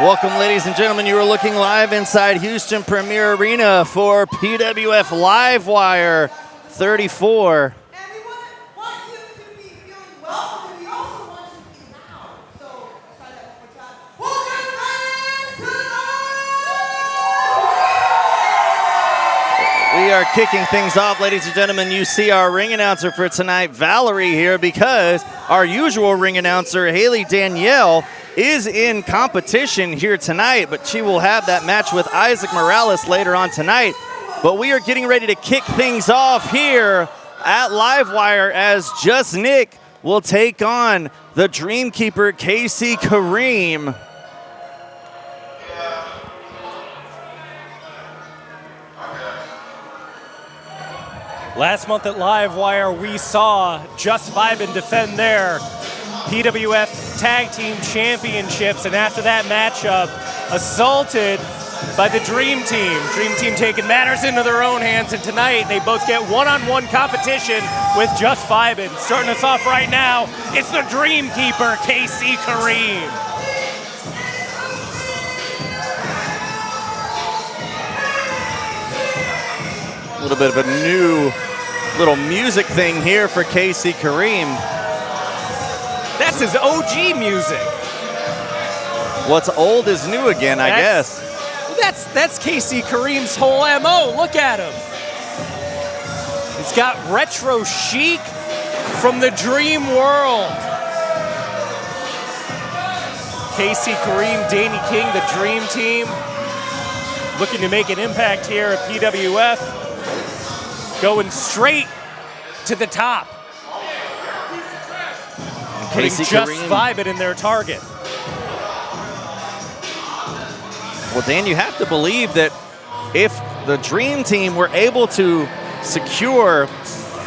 Welcome, ladies and gentlemen. You are looking live inside Houston Premier Arena for PWF Livewire 34. And we want you to be feeling welcome, and we also want you to be loud. So let's try that one more time. We are kicking things off, ladies and gentlemen. You see our ring announcer for tonight, Valerie, here because our usual ring announcer, Haley Danielle, is in competition here tonight, but she will have that match with Isaac Morales later on tonight. But we are getting ready to kick things off here at Livewire as Jus Nic will take on the Dreamkeeper, KC KREME. Last month at Livewire, we saw Just Vibin defend their PWF Tag Team Championships, and after that matchup, assaulted by the Dream Team. Dream Team taking matters into their own hands, and tonight they both get one-on-one competition with Just Vibin. Starting us off right now, it's the Dreamkeeper, KC KREME. A little bit of a new little music thing here for KC KREME. That's his OG music. What's old is new again, I guess. That's KC KREME's whole MO. Look at him. He's got retro chic from the dream world. KC KREME, Danny King, the Dream Team, looking to make an impact here at PWF. Going straight to the top. KC Just Vibin in their target. Well, Dan, you have to believe that if the Dream Team were able to secure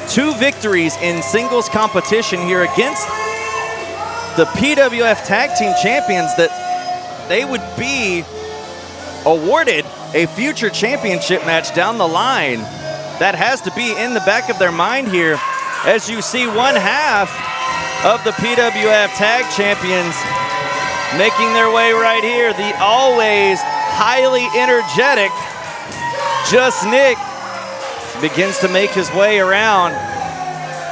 2 victories in singles competition here against the PWF Tag Team Champions, that they would be awarded a future championship match down the line. That has to be in the back of their mind here, as you see one half of the PWF Tag Champions making their way right here. The always highly energetic Jus Nic begins to make his way around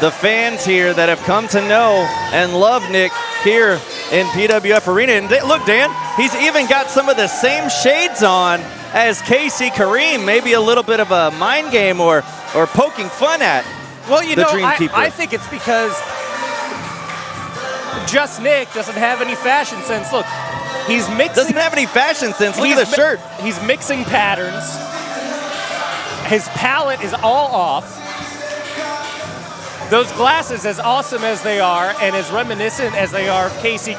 the fans here that have come to know and love Nick here in PWF Arena. And look, Dan, he's even got some of the same shades on as KC KREME, maybe a little bit of a mind game or poking fun at the Dreamkeeper. I think it's because Jus Nic doesn't have any fashion sense. Look, he's mixing. Doesn't have any fashion sense. Look at the shirt. He's mixing patterns. His palette is all off. Those glasses, as awesome as they are and as reminiscent as they are of KC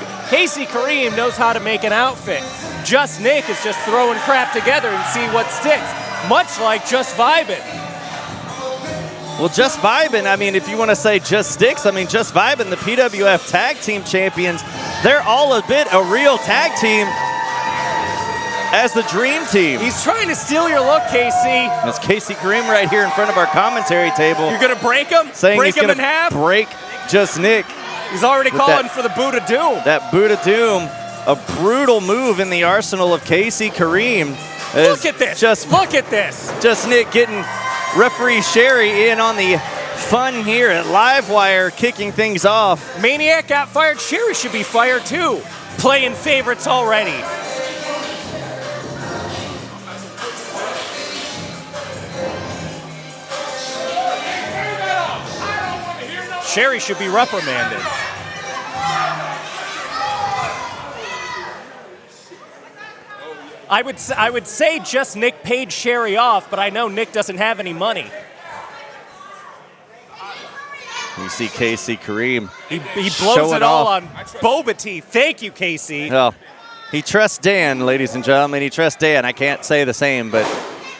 KREME, knows how to make an outfit. Jus Nic is just throwing crap together and see what sticks, much like Just Vibin. Well, Just Vibin, I mean, if you want to say just sticks, I mean, Just Vibin, the PWF Tag Team Champions, they're all a bit a real tag team as the Dream Team. He's trying to steal your look, KC. That's KC KREME right here in front of our commentary table. You're going to break him? Saying break he's him in half? Break Jus Nic. He's already calling for the Boot of Doom. That Boot of Doom, a brutal move in the arsenal of KC KREME. Look at this. Look at this. Jus Nic getting referee Sherry in on the fun here at Livewire, kicking things off. Maniac got fired. Sherry should be fired too. Playing favorites already. Sherry should be reprimanded. I would say Jus Nic paid Sherry off, but I know Nick doesn't have any money. You see KC KREME. He blows it all on boba tea. Thank you, KC. Well, he trusts Dan, ladies and gentlemen. He trusts Dan. I can't say the same, but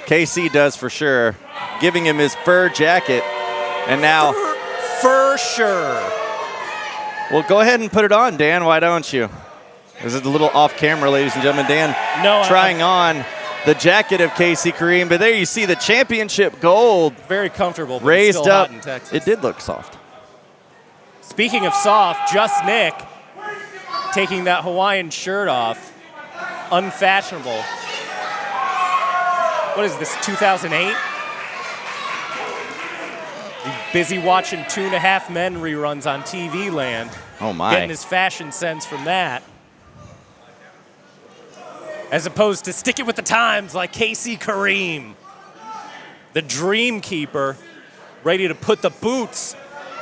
KC does for sure. Giving him his fur jacket, and now for sure. Well, go ahead and put it on, Dan. Why don't you? This is a little off camera, ladies and gentlemen. Dan trying on the jacket of KC KREME, but there you see the championship gold. Very comfortable, but raised still up. Hot in Texas. It did look soft. Speaking of soft, Jus Nic taking that Hawaiian shirt off. unfashionable. What is this, 2008? Busy watching 2.5 Men reruns on TV Land. Oh my. Getting his fashion sense from that. As opposed to sticking with the times like KC KREME, the Dream Keeper, ready to put the boots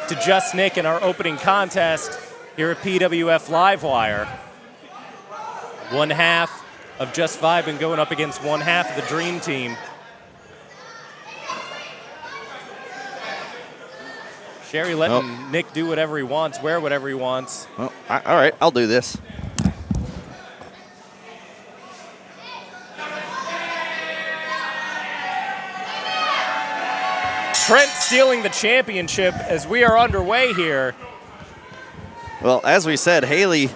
to Jus Nic in our opening contest here at PWF Livewire. One half of Just Vibin' going up against one half of the Dream Team. Sherry letting Nick do whatever he wants, wear whatever he wants. Well, all right, I'll do this. Trent stealing the championship as we are underway here. Well, as we said, Haley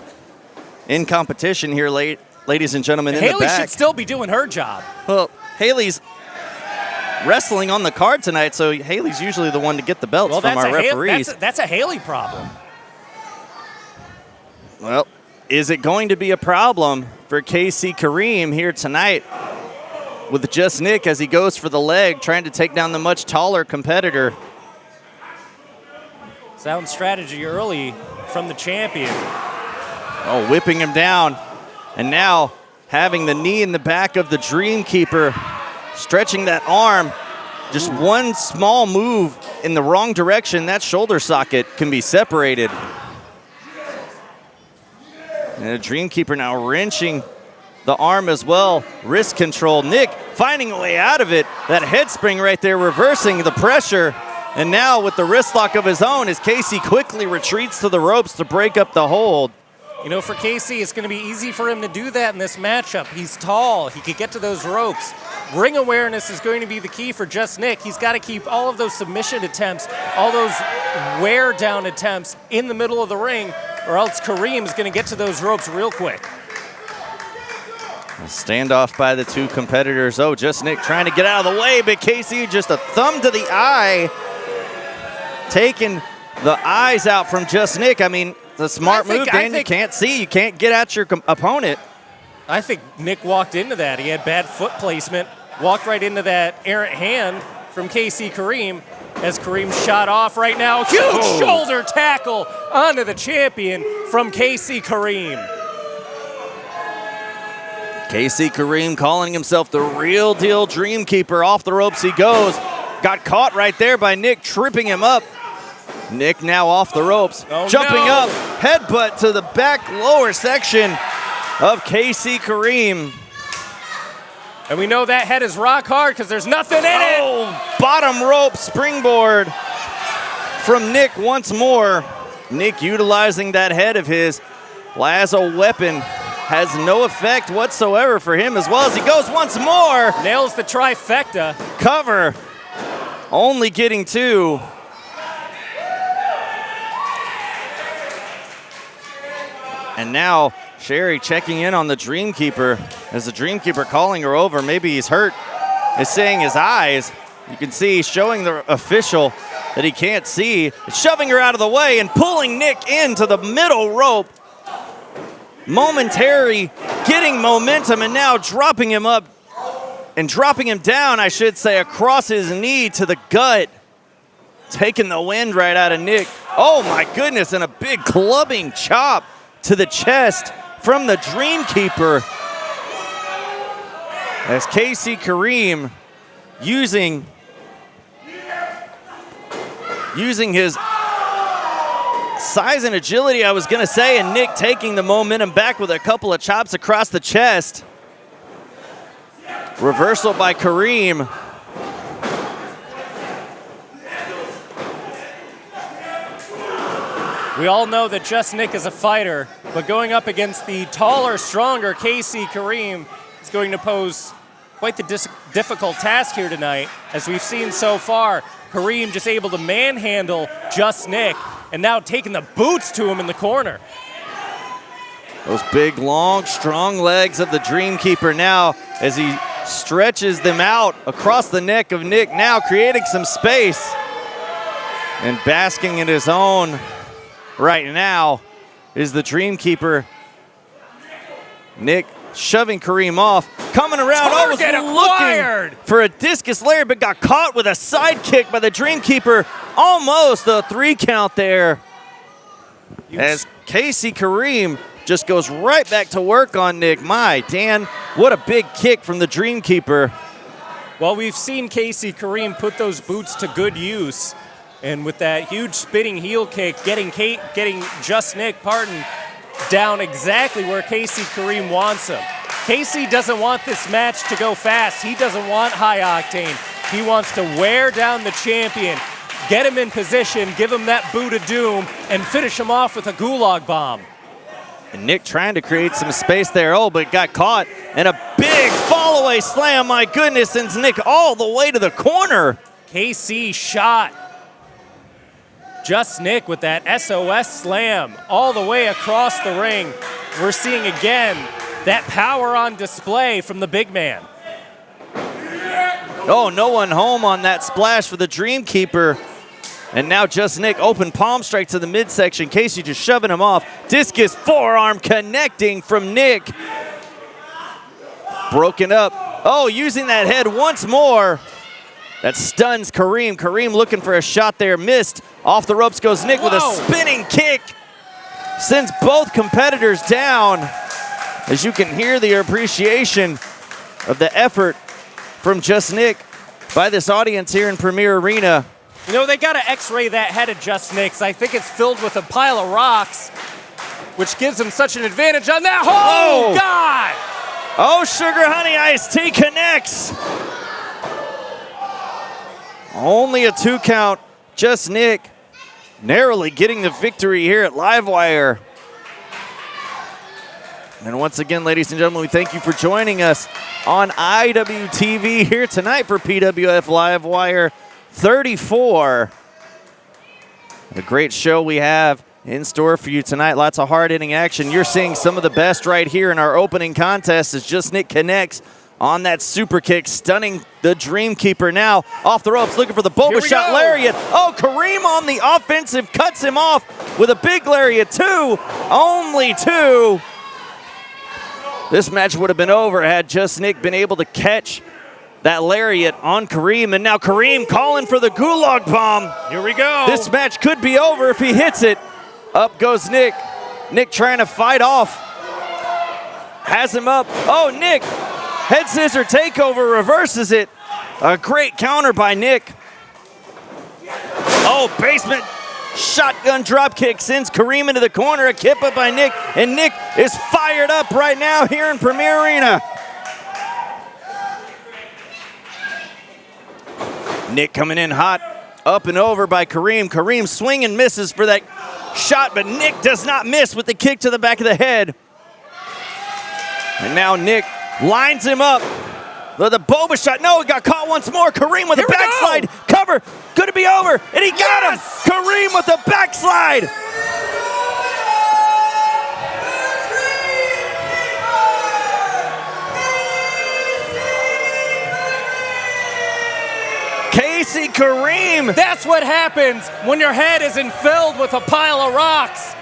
in competition here, ladies and gentlemen, in the Haley back. should still be doing her job. Well, Haley's wrestling on the card tonight, so Haley's usually the one to get the belts from our referees. That's a Haley problem. Well, is it going to be a problem for KC KREME here tonight with Jus Nic as he goes for the leg, trying to take down the much taller competitor? Sound strategy early from the champion. Oh, whipping him down. And now having the knee in the back of the Dream Keeper, stretching that arm. Just one small move in the wrong direction, that shoulder socket can be separated. And the Dream Keeper now wrenching the arm as well. Wrist control. Nick finding a way out of it. That head spring right there, reversing the pressure. And now with the wrist lock of his own, as KC quickly retreats to the ropes to break up the hold. You know, for KC, it's going to be easy for him to do that in this matchup. He's tall. He could get to those ropes. Ring awareness is going to be the key for Jus Nic. He's got to keep all of those submission attempts, all those wear down attempts in the middle of the ring, or else Kareem is going to get to those ropes real quick. A standoff by the two competitors. Oh, Jus Nic trying to get out of the way, but KC just a thumb to the eye, taking the eyes out from Jus Nic. I mean, the smart move, Dan. You can't see. You can't get at your opponent. I think Nick walked into that. He had bad foot placement, walked right into that errant hand from KC KREME as Kareem shot off right now. Huge shoulder tackle onto the champion from KC KREME. KC KREME calling himself the real deal Dream Keeper. Off the ropes he goes. Got caught right there by Nick, tripping him up. Nick now off the ropes, jumping up, headbutt to the back lower section of KC KREME. And we know that head is rock hard because there's nothing in it. Bottom rope springboard from Nick once more. Nick utilizing that head of his as a weapon. Has no effect whatsoever for him, as well as he goes once more. Nails the trifecta. Cover, only getting two. And now Sherry checking in on the Dream Keeper as the Dream Keeper calling her over. Maybe he's hurt. Is saying his eyes. You can see showing the official that he can't see. Shoving her out of the way and pulling Nick into the middle rope. Momentary getting momentum and now dropping him up and dropping him down, I should say, across his knee to the gut. Taking the wind right out of Nick. Oh my goodness, and a big clubbing chop to the chest from the Dream Keeper. As KC KREME using his size and agility, I was going to say, and Nick taking the momentum back with a couple of chops across the chest. Reversal by Kareem. We all know that Jus Nic is a fighter, but going up against the taller, stronger KC KREME is going to pose quite the difficult task here tonight. As we've seen so far, Kareem just able to manhandle Jus Nic and now taking the boots to him in the corner. Those big, long, strong legs of the Dream Keeper now as he stretches them out across the neck of Nick, now creating some space and basking in his own right now is the Dream Keeper. Nick shoving Kareem off. Coming around, was looking for a discus lariat, but got caught with a side kick by the Dreamkeeper. Almost a 3 count there. As KC KREME just goes right back to work on Nick. My, Dan, what a big kick from the Dreamkeeper. Well, we've seen KC KREME put those boots to good use. And with that huge spinning heel kick, getting Jus Nic down exactly where KC KREME wants him. KC doesn't want this match to go fast. He doesn't want high octane. He wants to wear down the champion, get him in position, give him that boot of doom, and finish him off with a gulag bomb. And Nick trying to create some space there, but got caught. And a big fall-away slam, my goodness, sends Nick all the way to the corner. KC shot Jus Nic with that SOS slam all the way across the ring. We're seeing again that power on display from the big man. Oh, no one home on that splash for the Dreamkeeper. And now Jus Nic, open palm strike to the midsection. KC just shoving him off. Discus forearm connecting from Nick. Broken up. Oh, using that head once more. That stuns Kareem. Kareem looking for a shot there, missed. Off the ropes goes Nick with a spinning kick. Sends both competitors down. As you can hear the appreciation of the effort from Jus Nic by this audience here in Premier Arena. You know, they got to x-ray that head of Jus Nic's. I think it's filled with a pile of rocks, which gives him such an advantage on that. Oh, God! Oh, Sugar Honey Iced Tea connects. Only a 2 count. Jus Nic narrowly getting the victory here at Livewire. And once again, ladies and gentlemen, we thank you for joining us on IWTV here tonight for PWF Livewire 34. A great show we have in store for you tonight. Lots of hard-hitting action. You're seeing some of the best right here in our opening contest as Jus Nic connects on that super kick, stunning the Dreamkeeper. Now off the ropes, looking for the Boba shot lariat. Oh, Kareem on the offensive, cuts him off with a big lariat. 2, only 2. This match would have been over had Jus Nic been able to catch that lariat on Kareem. And now Kareem calling for the gulag bomb. Here we go. This match could be over if he hits it. Up goes Nick. Nick trying to fight off. Has him up. Oh, Nick. Head scissor takeover, reverses it. A great counter by Nick. Oh, basement shotgun drop kick sends Kareem into the corner. A kip up by Nick, and Nick is fired up right now here in Premier Arena. Nick coming in hot, up and over by Kareem. Kareem swing and misses for that shot, but Nick does not miss with the kick to the back of the head. And now Nick lines him up with a Boba shot. No, he got caught once more. Kareem with a backslide. Cover. Could it be over? And he got him. Kareem with a backslide. KC KREME. That's what happens when your head isn't filled with a pile of rocks.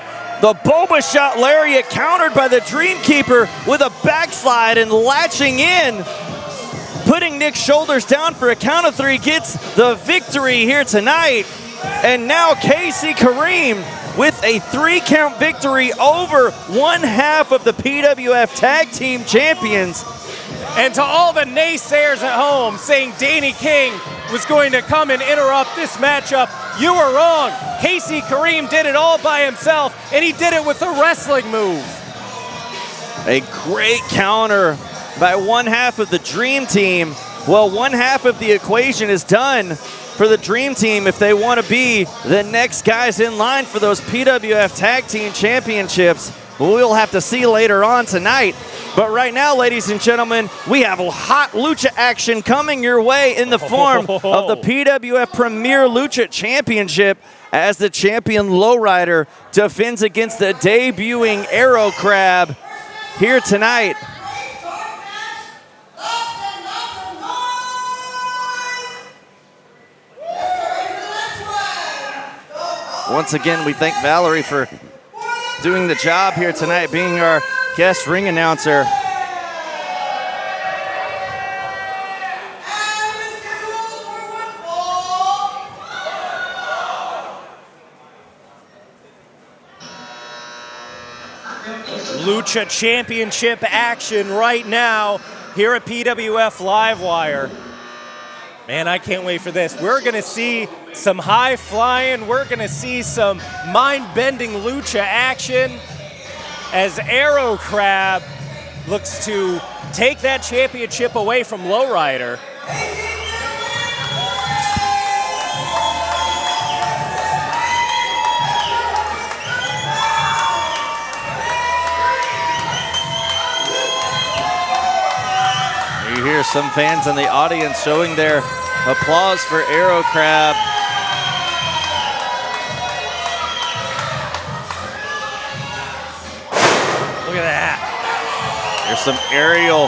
The Boba shot lariat countered by the Dreamkeeper with a backslide and latching in. Putting Nick's shoulders down for a count of 3 gets the victory here tonight. And now KC KREME with a 3 count victory over 1/2 of the PWF Tag Team Champions. And to all the naysayers at home saying Danny King was going to come and interrupt this matchup, you were wrong. KC KREME did it all by himself, and he did it with a wrestling move. A great counter by 1/2 of the Dream Team. Well, 1/2 of the equation is done for the Dream Team if they want to be the next guys in line for those PWF Tag Team Championships. We'll have to see later on tonight. But right now, ladies and gentlemen, we have a hot lucha action coming your way in the form of the PWF Premier Lucha Championship as the champion Lowrider defends against the debuting AERO Crab here tonight. Once again, we thank Valerie for doing the job here tonight, being our guest ring announcer. Lucha Championship action right now here at PWF Livewire. Man, I can't wait for this. We're going to see some high flying. We're going to see some mind-bending lucha action as AERO Crab looks to take that championship away from Lowrider. You hear some fans in the audience showing their applause for AERO Crab. Look at that. There's some aerial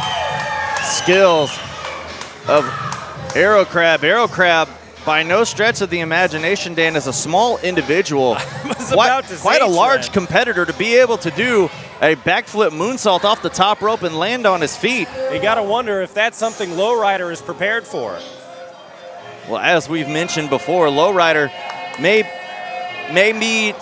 skills of AERO Crab. AERO Crab, by no stretch of the imagination, Dan, is a small individual. Quite a large competitor to be able to do a backflip moonsault off the top rope and land on his feet. You gotta wonder if that's something Lowrider is prepared for. Well, as we've mentioned before, Lowrider may be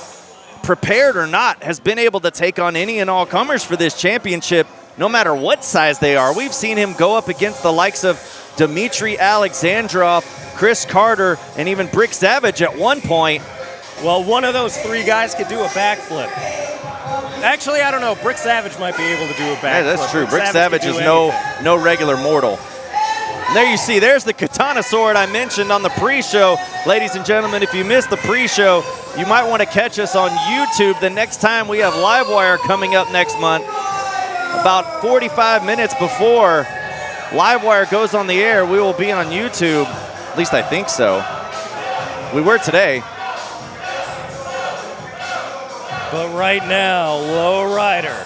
prepared or not, has been able to take on any and all comers for this championship, no matter what size they are. We've seen him go up against the likes of Dmitry Alexandrov, Chris Carter, and even Brick Savage at one point. Well, one of those three guys could do a backflip. Actually, I don't know. Brick Savage might be able to do a backflip. Yeah, that's true. Brick Savage is no regular mortal. And there you see, there's the katana sword I mentioned on the pre-show. Ladies and gentlemen, if you missed the pre-show, you might want to catch us on YouTube the next time we have Livewire coming up next month. About 45 minutes before Livewire goes on the air, we will be on YouTube. At least I think so. We were today. But right now, Lowrider,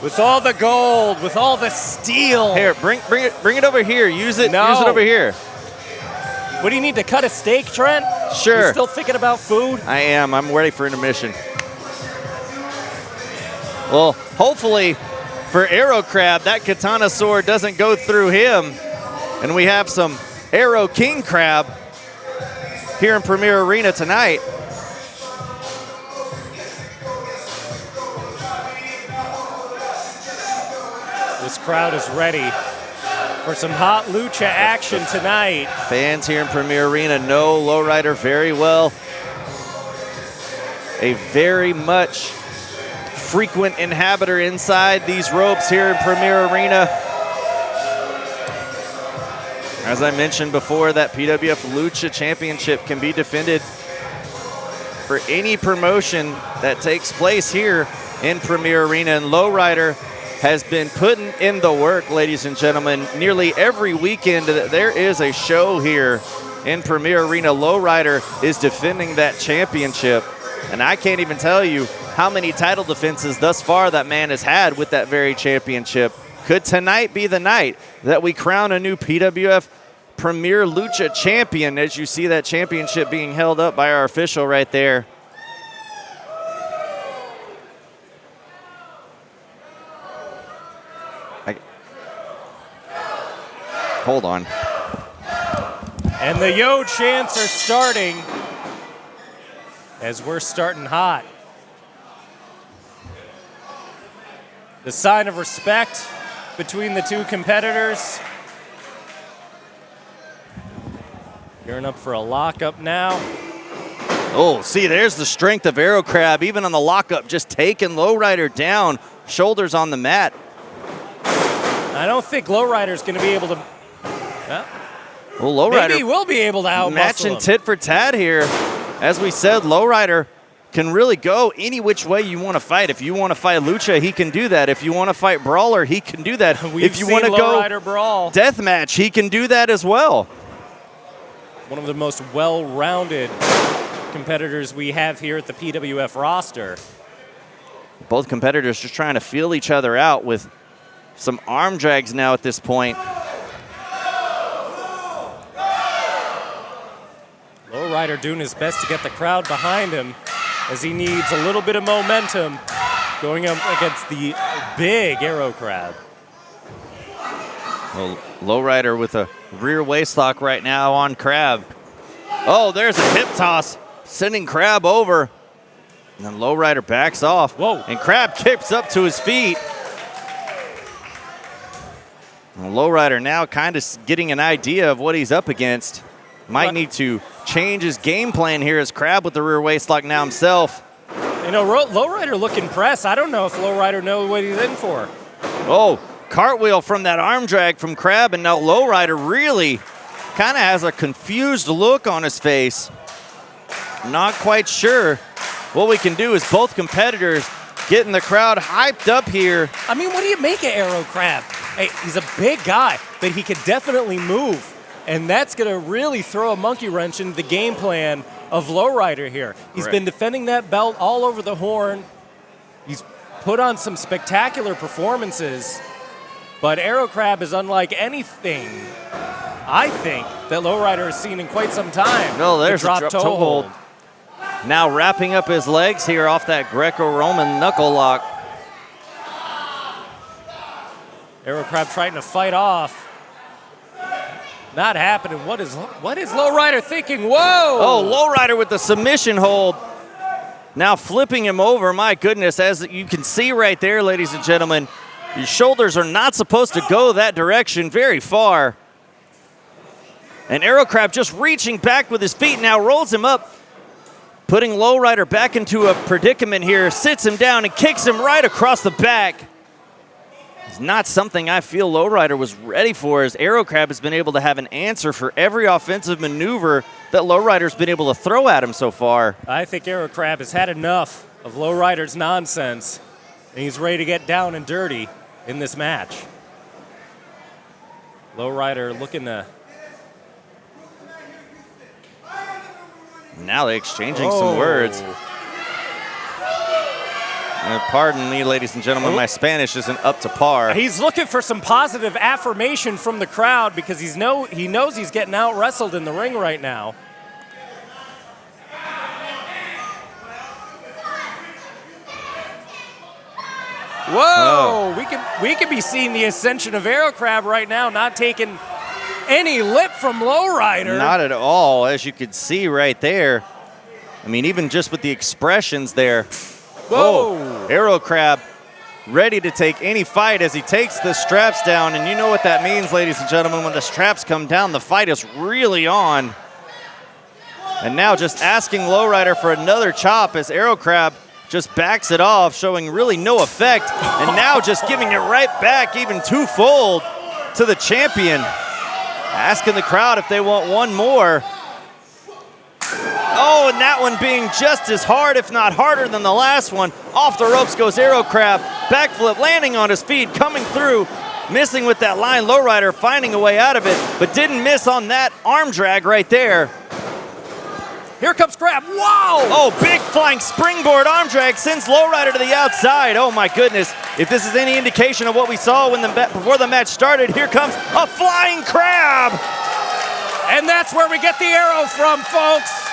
with all the gold, with all the steel. Here, bring it over here. Use it. No. Use it over here. What do you need to cut a steak, Trent? Sure. You're still thinking about food? I am. I'm ready for intermission. Well, hopefully for AERO Crab, that katana sword doesn't go through him, and we have some AERO King Crab here in Premier Arena tonight. This crowd is ready for some hot lucha action tonight. Fans here in Premier Arena know Lowrider very well. A very much frequent inhabitor inside these ropes here in Premier Arena. As I mentioned before, that PWF Lucha Championship can be defended for any promotion that takes place here in Premier Arena, and Lowrider has been putting in the work, ladies and gentlemen. Nearly every weekend there is a show here in Premier Arena. Lowrider is defending that championship, and I can't even tell you how many title defenses thus far that man has had with that very championship. Could tonight be the night that we crown a new PWF Premier Lucha champion, as you see that championship being held up by our official right there. Hold on. And the yo chants are starting as we're starting hot. The sign of respect between the two competitors. Gearing up for a lockup now. Oh, see, there's the strength of AERO Crab, even on the lockup, just taking Lowrider down, shoulders on the mat. I don't think Lowrider's going to be able to. Well, Lowrider maybe he will be able to outmuscle matching him. tit for tat here. As we said, Lowrider can really go any which way you want to fight. If you want to fight Lucha, he can do that. If you want to fight Brawler, he can do that. If you want to go deathmatch, he can do that as well. One of the most well-rounded competitors we have here at the PWF roster. Both competitors just trying to feel each other out with some arm drags now at this point. Lowrider doing his best to get the crowd behind him as he needs a little bit of momentum going up against the big AERO Crab. Well, Lowrider with a rear waistlock right now on Crab. Oh, there's a hip toss, sending Crab over. And then Lowrider backs off. Whoa. And Crab kicks up to his feet. And Lowrider now kind of getting an idea of what he's up against. Might need to change his game plan here as Crab with the rear waistlock now himself. You know, Lowrider looking pressed. I don't know if Lowrider knows what he's in for. Oh, cartwheel from that arm drag from Crab, and now Lowrider really kind of has a confused look on his face. Not quite sure what we can do as both competitors getting the crowd hyped up here. I mean, what do you make of AERO Crab? Hey, he's a big guy, but he can definitely move. And that's going to really throw a monkey wrench into the game plan of Lowrider here. He's been defending that belt all over the horn. He's put on some spectacular performances. But AERO Crab is unlike anything, I think, that Lowrider has seen in quite some time. No, there's the a drop toe hold. Now wrapping up his legs here off that Greco-Roman knuckle lock. AERO Crab trying to fight off. Not happening. What is Lowrider thinking? Whoa! Oh, Lowrider with the submission hold. Now flipping him over. My goodness, as you can see right there, ladies and gentlemen, your shoulders are not supposed to go that direction very far. And AERO Crab just reaching back with his feet now rolls him up, putting Lowrider back into a predicament here, sits him down and kicks him right across the back. It's not something I feel Lowrider was ready for, as AERO Crab has been able to have an answer for every offensive maneuver that Lowrider's been able to throw at him so far. I think AERO Crab has had enough of Lowrider's nonsense, and he's ready to get down and dirty in this match. Lowrider looking to... Now they're exchanging some words. Pardon me, ladies and gentlemen, my Spanish isn't up to par. He's looking for some positive affirmation from the crowd because he knows he's getting out-wrestled in the ring right now. Whoa! Oh. We could be seeing the ascension of AERO Crab right now, not taking any lip from Lowrider. Not at all, as you could see right there. I mean, even just with the expressions there. Whoa! Oh, AERO Crab ready to take any fight as he takes the straps down. And you know what that means, ladies and gentlemen. When the straps come down, the fight is really on. And now just asking Lowrider for another chop as AERO Crab just backs it off, showing really no effect. And now just giving it right back, even twofold, to the champion. Asking the crowd if they want one more. Oh, and that one being just as hard, if not harder than the last one. Off the ropes goes AERO Crab. Backflip, landing on his feet, coming through. Missing with that line. Lowrider finding a way out of it, but didn't miss on that arm drag right there. Here comes Crab. Wow! Oh, big flying springboard arm drag sends Lowrider to the outside. Oh, my goodness. If this is any indication of what we saw when before the match started, here comes a flying Crab. And that's where we get the arrow from, folks.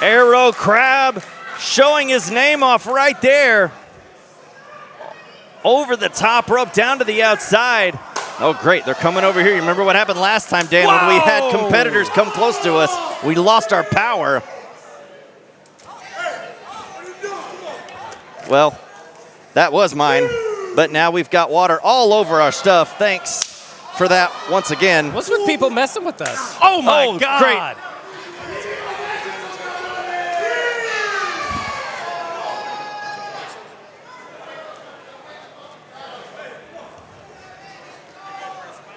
AERO Crab showing his name off right there. Over the top rope, down to the outside. Oh, great, they're coming over here. You remember what happened last time, Dan, when we had competitors come close to us? We lost our power. Well, that was mine, but now we've got water all over our stuff. Thanks for that once again. What's with people messing with us? Oh, my God. Great.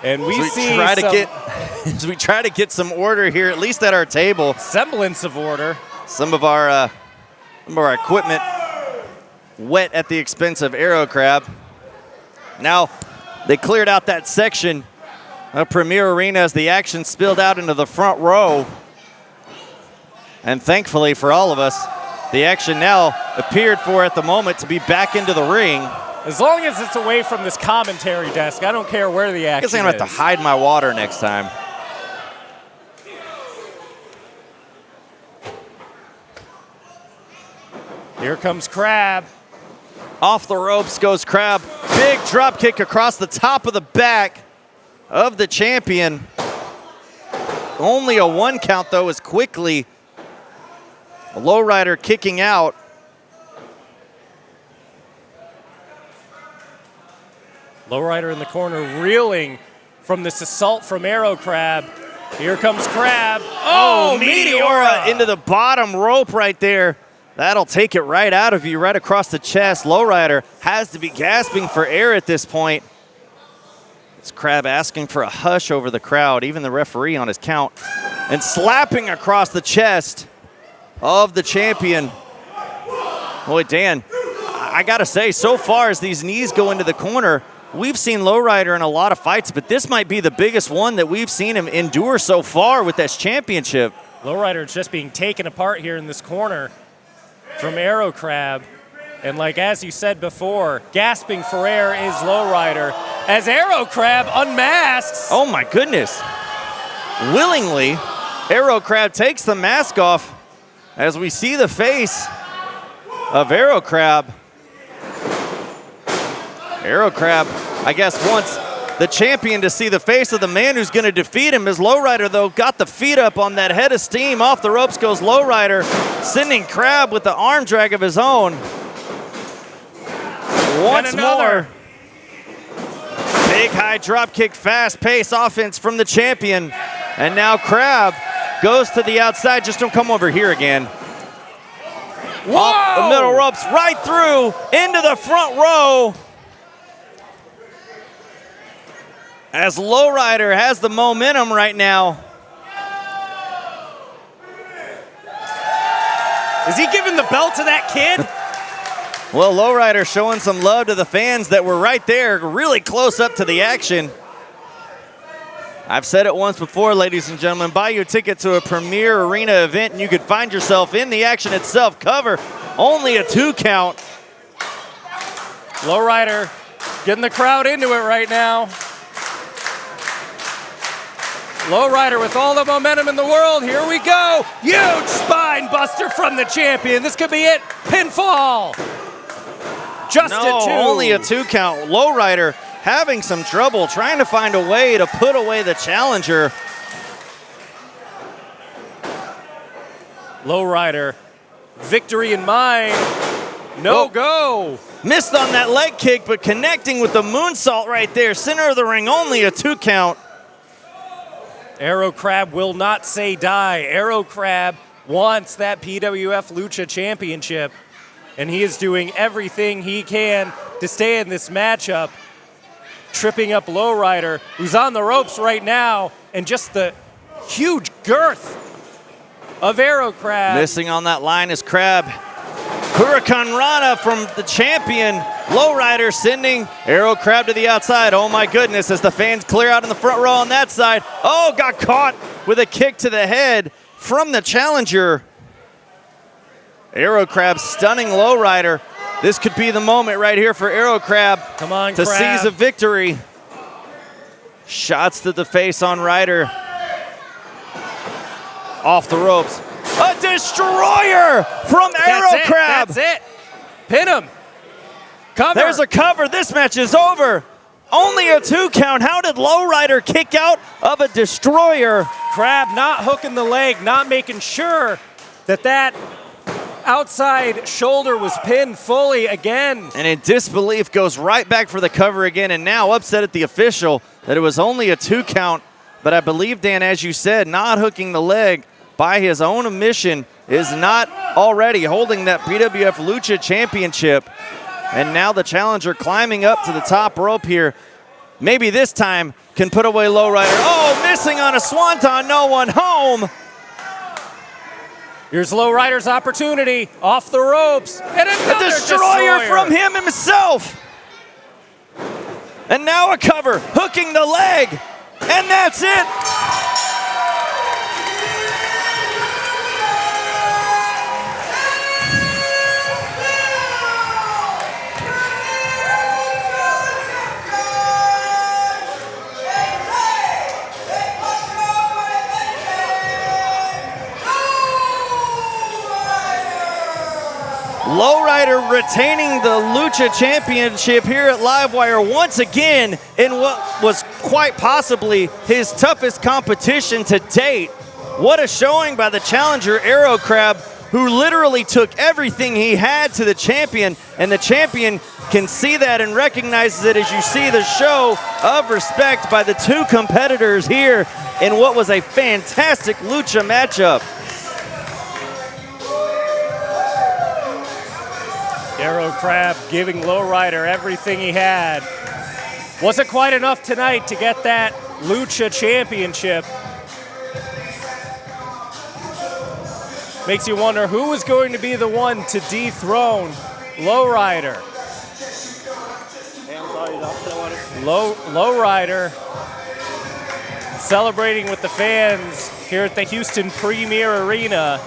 And we as we try to get some order here, at least at our table. Semblance of order. Some of our equipment wet at the expense of AERO Crab. Now they cleared out that section of Premier Arena as the action spilled out into the front row. And thankfully for all of us, the action now appeared for at the moment to be back into the ring. As long as it's away from this commentary desk, I don't care where the action is. I guess I'm going to have to hide my water next time. Here comes Crab. Off the ropes goes Crab. Big drop kick across the top of the back of the champion. Only a 1 count, though, as quickly Lowrider kicking out. Lowrider in the corner reeling from this assault from AERO Crab. Here comes Crab. Oh, Meteora into the bottom rope right there. That'll take it right out of you, right across the chest. Lowrider has to be gasping for air at this point. It's Crab asking for a hush over the crowd, even the referee on his count, and slapping across the chest of the champion. Boy, Dan, I gotta say, so far as these knees go into the corner, we've seen Lowrider in a lot of fights, but this might be the biggest one that we've seen him endure so far with this championship. Lowrider is just being taken apart here in this corner from AERO Crab. And like as you said before, gasping for air is Lowrider as AERO Crab unmasks. Oh my goodness. Willingly, AERO Crab takes the mask off as we see the face of AERO Crab. AERO Crab, I guess, wants the champion to see the face of the man who's going to defeat him. As Lowrider, though, got the feet up on that head of steam. Off the ropes goes Lowrider, sending Crab with the arm drag of his own. Once more. Big high drop kick, fast pace offense from the champion. And now Crab goes to the outside. Just don't come over here again. Whoa! Off the middle ropes, right through into the front row. As Lowrider has the momentum right now. Is he giving the belt to that kid? Well, Lowrider showing some love to the fans that were right there, really close up to the action. I've said it once before, ladies and gentlemen, buy your ticket to a premier arena event and you could find yourself in the action itself. Cover, only a 2 count. Lowrider getting the crowd into it right now. Lowrider with all the momentum in the world. Here we go. Huge spine buster from the champion. This could be it. Pinfall. Just a 2. Only a 2 count. Lowrider having some trouble trying to find a way to put away the challenger. Lowrider, victory in mind. No go. Missed on that leg kick, but connecting with the moonsault right there. Center of the ring, only a 2 count. AERO Crab will not say die. AERO Crab wants that PWF Lucha Championship, and he is doing everything he can to stay in this matchup. Tripping up Lowrider, who's on the ropes right now, and just the huge girth of AERO Crab. Missing on that line is Crab. Hurricane Rana from the champion. Lowrider sending AERO Crab to the outside. Oh my goodness, as the fans clear out in the front row on that side. Oh, got caught with a kick to the head from the challenger. AERO Crab stunning Lowrider. This could be the moment right here for AERO Crab. Come on, to Crab. seize a victory. Shots to the face on Ryder. Off the ropes. A destroyer from AERO Crab. That's it. Pin him. Cover. There's a cover. This match is over. Only a 2 count. How did Lowrider kick out of a destroyer? Crab not hooking the leg, not making sure that that outside shoulder was pinned fully again. And in disbelief goes right back for the cover again, and now upset at the official that it was only a 2 count. But I believe, Dan, as you said, not hooking the leg by his own admission is not already holding that PWF Lucha Championship. And now the challenger climbing up to the top rope here. Maybe this time can put away Lowrider. Oh, missing on a swanton, no one home. Here's Lowrider's opportunity, off the ropes, and another destroyer from him himself. And now a cover, hooking the leg, and that's it. Lowrider retaining the Lucha Championship here at Livewire once again in what was quite possibly his toughest competition to date. What a showing by the challenger AERO Crab. who literally took everything he had to the champion, and the champion can see that and recognizes it as you see the show of respect by the two competitors here in what was a fantastic lucha matchup. Darrow Crab giving Lowrider everything he had. Wasn't quite enough tonight to get that Lucha Championship. Makes you wonder who is going to be the one to dethrone Lowrider. Lowrider celebrating with the fans here at the Houston Premier Arena.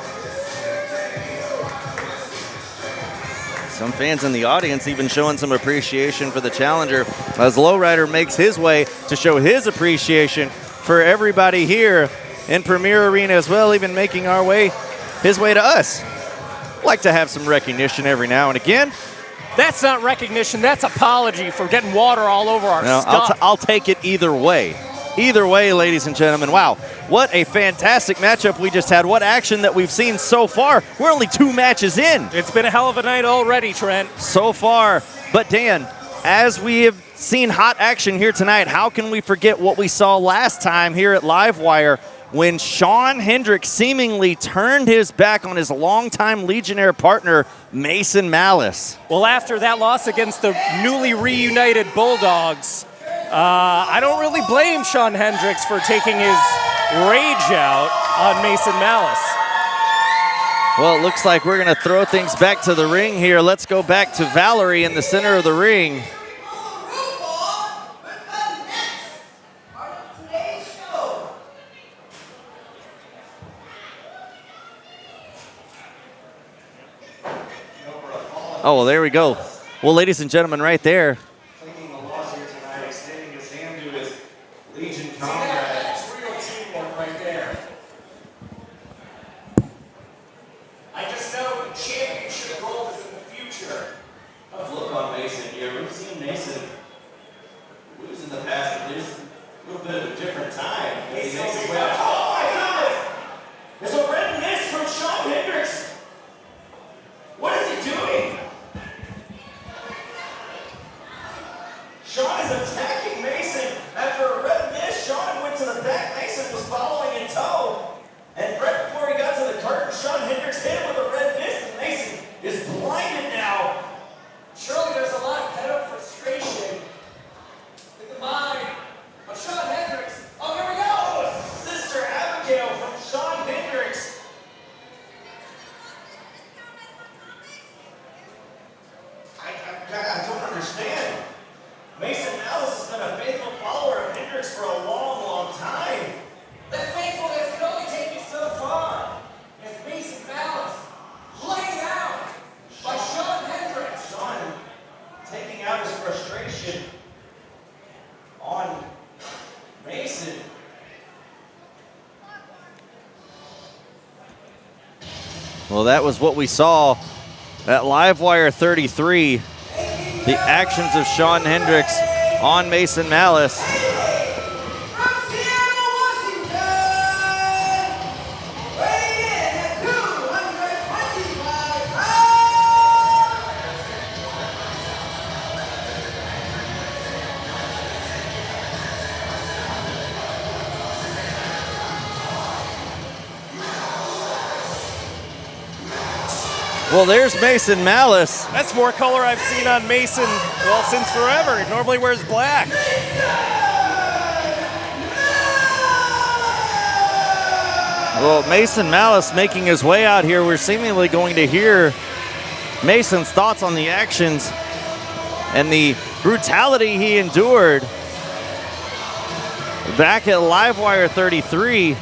Some fans in the audience even showing some appreciation for the challenger as Lowrider makes his way to show his appreciation for everybody here in Premier Arena as well, even making his way to us. Like to have some recognition every now and again. That's not recognition, that's apology for getting water all over our stuff. I'll take it either way. Either way, ladies and gentlemen, wow, what a fantastic matchup we just had. What action that we've seen so far. We're only 2 matches in. It's been a hell of a night already, Trent. So far. But Dan, as we have seen hot action here tonight, how can we forget what we saw last time here at Livewire when Shawn Hendricks seemingly turned his back on his longtime Legionnaire partner, Mason Malice? Well, after that loss against the newly reunited Bulldogs, I don't really blame Shawn Hendricks for taking his rage out on Mason Malice. Well, it looks like we're going to throw things back to the ring here. Let's go back to Valerie in the center of the ring. Oh, well, there we go. Well, ladies and gentlemen, right there. Taking the loss here tonight, extending his hand to his Legion comrade. That's real teamwork right there. I just know the championship goal is in the future. Tough look on Mason here. We've seen Mason lose in the past, but there's a little bit of a different time. He makes his way out. Oh my goodness! There's a red mist from Shawn Hendricks. What is he doing? Shawn is attacking Mason after a red miss. Shawn went to the back. Mason was following in tow. And right before he got to the curtain, Shawn Hendricks hit him with a red miss. And Mason is blinded now. Surely there's a lot of pent-up frustration in the mind of Shawn Hendricks. Oh, here we go. Sister Abigail from Shawn Hendricks. I don't understand. Mason Malice has been a faithful follower of Hendricks for a long, long time. That faithfulness can only take you so far. As Mason Malice laid out by Shawn Hendricks. Shawn taking out his frustration on Mason. Well, that was what we saw at Livewire 33. The actions of Shawn Hendricks on Mason Malice. Well, there's Mason Malice. That's more color I've seen on Mason, well, since forever. He normally wears black. Well, Mason Malice making his way out here. We're seemingly going to hear Mason's thoughts on the actions and the brutality he endured back at Livewire 33.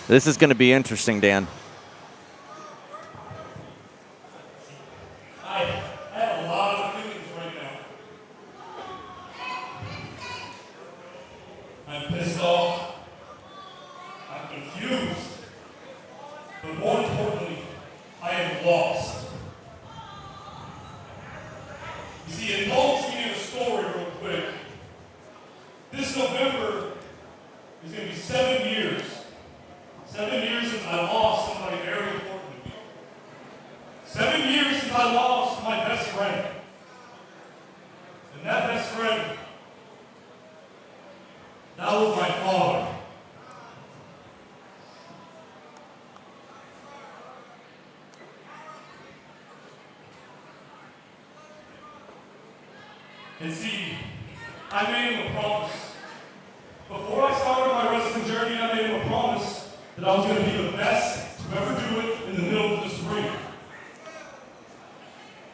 This is going to be interesting, Dan. I have a lot of feelings right now. I'm pissed off. I'm confused. But more importantly, I am lost. You see, indulge me in a story real quick. This November, It's going to be 7 years. 7 years since I lost somebody very important to me. 7 years since I lost my best friend. And that best friend, that was my father. And see, I made him a promise. Before I started my wrestling journey, I made him a promise that I was going to be the best to ever do it in the middle of this ring.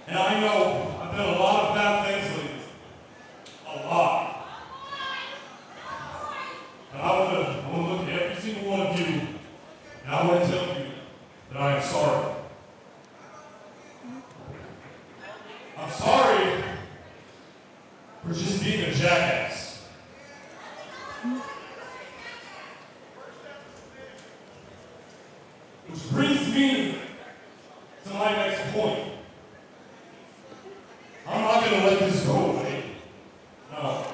And I know I've done a lot of bad things lately. A lot. But I want to look at every single one of you, and I want to tell you that I am sorry. I'm sorry for just being a jackass. Which brings me to my next point. I'm not going to let this go away. No.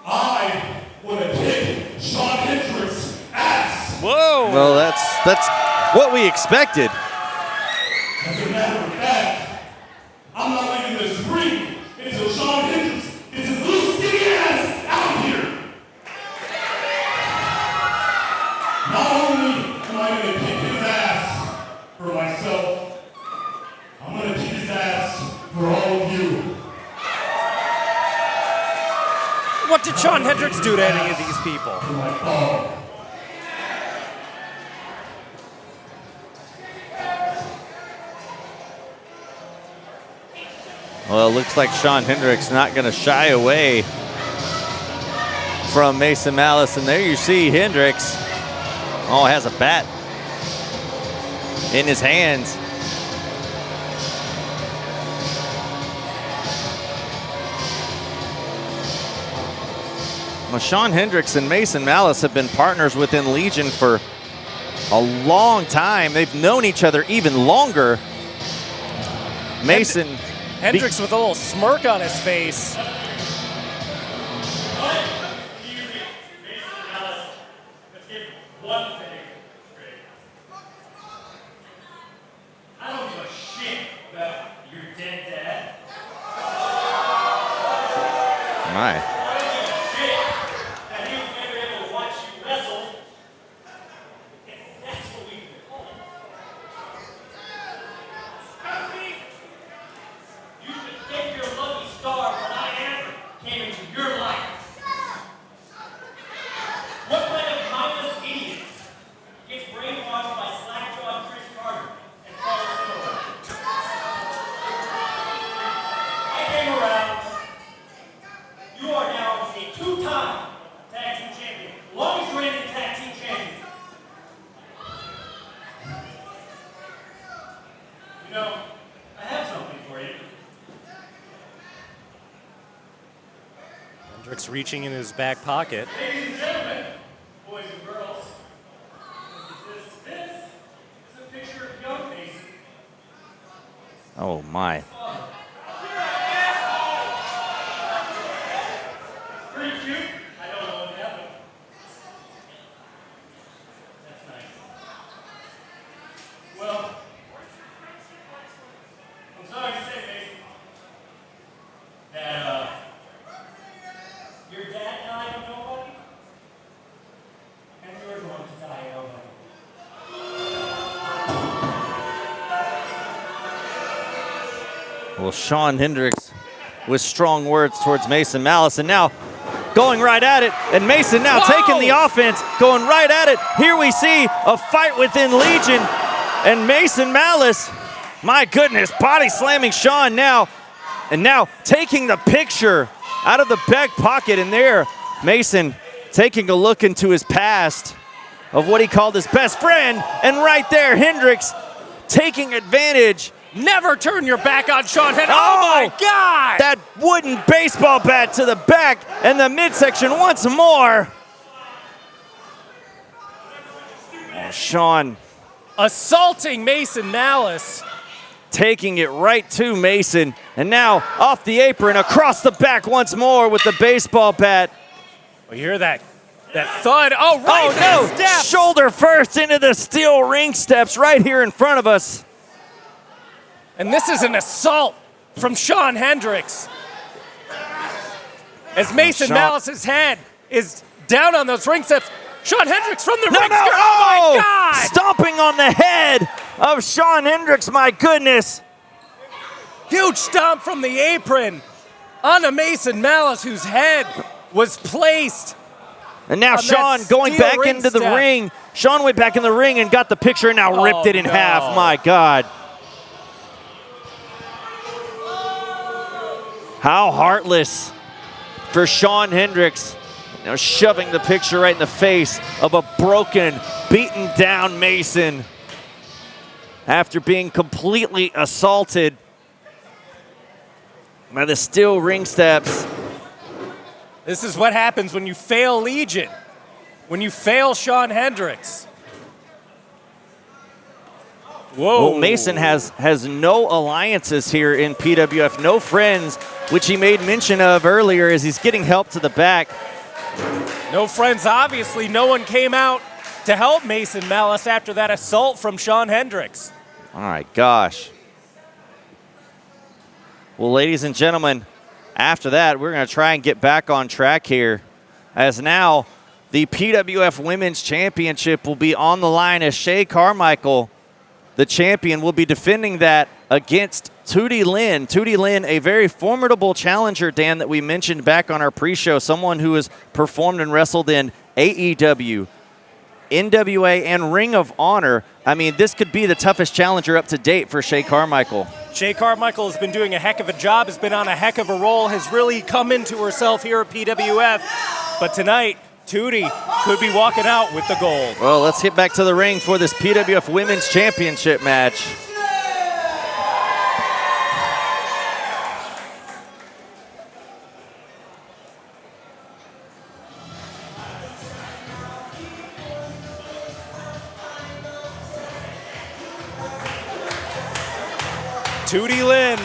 I want to kick Shawn Hendricks' ass. Whoa! Well, that's what we expected. As a matter of fact, I'm not leaving this ring until Shawn Hendricks gets his little skinny ass out here. Not only am I going to kick his ass for myself, I'm going to kick his ass for all of you. What did Shawn Hendricks do to any of these people? For my father. Well, it looks like Shawn Hendricks not going to shy away from Mason Malice. And there you see Hendricks, has a bat in his hands. Well, Shawn Hendricks and Mason Malice have been partners within Legion for a long time. They've known each other even longer. Mason... Hendricks with a little smirk on his face. I don't give a shit about your dead dad. My. I don't give a shit that he was never able to watch you wrestle. And that's what we've been called. You should thank your lucky star when I ever came into your life. What kind of mindless idiot gets brainwashed by slack-jawed Chris Carter and follows him around? I came around. You are now a two-time tag team champion, longest reigning tag team champion. You know, I have something for you. Hendricks reaching in his back pocket. Ladies and gentlemen, boys and girls, this is a picture of young Mason. Oh, my. Pretty cute. I don't know what happened. That's nice. Well, I'm sorry to say, Mason, that your dad died of nobody, and you're going to die of nobody. Well, Shawn Hendricks with strong words towards Mason Malice, and now going right at it, and Mason now taking the offense, going right at it. Here we see a fight within Legion, and Mason Malice, my goodness, body slamming Shawn now, and now taking the picture out of the back pocket, and there, Mason taking a look into his past of what he called his best friend, and right there, Hendricks taking advantage. Never turn your back on Shawn Hendricks. Oh my God! That wooden baseball bat to the back and the midsection once more. Oh, Shawn Assaulting Mason Malice. taking it right to Mason. And now off the apron, across the back once more with the baseball bat. You hear that thud? Oh, right Oh, no! steps. Shoulder first into the steel ring steps right here in front of us. And this is an assault from Shawn Hendricks. As Mason Malice's head is down on those ring steps. Shawn Hendricks from the ring skirt. Oh, my God! Stomping on the head of Shawn Hendricks, my goodness. Huge stomp from the apron onto Mason Malice, whose head was placed. And now Shawn going back into the ring. Shawn went back in the ring and got the picture and now ripped it in half. My God. How heartless for Shawn Hendricks. Now shoving the picture right in the face of a broken, beaten down Mason after being completely assaulted by the steel ring steps. This is what happens when you fail Legion, when you fail Shawn Hendricks. Whoa. Well, Mason has no alliances here in PWF, no friends, which he made mention of earlier as he's getting help to the back. No friends, obviously. No one came out to help Mason Malice after that assault from Shawn Hendricks. All right, gosh. Well, ladies and gentlemen, after that, we're going to try and get back on track here, as now the PWF Women's Championship will be on the line as Shay Carmichael, the champion, will be defending that against TOOTIE LYNN. TOOTIE LYNN, a very formidable challenger, Dan, that we mentioned back on our pre-show, someone who has performed and wrestled in AEW, NWA, and Ring of Honor. I mean, this could be the toughest challenger up to date for Shay Carmichael. Shay Carmichael has been doing a heck of a job, has been on a heck of a roll, has really come into herself here at PWF. But tonight, TOOTIE could be walking out with the gold. Well, let's get back to the ring for this PWF Women's Championship match. TOOTIE LYNN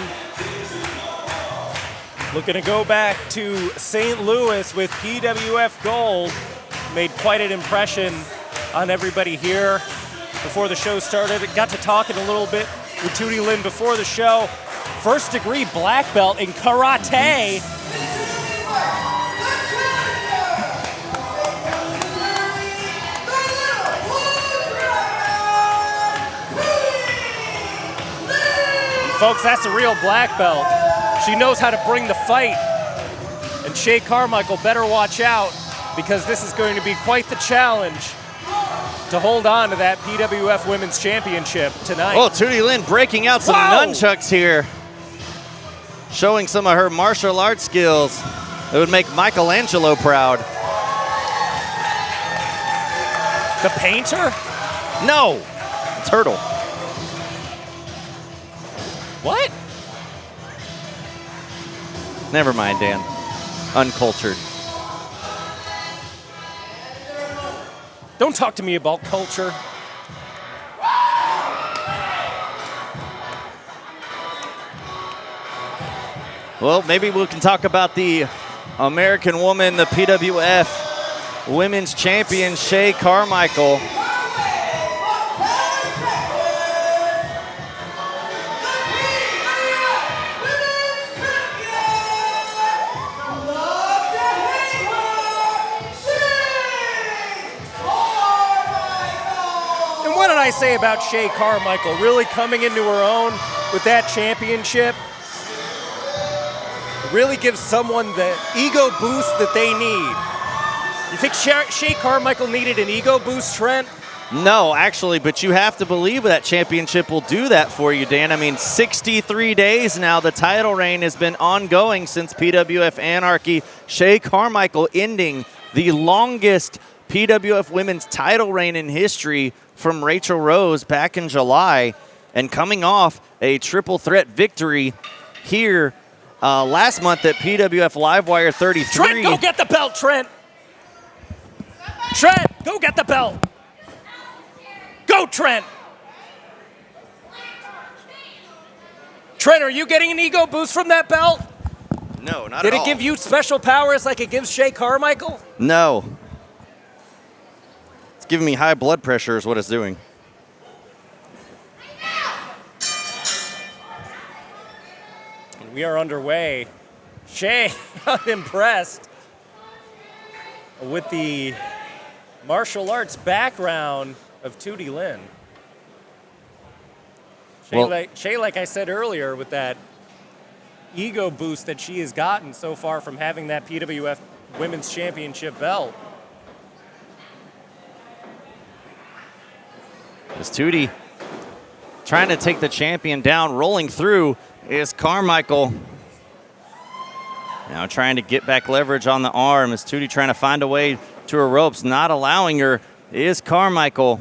looking to go back to St. Louis with PWF gold. Made quite an impression on everybody here before the show started. Got to talking a little bit with TOOTIE LYNN before the show. First degree black belt in karate. Folks, that's a real black belt. She knows how to bring the fight. And Shay Carmichael better watch out, because this is going to be quite the challenge to hold on to that PWF Women's Championship tonight. Oh, TOOTIE LYNN breaking out some nunchucks here. Showing some of her martial arts skills. It would make Michelangelo proud. The painter? No, turtle. What? Never mind, Dan. Uncultured. Don't talk to me about culture. Well, maybe we can talk about the American woman, the PWF Women's Champion, Shay Carmichael. I say about Shay Carmichael, really coming into her own with that championship, really gives someone the ego boost that they need. You think Shay Carmichael needed an ego boost, Trent? No, actually, but you have to believe that championship will do that for you, Dan. I mean, 63 days now, the title reign has been ongoing since PWF Anarchy. Shay Carmichael ending the longest PWF Women's title reign in history from Rachel Rose back in July, and coming off a triple threat victory here last month at PWF Livewire 33. Trent, go get the belt, Trent. Trent, go get the belt. Go, Trent. Trent, are you getting an ego boost from that belt? No, not Did at it all. give you special powers like it gives Shay Carmichael? No. It's giving me high blood pressure is what it's doing. And we are underway. Shay, unimpressed with the martial arts background of TOOTIE LYNN. Shay, like I said earlier, with that ego boost that she has gotten so far from having that PWF Women's Championship belt. As TOOTIE trying to take the champion down, rolling through is Carmichael. Now trying to get back leverage on the arm as TOOTIE trying to find a way to her ropes, not allowing her is Carmichael.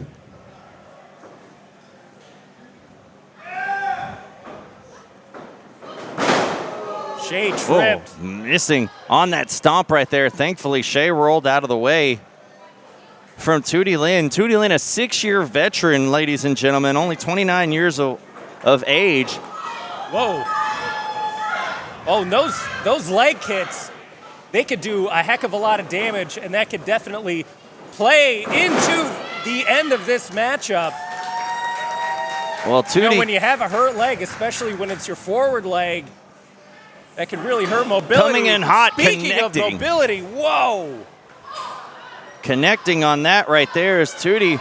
Shay tripped. Oh, missing on that stomp right there. Thankfully, Shay rolled out of the way from TOOTIE LYNN. TOOTIE LYNN, a 6-year veteran, ladies and gentlemen, only 29 years of age. Whoa. Oh, and those leg kicks, they could do a heck of a lot of damage, and that could definitely play into the end of this matchup. Well, You know, TOOTIE when you have a hurt leg, especially when it's your forward leg, that can really hurt mobility. Coming in hot, Speaking connecting. of mobility, whoa. connecting on that right there is TOOTIE.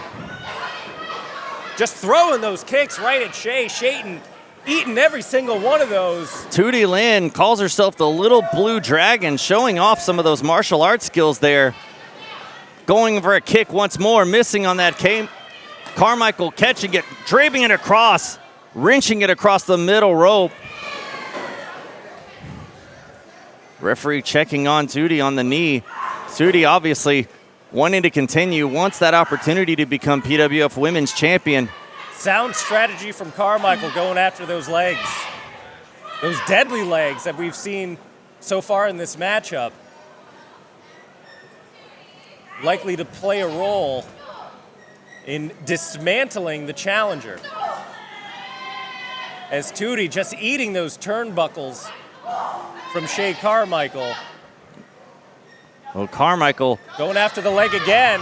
Just throwing those kicks right at Shay. Shayton eating every single one of those. TOOTIE LYNN calls herself the Little Blue Dragon, showing off some of those martial arts skills there. Going for a kick once more, missing on that. Carmichael catching it, draping it across, wrenching it across the middle rope. Referee checking on TOOTIE on the knee. TOOTIE obviously wanting to continue, wants that opportunity to become PWF Women's Champion. Sound strategy from Carmichael going after those legs. Those deadly legs that we've seen so far in this matchup. Likely to play a role in dismantling the challenger. As TOOTIE just eating those turnbuckles from Shay Carmichael. Oh, Carmichael. Going after the leg again.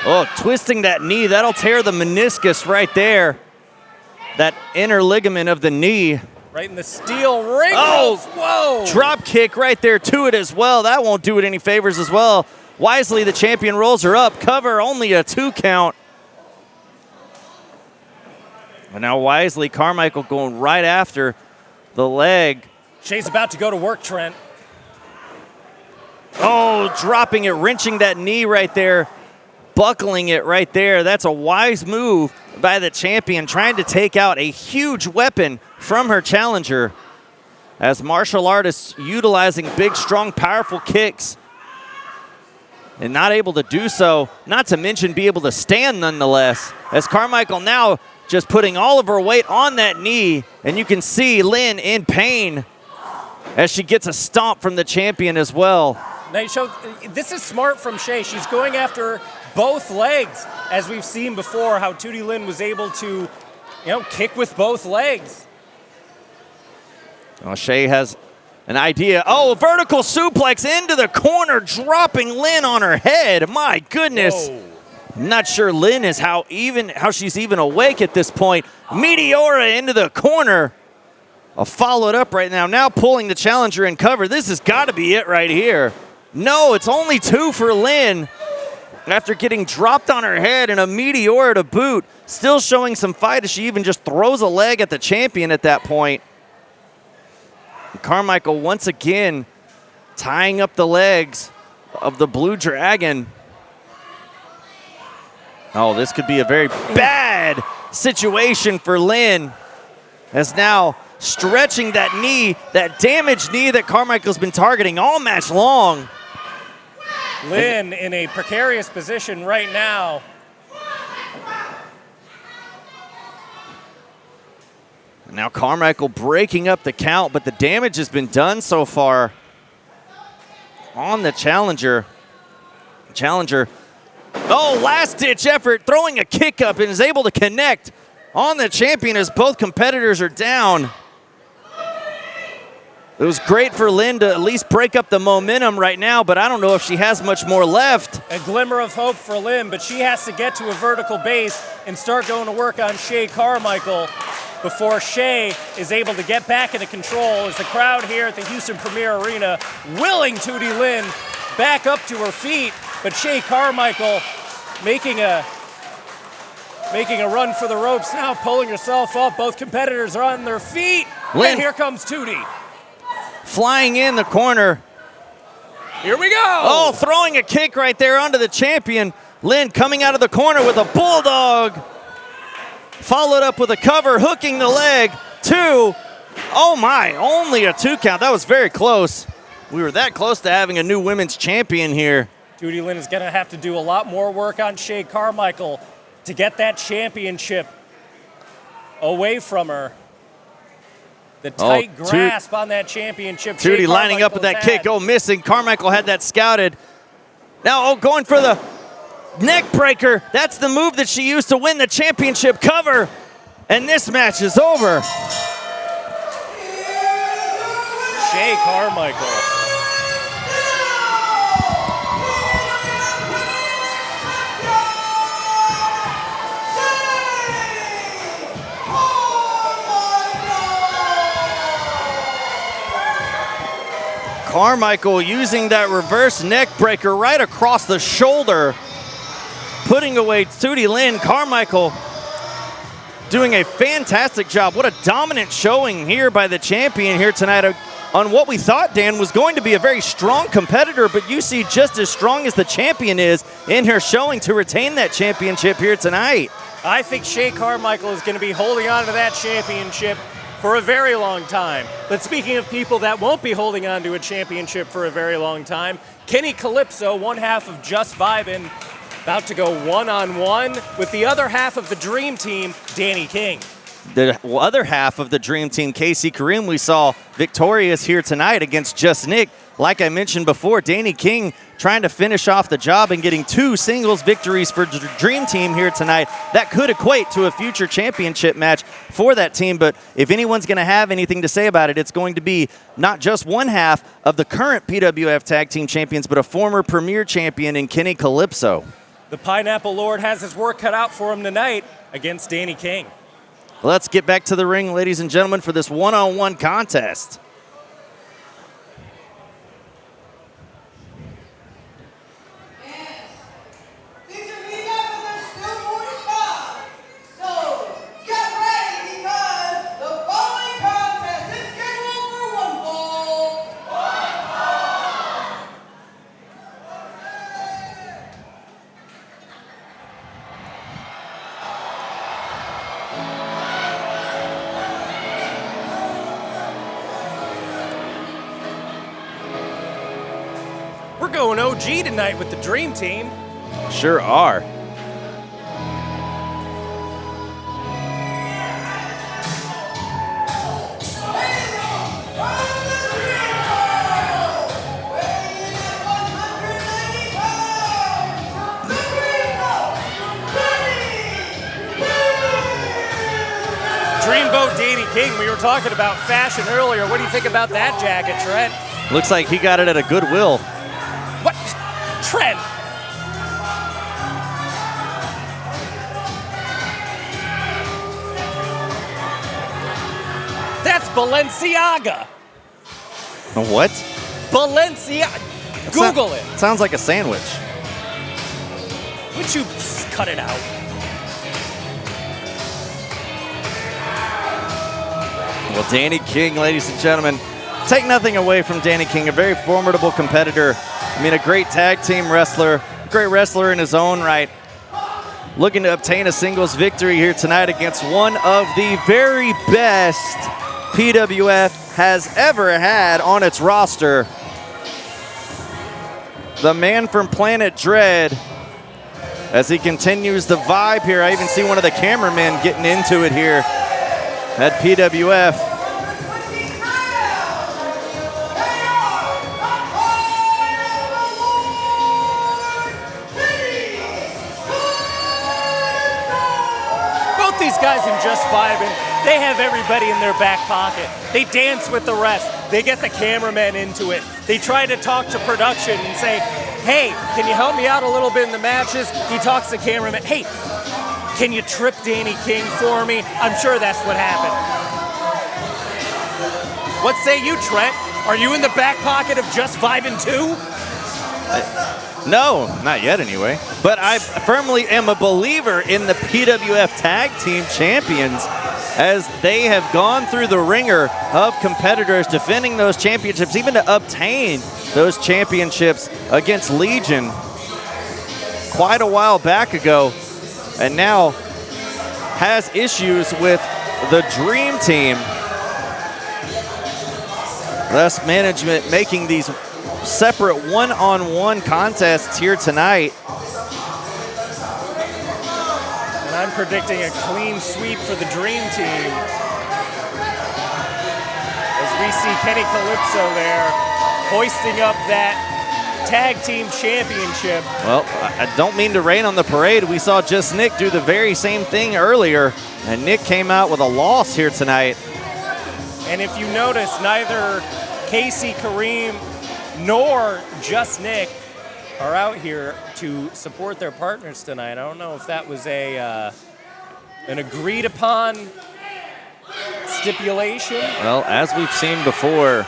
Oh, twisting that knee. That'll tear the meniscus right there. That inner ligament of the knee. Right in the steel ring. Oh, whoa. Drop kick right there to it as well. That won't do it any favors as well. Wisely, the champion rolls her up. Cover, only a 2 count. And now Wisely, Carmichael going right after the leg. Shay's about to go to work, Trent. Oh, dropping it, wrenching that knee right there. Buckling it right there. That's a wise move by the champion, trying to take out a huge weapon from her challenger. As martial artists utilizing big, strong, powerful kicks and not able to do so, not to mention be able to stand nonetheless. As Carmichael now just putting all of her weight on that knee, and you can see Lynn in pain as she gets a stomp from the champion as well. Now, this is smart from Shay. She's going after both legs, as we've seen before, how TOOTIE LYNN was able to, kick with both legs. Well, Shay has an idea. Oh, vertical suplex into the corner, dropping Lynn on her head. My goodness. Whoa. I'm not sure Lynn is how she's even awake at this point. Meteora into the corner. Followed up right now. Now pulling the challenger in cover. This has got to be it right here. No, it's only 2 for Lynn. After getting dropped on her head and a Meteora to boot. Still showing some fight as she even just throws a leg at the champion at that point. Carmichael once again tying up the legs of the Blue Dragon. Oh, this could be a very bad situation for Lynn. As now stretching that knee, that damaged knee that Carmichael's been targeting all match long. Lynn in a precarious position right now. Now Carmichael breaking up the count, but the damage has been done so far on the challenger. Oh, last-ditch effort, throwing a kick up and is able to connect on the champion as both competitors are down. It was great for Lynn to at least break up the momentum right now, but I don't know if she has much more left. A glimmer of hope for Lynn, but she has to get to a vertical base and start going to work on SHAY Carmichael before SHAY is able to get back into control as the crowd here at the Houston Premier Arena willing TOOTIE Lynn back up to her feet, but SHAY Carmichael making a run for the ropes now, pulling herself up. Both competitors are on their feet, Lynn. and here comes TOOTIE. Flying in the corner. Here we go. Oh, throwing a kick right there onto the champion. Lynn coming out of the corner with a bulldog. Followed up with a cover, hooking the leg. 2. Oh my, only a 2 count. That was very close. We were that close to having a new women's champion here. TOOTIE Lynn is going to have to do a lot more work on SHAY Carmichael to get that championship away from her. The tight grasp on that championship. TOOTIE lining up with that kick. Oh, missing. Carmichael had that scouted. Now, going for the neck breaker. That's the move that she used to win the championship cover. And this match is over. SHAY Carmichael. Carmichael using that reverse neck breaker right across the shoulder, putting away TOOTIE Lynn. Carmichael doing a fantastic job. What a dominant showing here by the champion here tonight on what we thought, Dan, was going to be a very strong competitor, but you see just as strong as the champion is in her showing to retain that championship here tonight. I think SHAY Carmichael is going to be holding on to that championship for a very long time. But speaking of people that won't be holding on to a championship for a very long time, Kalypso, one half of Just Vibin', about to go one-on-one with the other half of the Dream Team, Danny King. The other half of the Dream Team, KC KREME, we saw victorious here tonight against Jus Nic. Like I mentioned before, Danny King trying to finish off the job and getting 2 singles victories for the Dream Team here tonight. That could equate to a future championship match for that team, but if anyone's going to have anything to say about it, it's going to be not just one half of the current PWF Tag Team Champions, but a former Premier Champion in Kalypso. The Pineapple Lord has his work cut out for him tonight against Danny King. Let's get back to the ring, ladies and gentlemen, for this one-on-one contest. We're going OG tonight with the Dream Team. Sure are. Dreamboat Danny King, we were talking about fashion earlier. What do you think about that jacket, Trent? Looks like he got it at a Goodwill. What? Trent! That's Balenciaga. What? Balenciaga. Google it. Sounds like a sandwich. Would you cut it out? Well, Danny King, ladies and gentlemen, take nothing away from Danny King, a very formidable competitor. I mean, a great tag team wrestler, a great wrestler in his own right. Looking to obtain a singles victory here tonight against one of the very best PWF has ever had on its roster. The man from Planet Dread, as he continues the vibe here. I even see one of the cameramen getting into it here at PWF. Both these guys in Just Vibin', they have everybody in their back pocket. They dance with the rest. They get the cameramen into it. They try to talk to production and say, hey, can you help me out a little bit in the matches? He talks to cameraman, hey, can you trip Danny King for me? I'm sure that's what happened. What say you, Trent? Are you in the back pocket of Just Vibin' 2? No, not yet anyway. But I firmly am a believer in the PWF Tag Team Champions, as they have gone through the ringer of competitors defending those championships, even to obtain those championships against Legion quite a while back ago, and now has issues with the Dream Team. Thus, management making these separate one-on-one contests here tonight. And I'm predicting a clean sweep for the Dream Team, as we see Kenny Calypso there hoisting up that Tag Team Championship. Well, I don't mean to rain on the parade. We saw Jus Nic do the very same thing earlier, and Nick came out with a loss here tonight. And if you notice, neither KC KREME nor Jus Nic are out here to support their partners tonight. I don't know if that was an agreed upon stipulation. Well, as we've seen before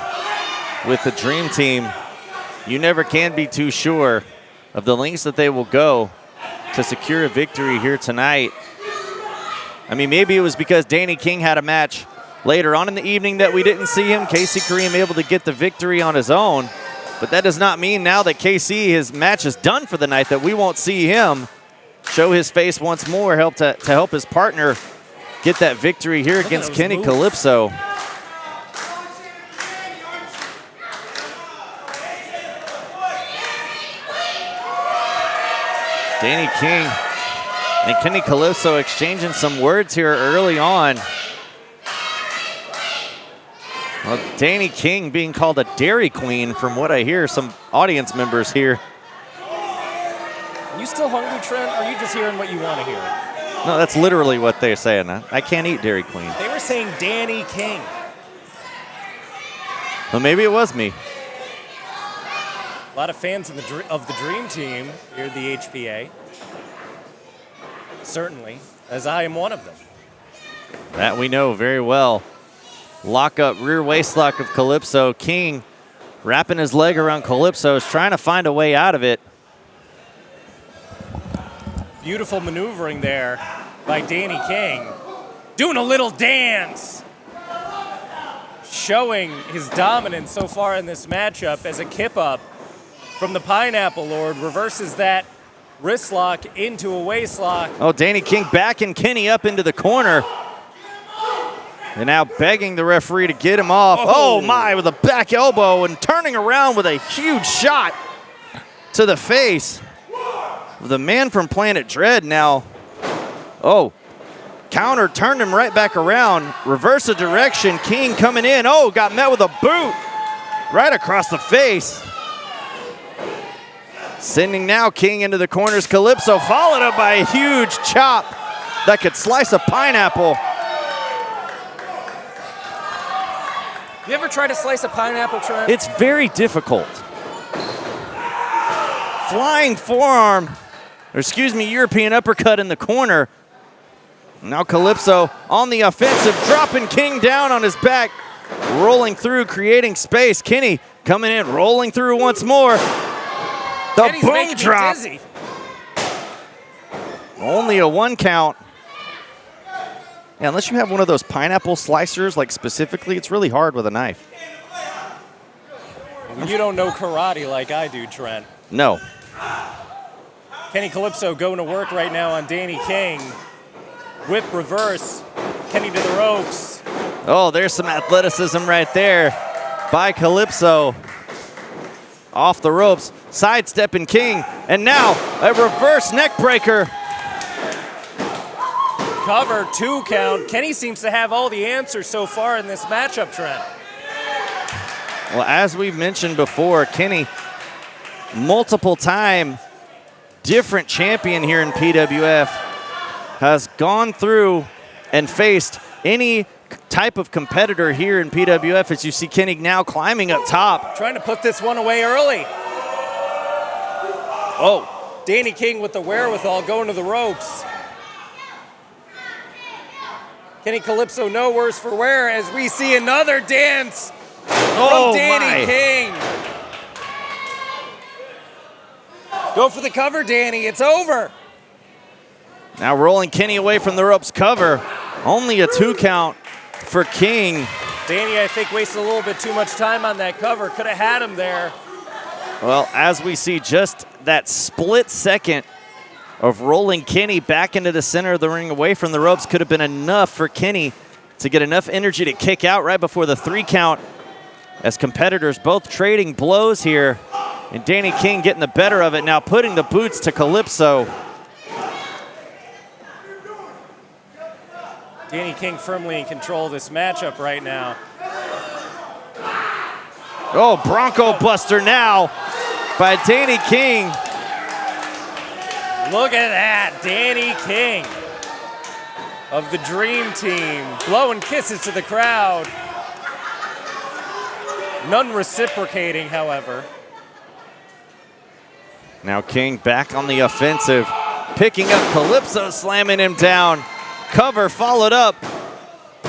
with the Dream Team, you never can be too sure of the lengths that they will go to secure a victory here tonight. I mean, maybe it was because Danny King had a match later on in the evening that we didn't see him. KC KREME able to get the victory on his own. But that does not mean now that KC, his match is done for the night, that we won't see him show his face once more, to help his partner get that victory here against Kenny Calypso. Danny King and Kenny Calypso exchanging some words here early on. Well, Danny King being called a Dairy Queen from what I hear some audience members here. You still hungry, Trent, or are you just hearing what you want to hear? No, that's literally what they're saying. I can't eat Dairy Queen. They were saying Danny King. Well, maybe it was me. A lot of fans of the Dream Team here at the HPA. Certainly, as I am one of them. That we know very well. Lock up, rear waist lock of Calypso. King wrapping his leg around Calypso, is trying to find a way out of it. Beautiful maneuvering there by Danny King. Doing a little dance. Showing his dominance so far in this matchup as a kip up from the Pineapple Lord. Reverses that wrist lock into a waist lock. Oh, Danny King backing Kenny up into the corner. And now begging the referee to get him off. Oh my, with a back elbow and turning around with a huge shot to the face. The man from Planet Dread now. Oh, counter, turned him right back around. Reverse of direction, King coming in. Oh, got met with a boot right across the face. Sending now King into the corners. Calypso followed up by a huge chop that could slice a pineapple. You ever try to slice a pineapple, Trent? It's very difficult. Flying forearm, or excuse me, European uppercut in the corner. Now Calypso on the offensive, dropping King down on his back, rolling through, creating space. Kenny coming in, rolling through once more. The Kenny's boom making me drop. dizzy. Only a 1 count. Yeah, unless you have one of those pineapple slicers, like specifically, it's really hard with a knife. You don't know karate like I do, Trent. No. Kenny Calypso going to work right now on Danny King. Whip reverse. Kenny to the ropes. Oh, there's some athleticism right there by Calypso. Off the ropes, sidestepping King, and now a reverse neck breaker. Cover, 2 count. Kenny seems to have all the answers so far in this matchup, Trent. Well, as we've mentioned before, Kenny, multiple time different champion here in PWF, has gone through and faced any type of competitor here in PWF, as you see Kenny now climbing up top. Trying to put this one away early. Oh, Danny King with the wherewithal going to the ropes. Kenny Calypso no worse for wear as we see another dance from Danny King. Go for the cover, Danny. It's over. Now rolling Kenny away from the ropes cover. Only a 2 count for King. Danny, I think, wasted a little bit too much time on that cover. Could have had him there. Well, as we see, just that split second of rolling Kenny back into the center of the ring away from the ropes could have been enough for Kenny to get enough energy to kick out right before the 3 count, as competitors both trading blows here. And Danny King getting the better of it now, putting the boots to Calypso. Danny King firmly in control of this matchup right now. Oh, Bronco Buster now by Danny King. Look at that, Danny King of the Dream Team, blowing kisses to the crowd. None reciprocating, however. Now King back on the offensive, picking up Calypso, slamming him down. Cover followed up.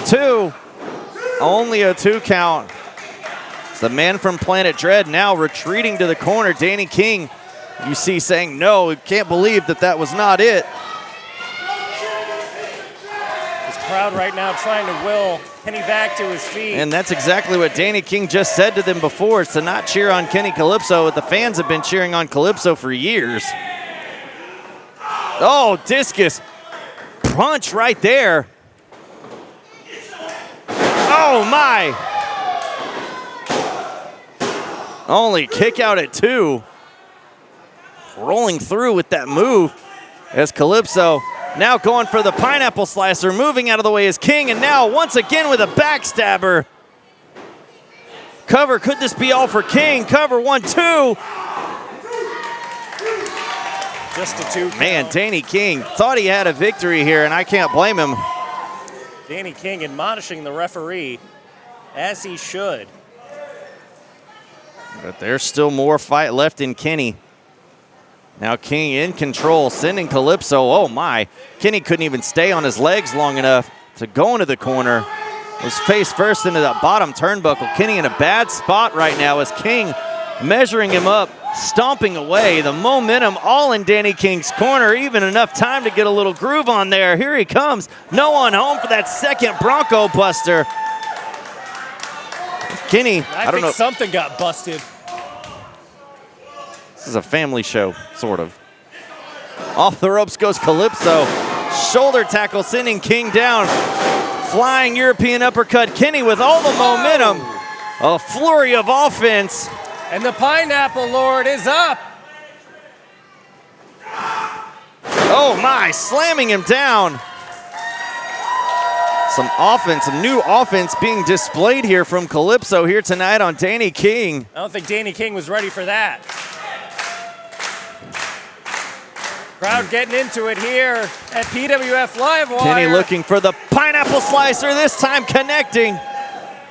2, only a 2 count. It's the man from Planet Dread now retreating to the corner. Danny King, you see, saying, no, can't believe that that was not it. This crowd right now trying to will Kenny back to his feet. And that's exactly what Danny King just said to them before, is to not cheer on Kenny Calypso. The fans have been cheering on Calypso for years. Oh, discus. Punch right there. Oh, my. Only kick out at 2. Rolling through with that move as Calypso now going for the pineapple slicer. Moving out of the way is King, and now once again with a backstabber. Cover, could this be all for King? Cover, 1, 2. Just a 2 count. Man, Danny King thought he had a victory here, and I can't blame him. Danny King admonishing the referee, as he should. But there's still more fight left in Kenny. Now King in control, sending Calypso. Oh my, Kenny couldn't even stay on his legs long enough to go into the corner. Was face first into that bottom turnbuckle. Kenny in a bad spot right now as King measuring him up, stomping away. The momentum all in Danny King's corner. Even enough time to get a little groove on there. Here he comes. No one home for that second Bronco Buster. Kenny, I don't know. Something got busted. This is a family show, sort of. Off the ropes goes Calypso. Shoulder tackle sending King down. Flying European uppercut. Kenny with all the momentum. A flurry of offense. And the Pineapple Lord is up. Oh my, slamming him down. Some offense, some new offense being displayed here from Calypso here tonight on Danny King. I don't think Danny King was ready for that. Crowd getting into it here at PWF Livewire. Kenny looking for the pineapple slicer, this time connecting.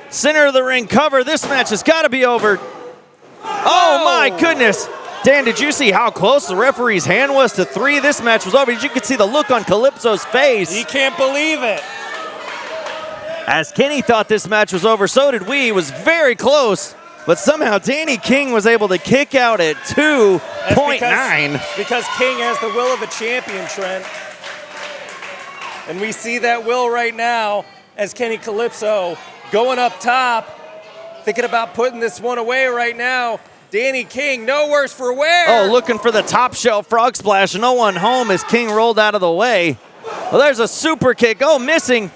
Center of the ring cover. This match has got to be over. Oh my goodness. Dan, did you see how close the referee's hand was to 3? This match was over. You could see the look on Calypso's face. He can't believe it. As Kenny thought this match was over, so did we. It was very close. But somehow Danny King was able to kick out at 2.9. Because King has the will of a champion, Trent. And we see that will right now as Kenny Calypso going up top, thinking about putting this one away right now. Danny King, no worse for wear. Oh, looking for the top shelf frog splash. No one home as King rolled out of the way. Well, there's a super kick. Oh, missing.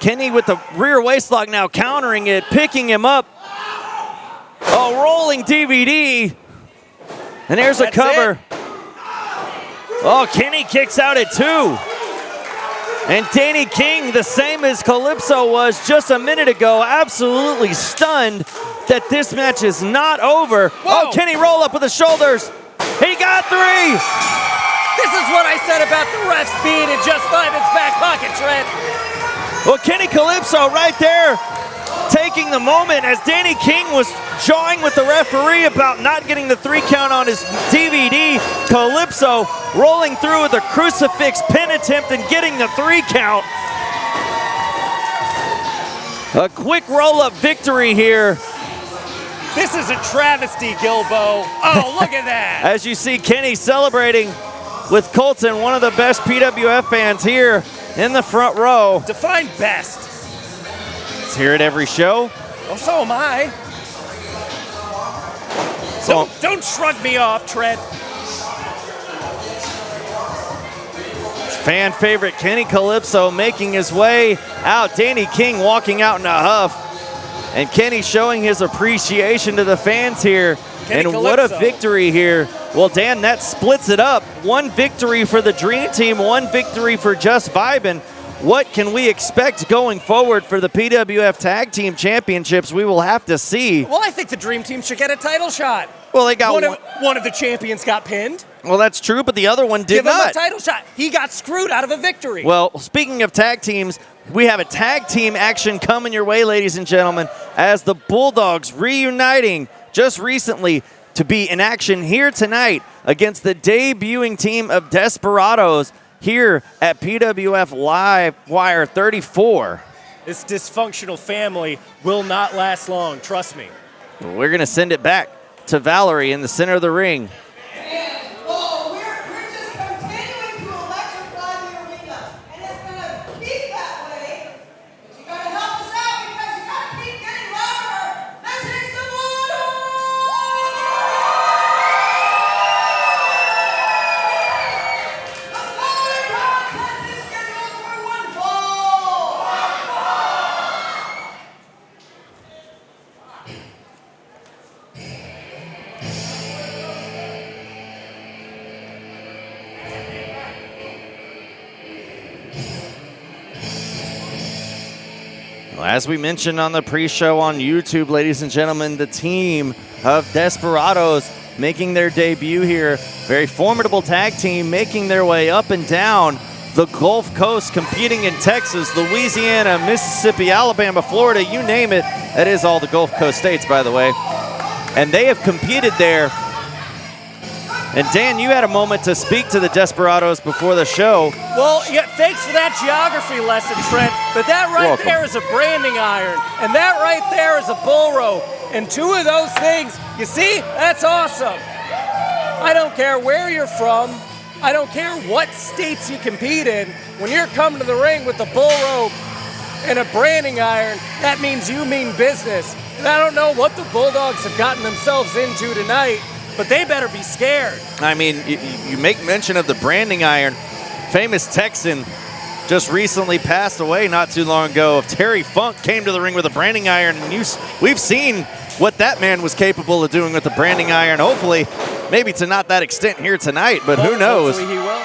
Kenny with the rear waistlock now countering it, picking him up. Oh, rolling DVD. And there's a cover. Oh, Kenny kicks out at 2. And Danny King, the same as Calypso was just a minute ago, absolutely stunned that this match is not over. Whoa. Oh, Kenny roll up with the shoulders. He got 3. This is what I said about the refs being in Just 5's back pocket, Trent. Well, Kenny Calypso right there taking the moment as Danny King was jawing with the referee about not getting the 3 count on his DVD. Calypso rolling through with a crucifix pin attempt and getting the 3 count. A quick roll-up victory here. This is a travesty, Gilbo. Oh, look at that. As you see Kenny celebrating with Colton, one of the best PWF fans here in the front row. Define best. It's here at every show. Well, so am I. So Don't shrug me off, Trent. fan favorite Kenny Calypso making his way out. Danny King walking out in a huff. And Kenny showing his appreciation to the fans here. Kenny and Calypso. What a victory here. Well, Dan, that splits it up. 1 victory for the Dream Team, 1 victory for Just Vibin'. What can we expect going forward for the PWF Tag Team Championships? We will have to see. Well, I think the Dream Team should get a title shot. Well, they got one of the champions got pinned. Well, that's true, but the other one did Give him not. a title shot. He got screwed out of a victory. Well, speaking of tag teams, we have a tag team action coming your way, ladies and gentlemen, as the Bulldogs reuniting just recently to be in action here tonight against the debuting team of Desperados here at PWF Livewire 34. This dysfunctional family will not last long, trust me. We're going to send it back to Valerie in the center of the ring. Well, we're just continuing to electrify the arena, and it's going to keep that way. But you got to help us out because you got to keep getting louder. Let's hit some The following contest is scheduled for 1 fall. As we mentioned on the pre-show on YouTube, ladies and gentlemen, the team of Desperados making their debut here. Very formidable tag team making their way up and down the Gulf Coast, competing in Texas, Louisiana, Mississippi, Alabama, Florida, you name it. That is all the Gulf Coast states, by the way. And they have competed there. And Dan, you had a moment to speak to the Desperados before the show. Well, yeah, thanks for that geography lesson, Trent. But that right Welcome. there is a branding iron, and that right there is a bull rope. And 2 of those things, you see, that's awesome. I don't care where you're from. I don't care what states you compete in. When you're coming to the ring with a bull rope and a branding iron, that means you mean business. And I don't know what the Bulldogs have gotten themselves into tonight, but they better be scared. I mean, you make mention of the branding iron. Famous Texan just recently passed away not too long ago. If Terry Funk came to the ring with a branding iron, and we've seen what that man was capable of doing with the branding iron. Hopefully, maybe to not that extent here tonight, but who knows? Hopefully he will.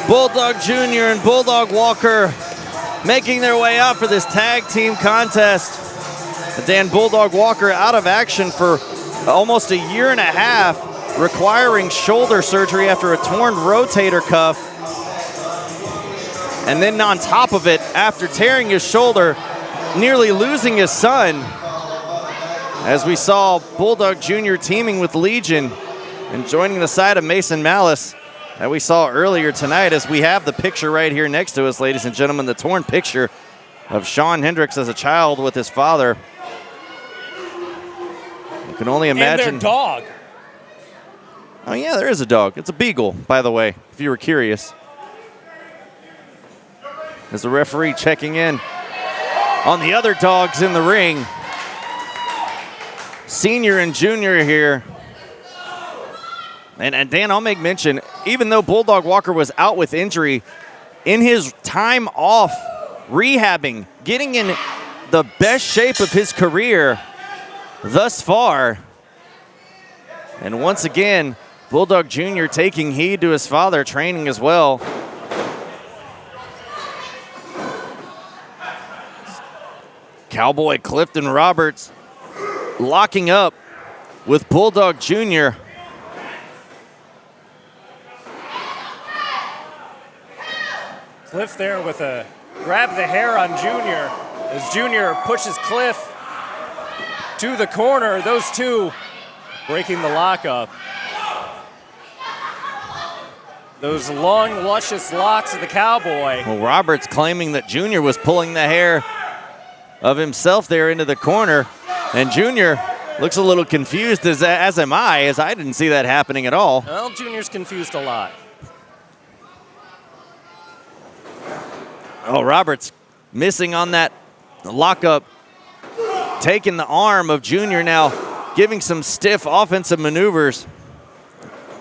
Bulldog Jr. and Bulldog Walker making their way out for this tag team contest. Dan Bulldog Walker out of action for almost a year and a half, requiring shoulder surgery after a torn rotator cuff. And then on top of it, after tearing his shoulder, nearly losing his son, as we saw Bulldog Jr. teaming with Legion and joining the side of Mason Malice that we saw earlier tonight, as we have the picture right here next to us, ladies and gentlemen, the torn picture of Sean Hendricks as a child with his father. You can only imagine. And their dog. Oh yeah, there is a dog. It's a beagle, by the way, if you were curious. as the referee checking in on the other dogs in the ring. Senior and junior here. And Dan, I'll make mention, even though Bulldog Walker was out with injury, in his time off rehabbing, getting in the best shape of his career thus far. And once again, Bulldog Jr. taking heed to his father, training as well. Cowboy Clifton Roberts locking up with Bulldog Jr. Cliff there with a grab the hair on Junior as Junior pushes Cliff to the corner. Those two breaking the lockup. Those long, luscious locks of the Cowboy. Well, Roberts claiming that Junior was pulling the hair of himself there into the corner, and Junior looks a little confused, as am I, as I didn't see that happening at all. Well, Junior's confused a lot. Oh, Roberts missing on that lockup, taking the arm of Junior now, giving some stiff offensive maneuvers.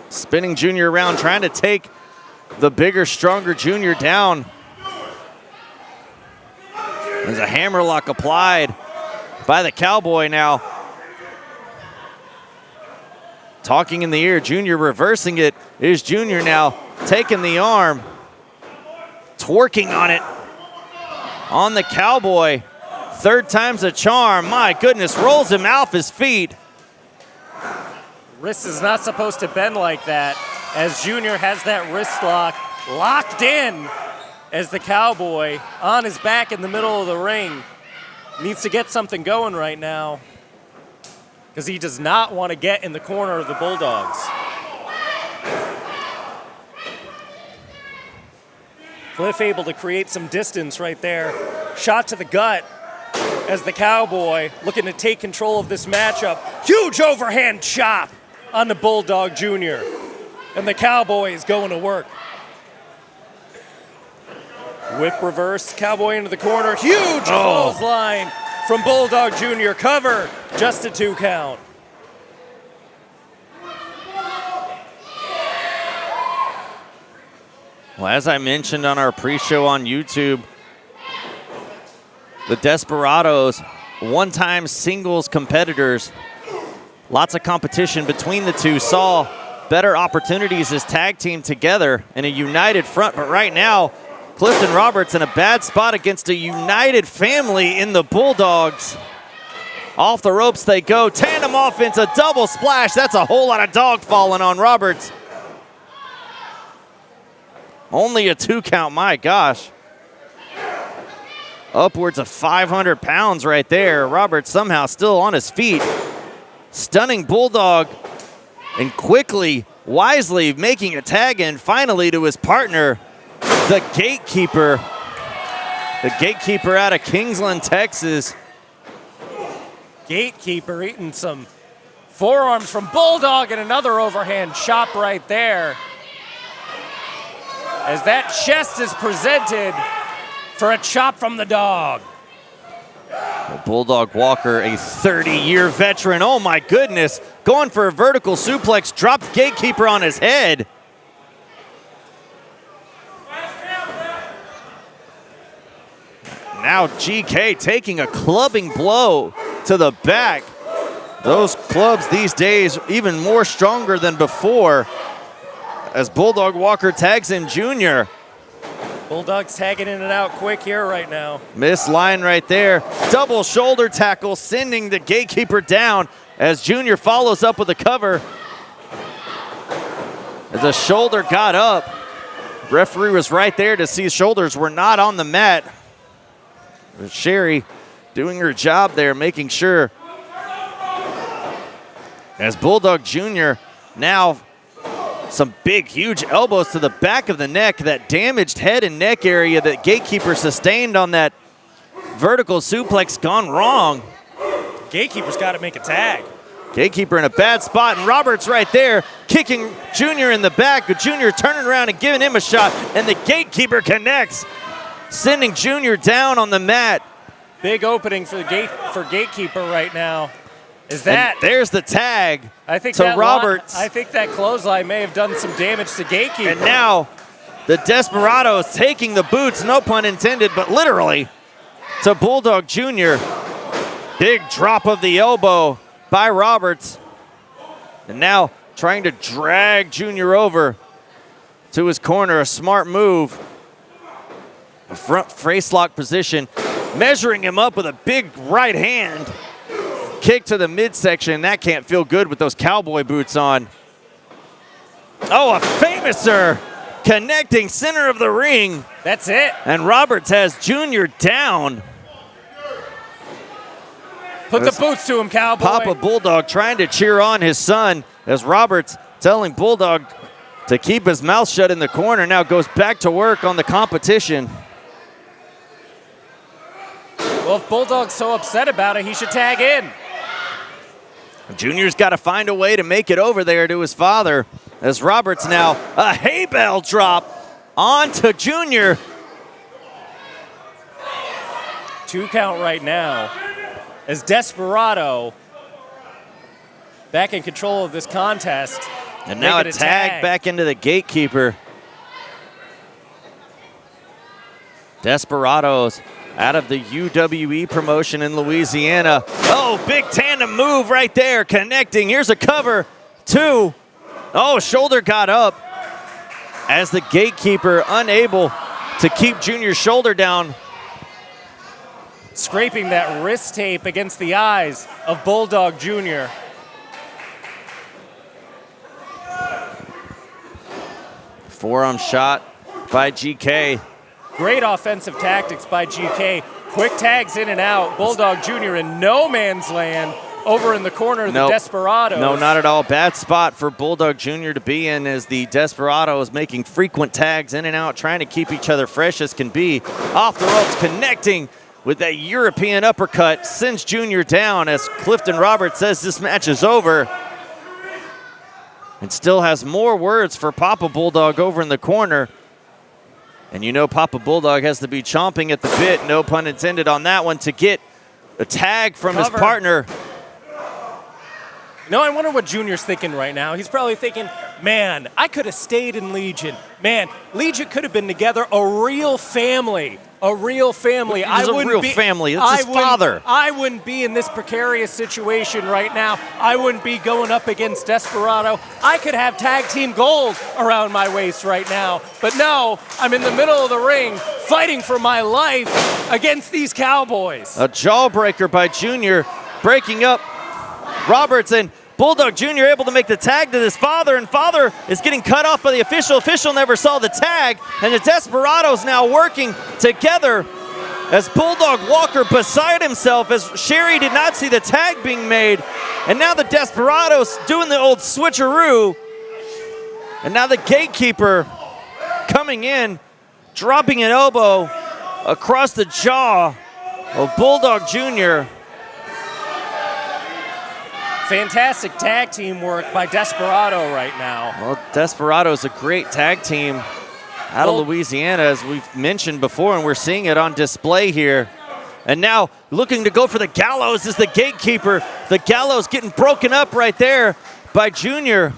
Spinning Junior around, trying to take the bigger, stronger Junior down. There's a hammerlock applied by the Cowboy now. Talking in the ear, Junior reversing it. Is Junior now taking the arm, twerking on it on the Cowboy. Third time's a charm. My goodness, rolls him off his feet. Wrist is not supposed to bend like that, as Junior has that wrist lock locked in, as the Cowboy on his back in the middle of the ring needs to get something going right now, because he does not want to get in the corner of the Bulldogs. Cliff able to create some distance right there. Shot to the gut as the Cowboy looking to take control of this matchup. Huge overhand chop on the Bulldog Jr. And the Cowboy is going to work. Whip reverse, Cowboy into the corner. Huge clothesline from Bulldog Jr. Cover, just a 2 count. Well, as I mentioned on our pre-show on YouTube, the Desperados, one-time singles competitors, lots of competition between the two, saw better opportunities as tag team together in a united front. But right now, Clifton Roberts in a bad spot against a united family in the Bulldogs. Off the ropes they go. Tandem offense, a double splash. That's a whole lot of dog falling on Roberts. Only a 2 count, my gosh. Upwards of 500 pounds right there. Roberts somehow still on his feet. Stunning Bulldog, and quickly, wisely making a tag in finally to his partner, the Gatekeeper. The Gatekeeper out of Kingsland, Texas. Gatekeeper eating some forearms from Bulldog, and another overhand chop right there, as that chest is presented for a chop from the dog. Well, Bulldog Walker, a 30-year veteran. Oh my goodness, going for a vertical suplex, dropped Gatekeeper on his head. Now GK taking a clubbing blow to the back. Those clubs these days even more stronger than before, as Bulldog Walker tags in Junior. Bulldogs tagging in and out quick here right now. Miss line right there. Double shoulder tackle, sending the Gatekeeper down as Junior follows up with a cover. As the shoulder got up, referee was right there to see shoulders were not on the mat. Sherry doing her job there, making sure. As Bulldog Jr. now some big, huge elbows to the back of the neck, that damaged head and neck area that Gatekeeper sustained on that vertical suplex gone wrong. Gatekeeper's got to make a tag. Gatekeeper in a bad spot, and Roberts right there kicking Junior in the back, but Junior turning around and giving him a shot, and the Gatekeeper connects. sending Junior down on the mat. Big opening for the Gatekeeper right now. Is that? And there's the tag I think to that Roberts. I think that clothesline may have done some damage to Gatekeeper. And now the Desperados taking the boots, no pun intended, but literally, to Bulldog Jr. Big drop of the elbow by Roberts. And now trying to drag Junior over to his corner, a smart move. A front face lock position, measuring him up with a big right hand. Kick to the midsection, that can't feel good with those cowboy boots on. Oh, a famouser connecting center of the ring. That's it. And Roberts has Junior down. Put the boots to him, Cowboy. Papa Bulldog trying to cheer on his son as Roberts telling Bulldog to keep his mouth shut in the corner. Now goes back to work on the competition. Well, if Bulldog's so upset about it, he should tag in. Junior's got to find a way to make it over there to his father as Roberts now a hay bale drop onto Junior. 2 count right now as Desperado back in control of this contest. And now a tag back into the Gatekeeper. Desperados out of the UWE promotion in Louisiana. Oh, big tandem move right there, connecting. Here's a cover, 2. Oh, shoulder got up as the Gatekeeper unable to keep Junior's shoulder down. Scraping that wrist tape against the eyes of Bulldog Jr. Forearm shot by GK. Great offensive tactics by GK. Quick tags in and out. Bulldog Jr. in no man's land over in the corner of the Desperados. No, not at all. Bad spot for Bulldog Jr. to be in as the Desperados making frequent tags in and out, trying to keep each other fresh as can be. Off the ropes, connecting with that European uppercut, sends Jr. down as Clifton Roberts says this match is over. And still has more words for Papa Bulldog over in the corner. And you know Papa Bulldog has to be chomping at the bit, no pun intended on that one, to get a tag from his partner. No, I wonder what Junior's thinking right now. He's probably thinking, man, I could have stayed in Legion. Man, Legion could have been together, a real family. A real family. It's a real family. It's his father. I wouldn't be in this precarious situation right now. I wouldn't be going up against Desperado. I could have tag team gold around my waist right now. But no, I'm in the middle of the ring fighting for my life against these Cowboys. A jawbreaker by Junior, breaking up Roberts, and Bulldog Jr. able to make the tag to his father, and father is getting cut off by the official. Official never saw the tag, and the Desperados now working together as Bulldog Walker beside himself as Sherry did not see the tag being made. And now the Desperados doing the old switcheroo. And now the Gatekeeper coming in, dropping an elbow across the jaw of Bulldog Jr. Fantastic tag team work by Desperado right now. Well, Desperado's a great tag team out of Louisiana, as we've mentioned before, and we're seeing it on display here. And now looking to go for the Gallows is the Gatekeeper. The Gallows getting broken up right there by Junior.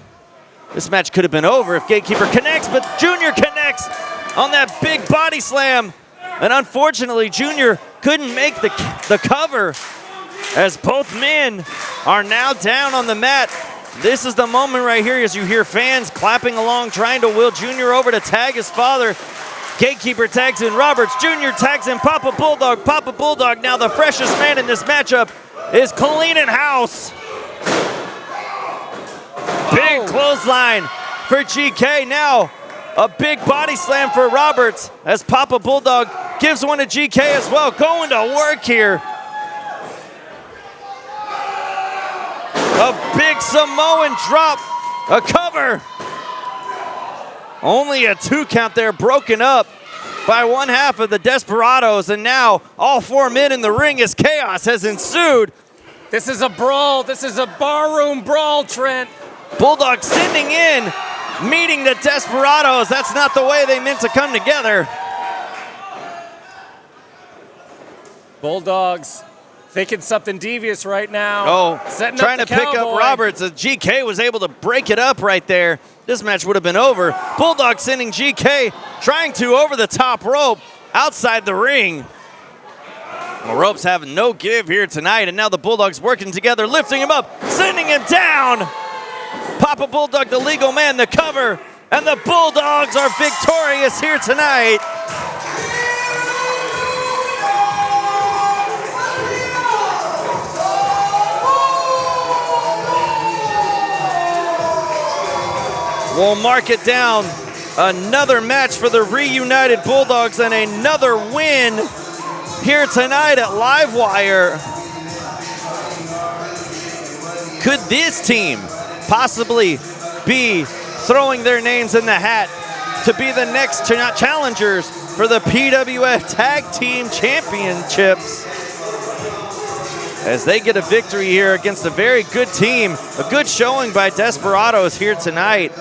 This match could have been over if Gatekeeper connects, but Junior connects on that big body slam. And unfortunately, Junior couldn't make the cover, as both men are now down on the mat. This is the moment right here as you hear fans clapping along, trying to will Junior over to tag his father. Gatekeeper tags in Roberts. Junior tags in Papa Bulldog. Papa Bulldog, now the freshest man in this matchup, is cleaning house. Big clothesline for GK. Now a big body slam for Roberts as Papa Bulldog gives one to GK as well. Going to work here. A big Samoan drop, a cover. Only a 2 count there, broken up by one half of the Desperados, and now all 4 men in the ring as chaos has ensued. This is a brawl. This is a barroom brawl, Trent. Bulldog sending in, meeting the Desperados. That's not the way they meant to come together. Bulldogs thinking something devious right now. Oh, setting trying up to the pick up Cowboy. Roberts. As GK was able to break it up right there, this match would have been over. Bulldog sending GK, trying to over the top rope, outside the ring. The ropes have no give here tonight, and now the Bulldogs working together, lifting him up, sending him down. Papa Bulldog, the legal man, the cover, and the Bulldogs are victorious here tonight. We'll mark it down. Another match for the reunited Bulldogs and another win here tonight at Livewire. Could this team possibly be throwing their names in the hat to be the next challengers for the PWF Tag Team Championships? As they get a victory here against a very good team, a good showing by Desperados here tonight,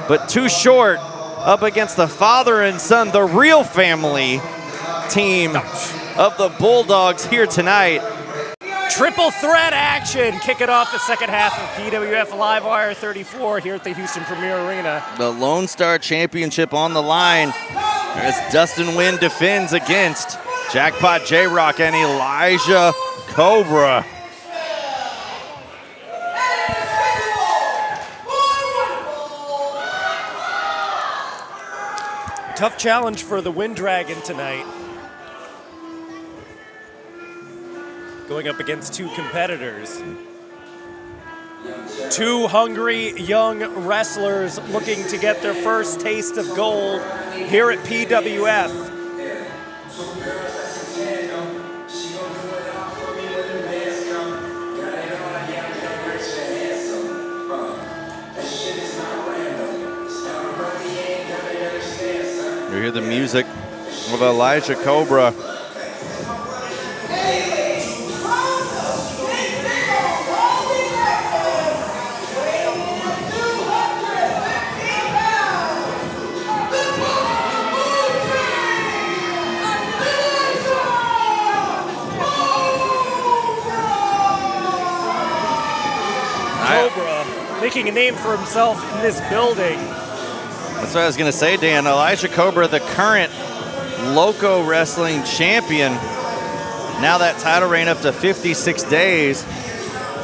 but too short up against the father and son, the real family team of the Bulldogs here tonight. Triple threat action, kicking off the second half of PWF Livewire 34 here at the Houston Premier Arena. The Lonestar Championship on the line as Dustin NGUYEN defends against JACKPOT J-Rock and Elijah COBRA. Tough challenge for the Wind Dragon tonight. Going up against two competitors. Two hungry young wrestlers looking to get their first taste of gold here at PWF. You hear the music of Elijah COBRA. COBRA making a name for himself in this building. That's what I was going to say, Dan. Elijah COBRA, the current Loco Wrestling champion. Now that title reign up to 56 days.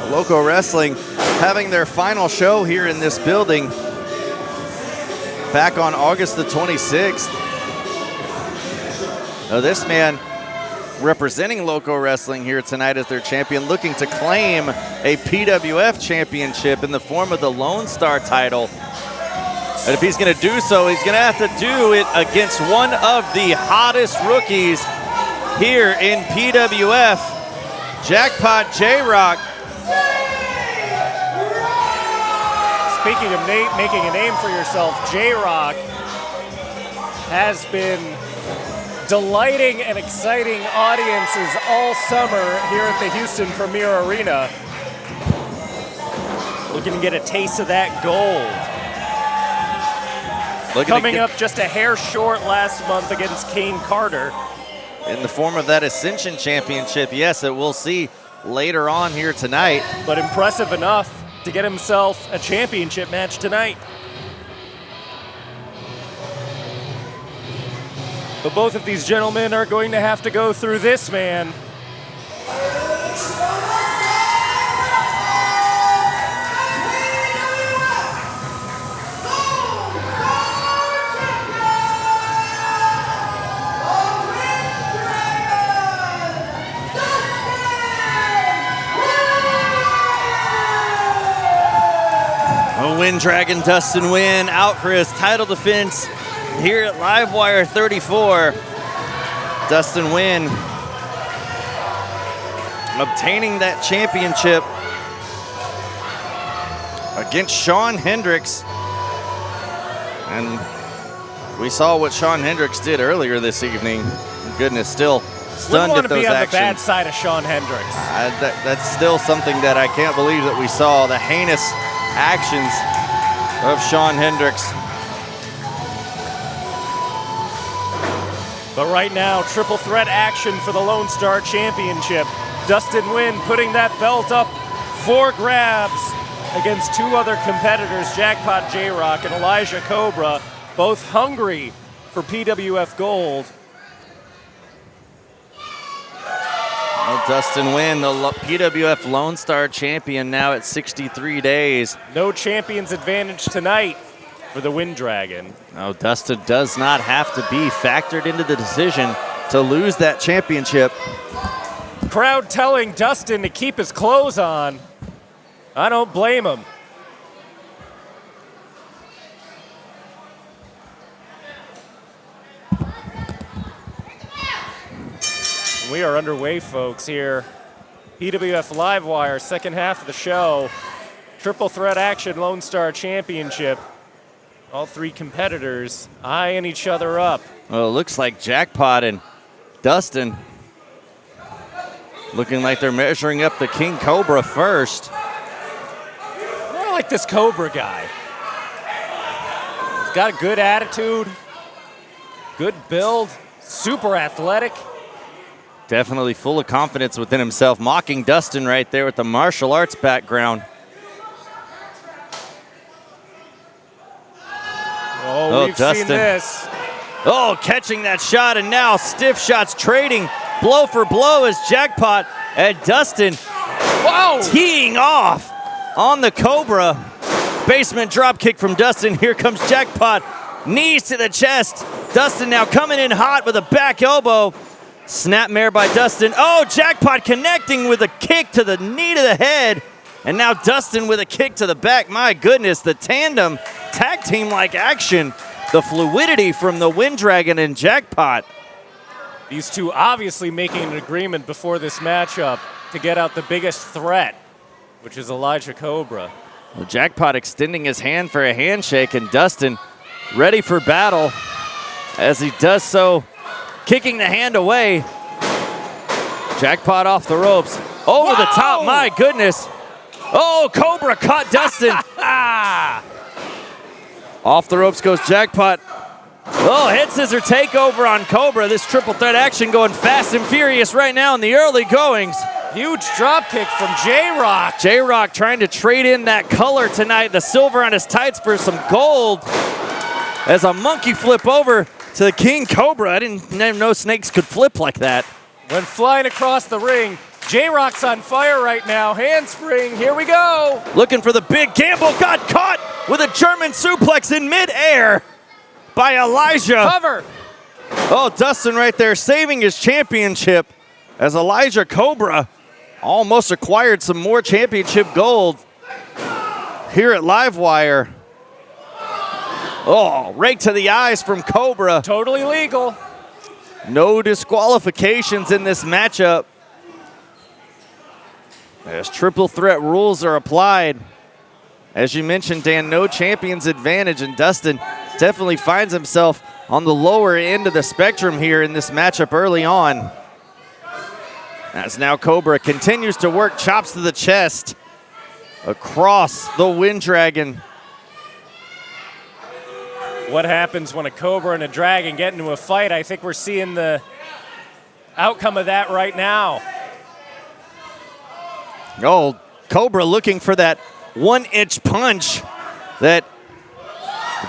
Loco Wrestling having their final show here in this building back on August the 26th. Now this man representing Loco Wrestling here tonight as their champion, looking to claim a PWF championship in the form of the Lonestar title. And if he's going to do so, he's going to have to do it against one of the hottest rookies here in PWF, JACKPOT J-Rock. Speaking of making a name for yourself, J-Rock has been delighting and exciting audiences all summer here at the Houston Premier Arena. Looking to get a taste of that gold. Coming up just a hair short last month against Kane Carter. In the form of that Ascension Championship, yes, that we'll see later on here tonight. But impressive enough to get himself a championship match tonight. But both of these gentlemen are going to have to go through this man. Wind Dragon Dustin NGUYEN out for his title defense here at Livewire 34. Dustin NGUYEN obtaining that championship against Shawn Hendricks. And we saw what Shawn Hendricks did earlier this evening. Goodness, still stunned at those actions. Wouldn't want to be on the bad side of Shawn Hendricks. That's still something that I can't believe that we saw, the heinous actions of Shawn Hendricks. But right now, triple threat action for the Lone Star Championship. Dustin Nguyen putting that belt up for grabs against two other competitors, Jackpot J-Rock and Elijah Cobra, both hungry for PWF gold. Well, Dustin Nguyen, the PWF Lone Star champion, now at 63 days. No champion's advantage tonight for the Wind Dragon. Oh, Dustin does not have to be factored into the decision to lose that championship. Crowd telling Dustin to keep his clothes on. I don't blame him. We are underway, folks, here. PWF Livewire, second half of the show. Triple threat action, Lone Star Championship. All three competitors eyeing each other up. Well, it looks like Jackpot and Dustin looking like they're measuring up the King Cobra first. I like this Cobra guy. He's got a good attitude, good build, super athletic. Definitely full of confidence within himself, mocking Dustin right there with the martial arts background. Oh, we've Dustin. seen this. Oh, catching that shot, and now stiff shots trading blow for blow as Jackpot and Dustin teeing off on the Cobra. Basement drop kick from Dustin. Here comes Jackpot. Knees to the chest. Dustin now coming in hot with a back elbow. Snapmare by Dustin. Oh, Jackpot connecting with a kick to the knee to the head. And now Dustin with a kick to the back. My goodness, the tandem tag team-like action. The fluidity from the Wind Dragon and Jackpot. These two obviously making an agreement before this matchup to get out the biggest threat, which is Elijah Cobra. Well, Jackpot extending his hand for a handshake, and Dustin ready for battle as he does so, kicking the hand away. Jackpot off the ropes. Over the top, my goodness. Oh, Cobra caught Dustin. Off the ropes goes Jackpot. Oh, head scissor takeover on Cobra. This triple threat action going fast and furious right now in the early goings. Huge drop kick from J-Rock. J-Rock trying to trade in that color tonight, the silver on his tights for some gold. As a monkey flip over to the King Cobra. I didn't know snakes could flip like that. Went flying across the ring. J-Rock's on fire right now. Handspring, here we go. Looking for the big gamble, got caught with a German suplex in midair by Elijah. Cover. Oh, Dustin right there saving his championship as Elijah Cobra almost acquired some more championship gold here at Livewire. Oh, right to the eyes from Cobra. Totally legal. No disqualifications in this matchup as triple threat rules are applied. As you mentioned, Dan, no champion's advantage, and Dustin definitely finds himself on the lower end of the spectrum here in this matchup early on. As now Cobra continues to work chops to the chest across the Wind Dragon. What happens when a Cobra and a Dragon get into a fight? I think we're seeing the outcome of that right now. Oh, Cobra looking for that one-inch punch that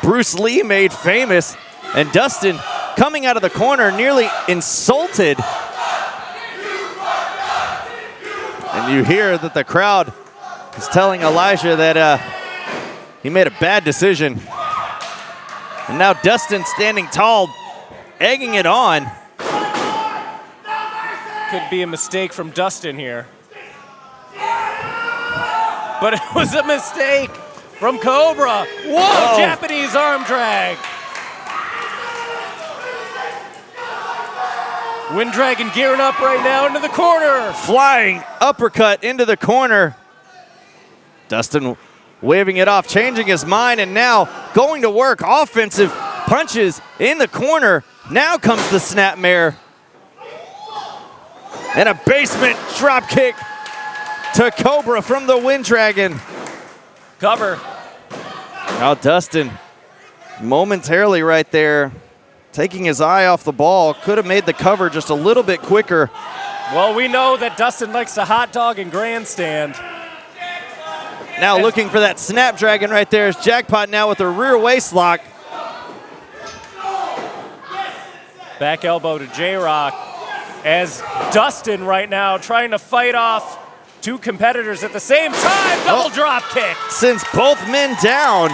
Bruce Lee made famous. And Dustin coming out of the corner nearly insulted. And you hear that the crowd is telling Elijah that he made a bad decision. And now Dustin standing tall, egging it on. Could be a mistake from Dustin here. But it was a mistake from Cobra. Whoa, Japanese arm drag. Wind Dragon gearing up right now into the corner. Flying uppercut into the corner. Dustin waving it off, changing his mind, and now going to work offensive punches in the corner. Now comes the snapmare. And a basement drop kick to Cobra from the Wind Dragon. Cover. Now Dustin momentarily right there taking his eye off the ball. Could have made the cover just a little bit quicker. Well, we know that Dustin likes to hot dog and grandstand. Now looking for that Snapdragon right there is Jackpot now with a rear waist lock. Back elbow to J-Rock as Dustin right now trying to fight off two competitors at the same time. Double drop kick. Sends both men down.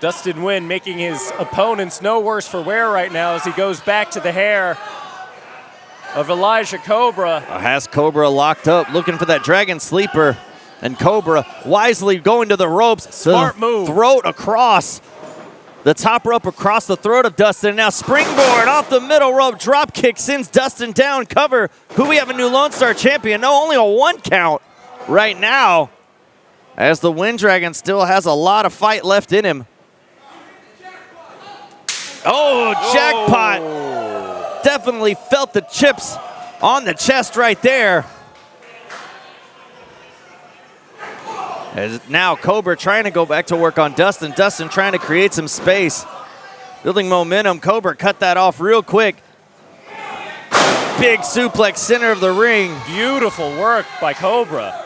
Dustin NGUYEN making his opponents no worse for wear right now as he goes back to the hair of Elijah Cobra. Has Cobra locked up, looking for that Dragon Sleeper. And Cobra wisely going to the ropes. Smart move. Throat across. The top rope across the throat of Dustin. Now springboard off the middle rope. Drop kick sends Dustin down. Cover. Could we have a new Lone Star champion? No, only a 1 count right now. As the Wind Dragon still has a lot of fight left in him. Oh, Jackpot. Definitely felt the chips on the chest right there. As now Cobra trying to go back to work on Dustin. Dustin trying to create some space. Building momentum. Cobra cut that off real quick. Big suplex center of the ring. Beautiful work by Cobra.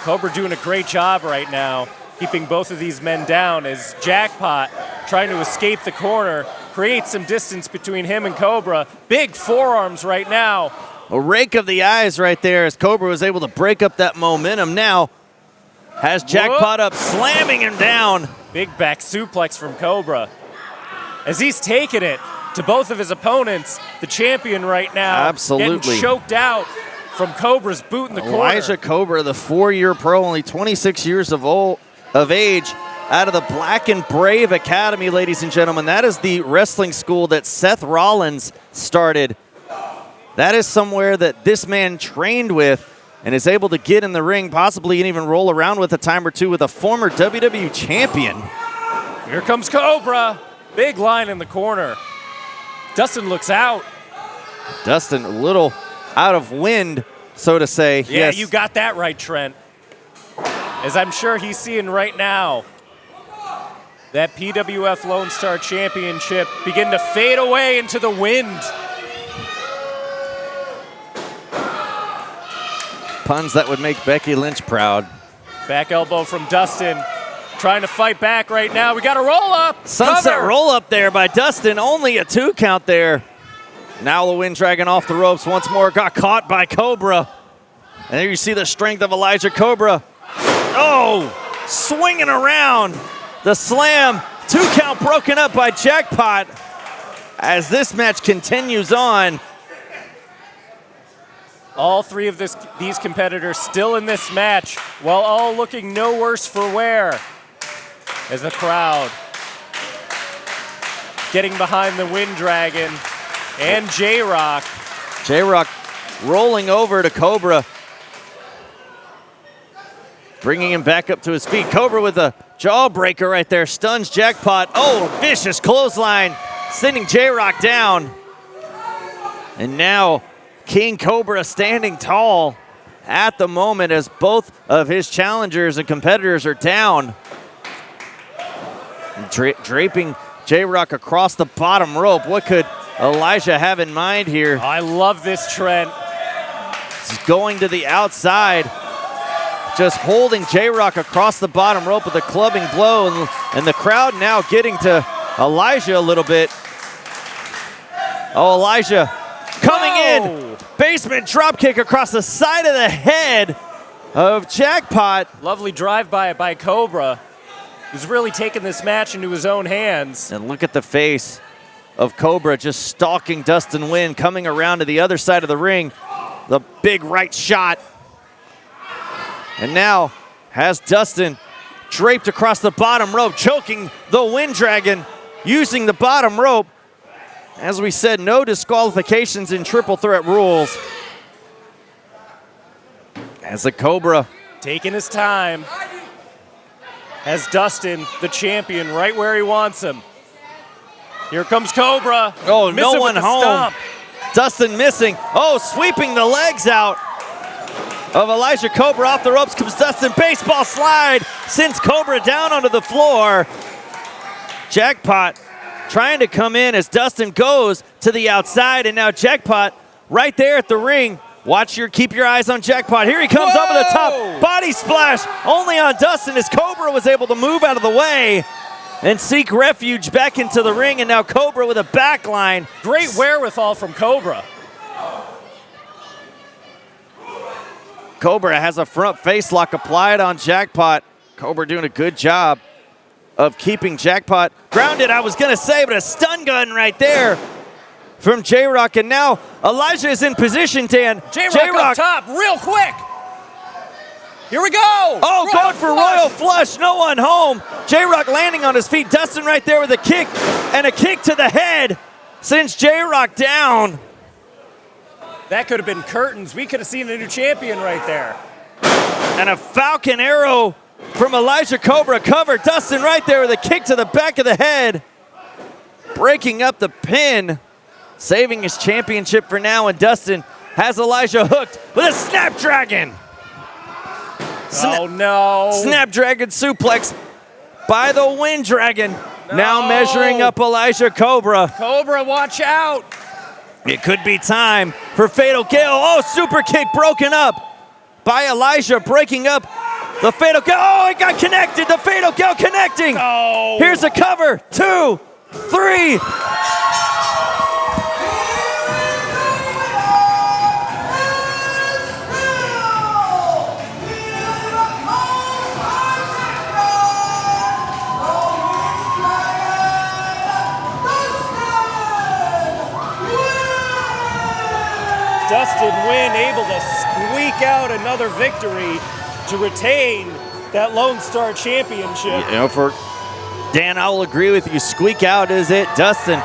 Cobra doing a great job right now, keeping both of these men down as Jackpot trying to escape the corner, create some distance between him and Cobra. Big forearms right now. A rake of the eyes right there as Cobra was able to break up that momentum. Now has Jackpot up, slamming him down. Big back suplex from Cobra. As he's taken it to both of his opponents, the champion right now absolutely getting choked out from Cobra's boot in the corner. Elijah Cobra, the 4-year pro, only 26 years of age, out of the Black and Brave Academy, ladies and gentlemen. That is the wrestling school that Seth Rollins started. That is somewhere that this man trained with and is able to get in the ring, possibly even roll around with a time or two with a former WWE champion. Here comes Cobra. Big line in the corner. Dustin looks out. Dustin a little out of wind, so to say. Yeah, yes. You got that right, Trent. As I'm sure he's seeing right now, that PWF Lone Star Championship begin to fade away into the wind. Puns that would make Becky Lynch proud. Back elbow from Dustin. Trying to fight back right now. We got a roll up. Sunset Cover. roll up there by Dustin. Only a 2 count there. Now the Wind Dragon off the ropes once more. Got caught by Cobra. And there you see the strength of Elijah Cobra. Oh, swinging around. The slam. 2 count broken up by Jackpot. As this match continues on. All three of these competitors still in this match, while all looking no worse for wear. As the crowd getting behind the Wind Dragon and J-Rock. J-Rock rolling over to Cobra. Bringing him back up to his feet. Cobra with a jawbreaker right there. Stuns Jackpot. Oh, vicious clothesline. Sending J-Rock down. And now King Cobra standing tall at the moment as both of his challengers and competitors are down. Draping J-Rock across the bottom rope. What could Elijah have in mind here? I love this, Trent. He's going to the outside. Just holding J-Rock across the bottom rope with a clubbing blow. And the crowd now getting to Elijah a little bit. Oh, Elijah coming in. Basement dropkick across the side of the head of Jackpot. Lovely drive-by by Cobra, who's really taking this match into his own hands. And look at the face of Cobra just stalking Dustin NGUYEN, coming around to the other side of the ring. The big right shot. And now has Dustin draped across the bottom rope, choking the Wind Dragon, using the bottom rope. As we said, no disqualifications in triple threat rules. As the Cobra taking his time. Has Dustin, the champion, right where he wants him. Here comes Cobra. Oh, no one home. Stomp. Dustin missing. Oh, sweeping the legs out of Elijah Cobra. Off the ropes comes Dustin. Baseball slide sends Cobra down onto the floor. Jackpot trying to come in as Dustin goes to the outside, and now Jackpot right there at the ring. Keep your eyes on Jackpot. Here he comes over the top. Body splash only on Dustin as Cobra was able to move out of the way and seek refuge back into the ring, and now Cobra with a backline. Great wherewithal from Cobra. Cobra has a front face lock applied on Jackpot. Cobra doing a good job of keeping Jackpot grounded, I was gonna say, but a stun gun right there from J-Rock, and now Elijah is in position, Dan. J-Rock up top, real quick. Here we go. Oh, going for Royal Flush, no one home. J-Rock landing on his feet. Dustin right there with a kick, and a kick to the head sends J-Rock down. That could have been curtains. We could have seen a new champion right there. And a Falcon Arrow from Elijah Cobra cover. Dustin right there with a kick to the back of the head, breaking up the pin, saving his championship for now, and Dustin has Elijah hooked with a Snapdragon. Oh no. Snapdragon suplex by the Wind Dragon. No. Now measuring up Elijah Cobra. Cobra, watch out. It could be time for Fatal Gale. Oh, super kick broken up by Elijah, breaking up the Fatal Gale. Oh, it got connected. The Fatal Gale connecting. Oh. Here's a cover. 2, 3. Dustin Nguyen able to squeak out another victory to retain that Lone Star Championship. You know, for Dan, I'll agree with you. Squeak out is it. Dustin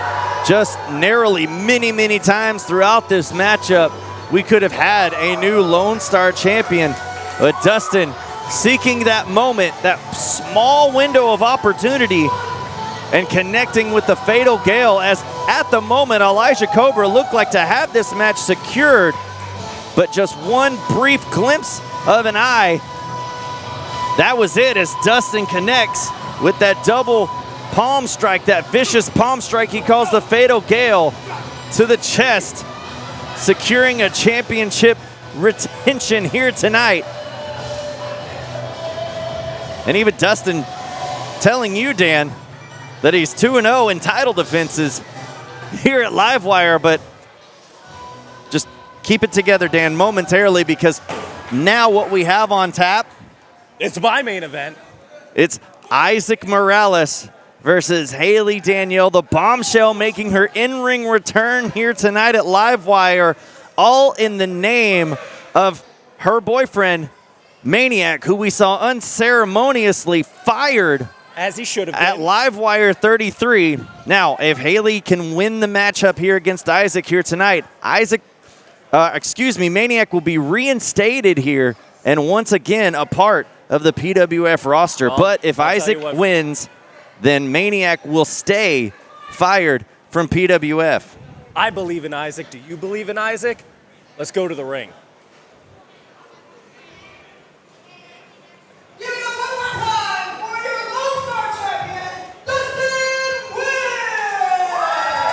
just narrowly many times throughout this matchup, we could have had a new Lone Star champion. But Dustin seeking that moment, that small window of opportunity, and connecting with the Fatal Gale, as at the moment Elijah Cobra looked like to have this match secured, but just one brief glimpse of an eye. That was it, as Dustin connects with that double palm strike, that vicious palm strike he calls the Fatal Gale to the chest, securing a championship retention here tonight. And even Dustin telling you, Dan, that he's 2-0 in title defenses here at Livewire, but just keep it together, Dan, momentarily, because now what we have on tap, it's my main event. It's Isaac Morales versus Haley Danielle, the bombshell making her in-ring return here tonight at Livewire, all in the name of her boyfriend, Maniac, who we saw unceremoniously fired as he should have at Livewire 33. Now, if Haley can win the matchup here against Isaac here tonight, Maniac will be reinstated here and once again a part of the PWF roster. Well, but if Isaac wins, then Maniac will stay fired from PWF. I believe in Isaac. Do you believe in Isaac? Let's go to the ring. Give it up one more time for your Lone Star champion, Dustin Nguyen!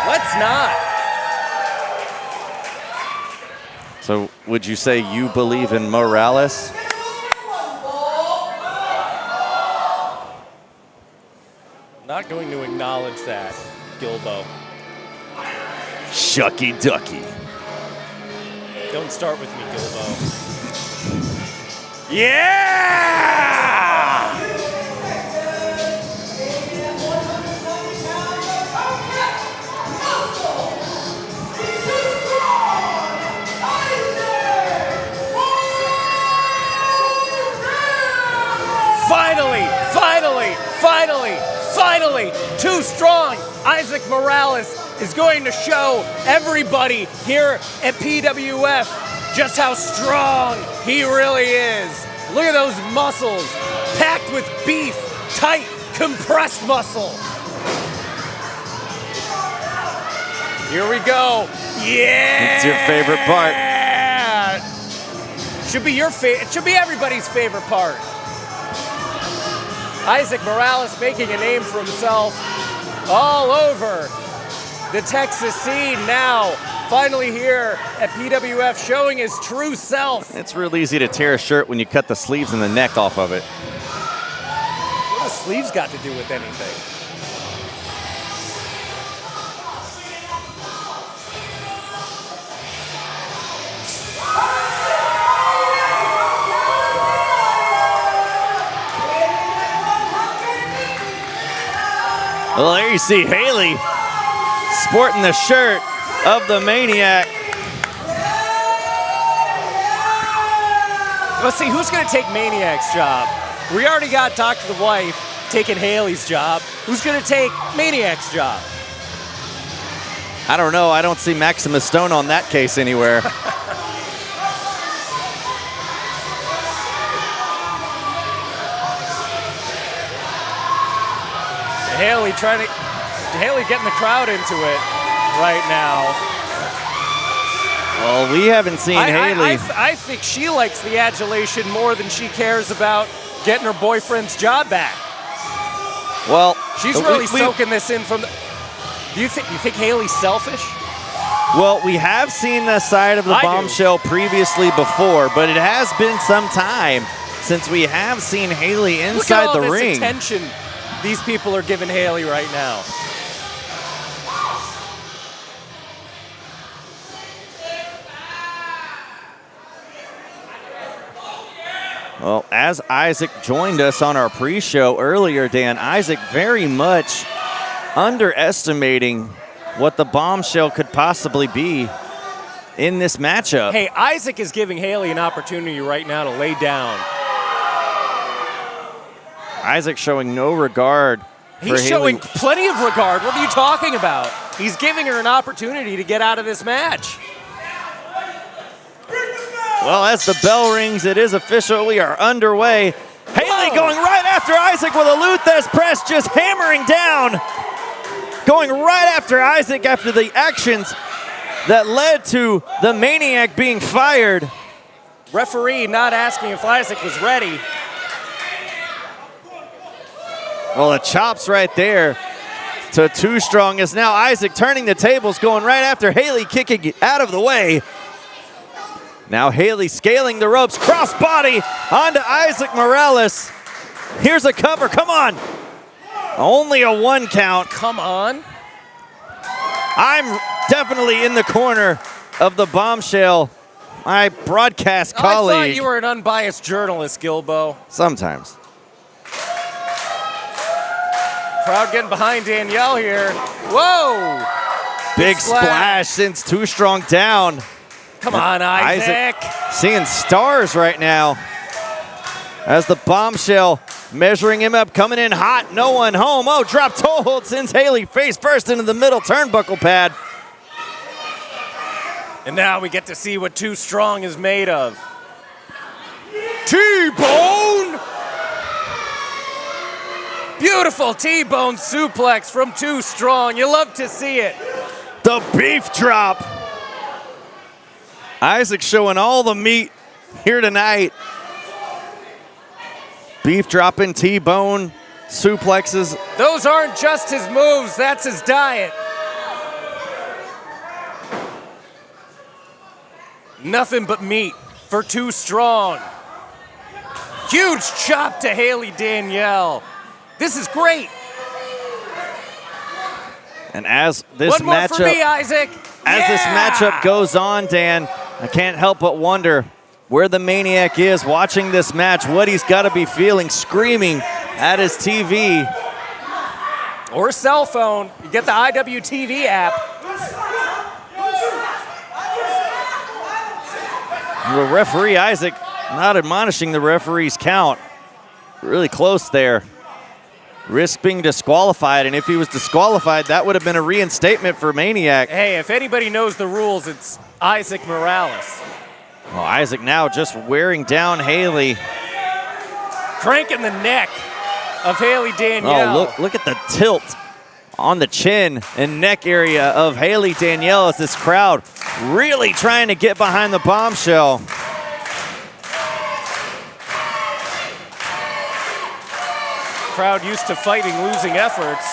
Let's not. So would you say you believe in Morales? Not going to acknowledge that, Gilbo. Shucky ducky. Don't start with me, Gilbo. Yeah! Finally, too strong. Isaac Morales is going to show everybody here at PWF just how strong he really is. Look at those muscles, packed with beef, tight, compressed muscle. Here we go. Yeah! It's your favorite part. Should be your it should be everybody's favorite part. Isaac Morales making a name for himself all over the Texas scene now. Finally here at PWF showing his true self. It's real easy to tear a shirt when you cut the sleeves and the neck off of it. What do the sleeves got to do with anything? Well, there you see Haley sporting the shirt of the Maniac. Let's see, who's going to take Maniac's job? We already got Dr. the Wife taking Haley's job. Who's going to take Maniac's job? I don't know. I don't see Maximus Stone on that case anywhere. Haley getting the crowd into it right now. Well, we haven't seen Haley. I think she likes the adulation more than she cares about getting her boyfriend's job back. Well, she's really soaking this in from the. Do you think Haley's selfish? Well, we have seen the side of the bombshell previously before, but it has been some time since we have seen Haley inside the ring. Look at all this attention these people are giving Haley right now. Well, as Isaac joined us on our pre-show earlier, Dan, Isaac very much underestimating what the bombshell could possibly be in this matchup. Hey, Isaac is giving Haley an opportunity right now to lay down. Isaac showing no regard for Haley. He's showing plenty of regard. What are you talking about? He's giving her an opportunity to get out of this match. Well, as the bell rings, it is official. We are underway. Haley going right after Isaac with a Luthes press, just hammering down. Going right after Isaac after the actions that led to the Maniac being fired. Referee not asking if Isaac was ready. Well, the chops right there to Too Strong is now Isaac turning the tables, going right after Haley, kicking it out of the way. Now Haley scaling the ropes, crossbody onto Isaac Morales. Here's a cover, come on. Only a 1 count. Come on. I'm definitely in the corner of the bombshell. My broadcast colleague. I thought you were an unbiased journalist, Gilbo. Sometimes. Crowd getting behind Danielle here. Whoa! Big splash since Too Strong down. Come on, Isaac. Seeing stars right now as the bombshell measuring him up, coming in hot, no one home. Oh, drop toe hold sends Haley face first into the middle turnbuckle pad. And now we get to see what Too Strong is made of. T-bone! Beautiful T-bone suplex from Too Strong. You love to see it. The beef drop. Isaac showing all the meat here tonight. Beef dropping, T-bone, suplexes. Those aren't just his moves, that's his diet. Nothing but meat for Too Strong. Huge chop to Haley Danielle. This is great. And as this One more for me, Isaac. This matchup goes on, Dan, I can't help but wonder where the Maniac is watching this match, what he's got to be feeling, screaming at his TV. Or cell phone. You get the IWTV app. The referee, Isaac, not admonishing the referee's count. Really close there. Risk being disqualified, and if he was disqualified, that would have been a reinstatement for Maniac. Hey, if anybody knows the rules, it's Isaac Morales. Well, Isaac now just wearing down Haley. Cranking the neck of Haley Danielle. Oh, look at the tilt on the chin and neck area of Haley Danielle as this crowd really trying to get behind the bombshell. crowd used to fighting losing efforts.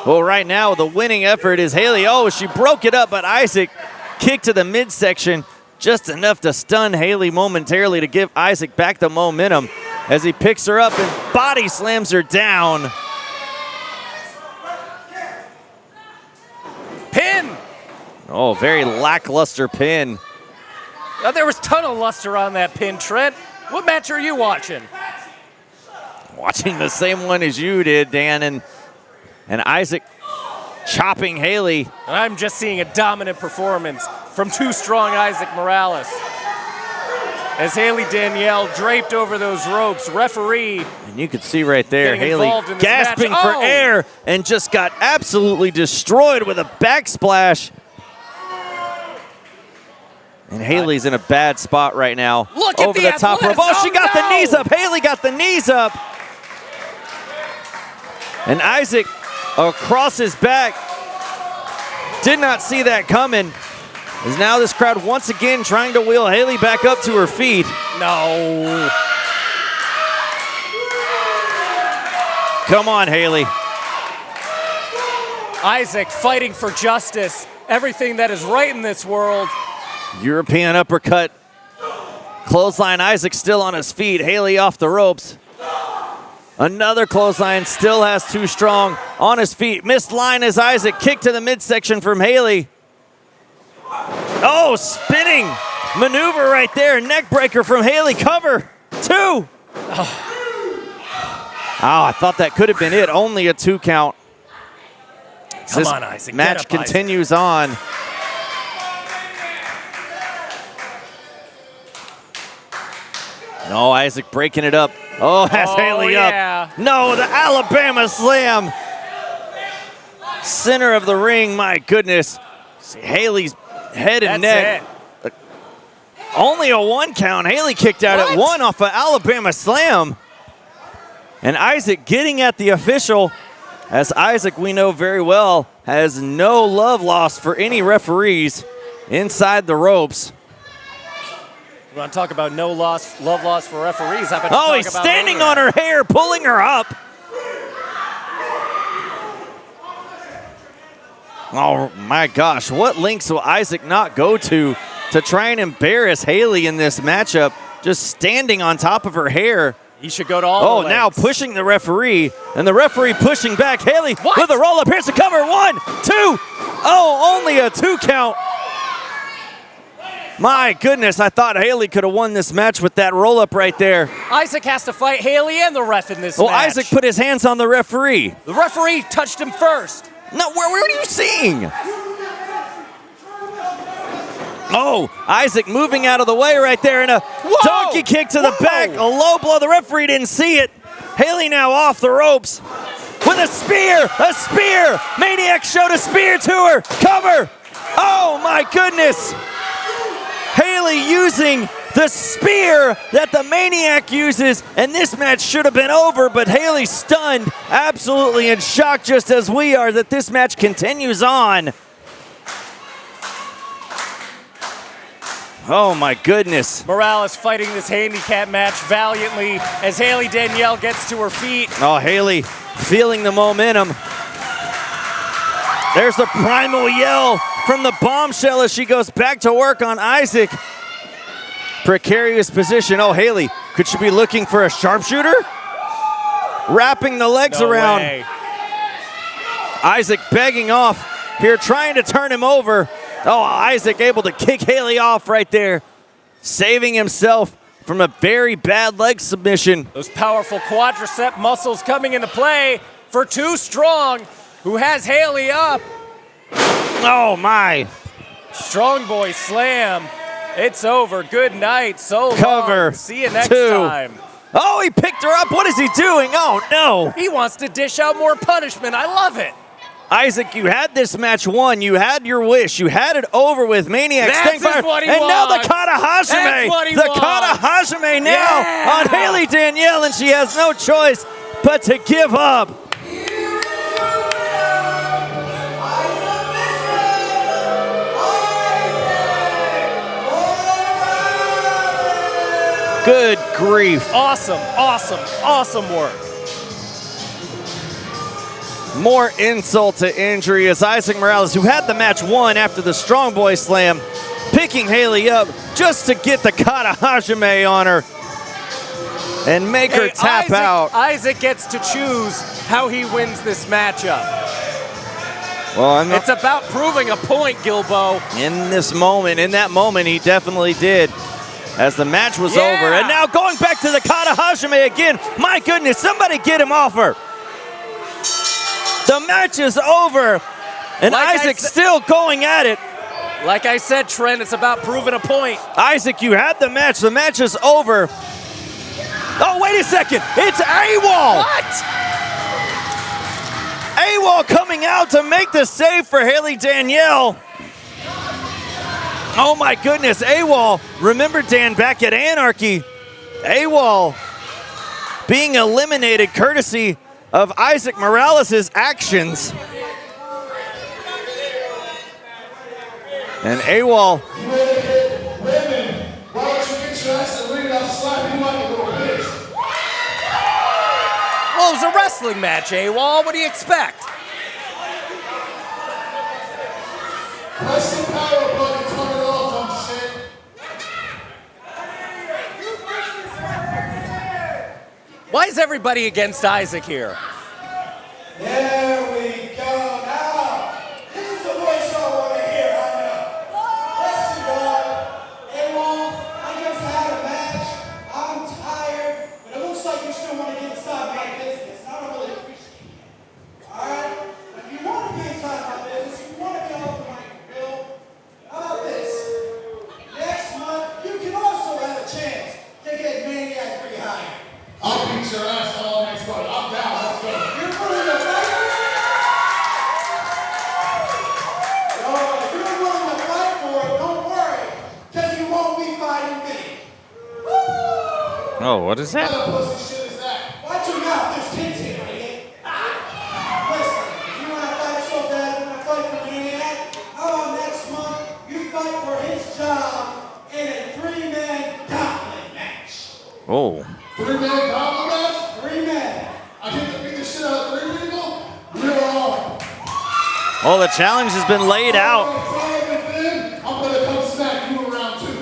Well, right now, the winning effort is Haley. Oh, she broke it up, but Isaac kicked to the midsection, just enough to stun Haley momentarily to give Isaac back the momentum as he picks her up and body slams her down. Pin! Oh, very lackluster pin. There was a ton of luster on that pin, Trent. What match are you watching? Watching the same one as you did, Dan, and Isaac chopping Haley. And I'm just seeing a dominant performance from Too Strong Isaac Morales. As Haley Danielle draped over those ropes, referee. And you can see right there, Haley gasping match. for air and just got absolutely destroyed with a backsplash. And Haley's in a bad spot right now. Look at over the the top rope. Oh, she got the knees up. Haley got the knees up. And Isaac across his back. Did not see that coming. As now this crowd once again trying to wheel Haley back up to her feet. No. Come on, Haley. Isaac fighting for justice. Everything that is right in this world. European uppercut. Clothesline, Isaac still on his feet. Haley off the ropes. Another clothesline, still has Too Strong on his feet. Missed line as Isaac kicked to the midsection from Haley. Oh, spinning maneuver right there. Neck breaker from Haley. Cover, 2. Oh, I thought that could have been it. Only a 2 count. Come on, Isaac. Match continues on. No, Isaac breaking it up. Oh, has Haley up. No, the Alabama slam. Center of the ring, my goodness. See Haley's head and neck. Only a 1 count. Haley kicked out at 1 off an Alabama slam. And Isaac getting at the official, as Isaac, we know very well, has no love lost for any referees inside the ropes. You want to talk about no love loss for referees? How about oh, he's standing on her hair, pulling her up. Oh my gosh, what lengths will Isaac not go to try and embarrass Haley in this matchup? Just standing on top of her hair. He should go to all the lengths. Now pushing the referee, and the referee pushing back. Haley with a roll-up. Here's the cover. 1, 2. Oh, only a 2 count. My goodness, I thought Haley could have won this match with that roll-up right there. Isaac has to fight Haley and the ref in this match. Well, Isaac put his hands on the referee. The referee touched him first. No, where are you seeing? Oh, Isaac moving out of the way right there, and a donkey kick to the back. A low blow. The referee didn't see it. Haley now off the ropes with a spear. A spear. Maniac showed a spear to her. Cover. Oh, my goodness. Haley using the spear that the Maniac uses, and this match should have been over, but Haley stunned, absolutely in shock, just as we are, that this match continues on. Oh my goodness. Morales fighting this handicap match valiantly as Haley Danielle gets to her feet. Oh, Haley feeling the momentum. There's the primal yell from the bombshell as she goes back to work on Isaac. Precarious position. Oh, Haley, could she be looking for a sharpshooter? Wrapping the legs around. Way. Isaac begging off here, trying to turn him over. Oh, Isaac able to kick Haley off right there, saving himself from a very bad leg submission. Those powerful quadricep muscles coming into play for Too Strong, who has Haley up. Oh, my. Strong boy slam. It's over. Good night. So Cover. long. See you next 2. time. Oh, he picked her up. What is he doing? Oh, no. He wants to dish out more punishment. I love it. Isaac, you had this match won. You had your wish. You had it over with. Maniac staying fire. What he and wants. now the Kata Hajime. That's what he the wants. Kata Hajime now on Haley Danielle, and she has no choice but to give up. Good grief. Awesome, awesome, awesome work. more insult to injury as Isaac Morales, who had the match won after the Strong Boy Slam, picking Haley up just to get the Kata Hajime on her and make her tap out. Isaac gets to choose how he wins this matchup. Well, it's about proving a point, Gilbo. In that moment, he definitely did. As the match was over. And now going back to the Kata Hajime again. My goodness, somebody get him off her. The match is over. And Isaac's still going at it. Like I said, Trent, it's about proving a point. Isaac, you had the match. The match is over. Oh, wait a second. It's AWOL. What? AWOL coming out to make the save for Haley Danielle. Oh my goodness, AWOL. Remember, Dan, back at Anarchy, AWOL being eliminated courtesy of Isaac Morales' actions. And AWOL. Women, why don't you get your ass and leave it out slap you like a little bitch? Well, it was a wrestling match, AWOL. What do you expect? Press the power button, turn it off, dumb shit. Why is everybody against Isaac here? There we go. Now, this is the voice y'all want to hear, I know. Listen, dog. AWOL, I just had a match. I'm tired, but it looks like you still want to get inside my business. I don't really appreciate it. All right? If you want to be inside my business, if you want to be off the mic, Bill, how about this? Next month, you can also have a chance to get Maniac rehired. I'll beat your ass all next month. I'm down. Let's go. You're willing to fight? If you're willing to fight for it, don't worry, because you won't be fighting me. Oh, what is that? What other pussy shit is that? Watch your mouth. There's kids here, idiot. Listen, if you want to fight so bad, you want to fight for Maniac, how about next month you fight for his job in a 3-man gauntlet match? Oh. 3-man gauntlet match? 3 men. I get to beat the shit out of 3 people? You're on. Oh, the challenge has been laid out. I'm gonna come smack you around too.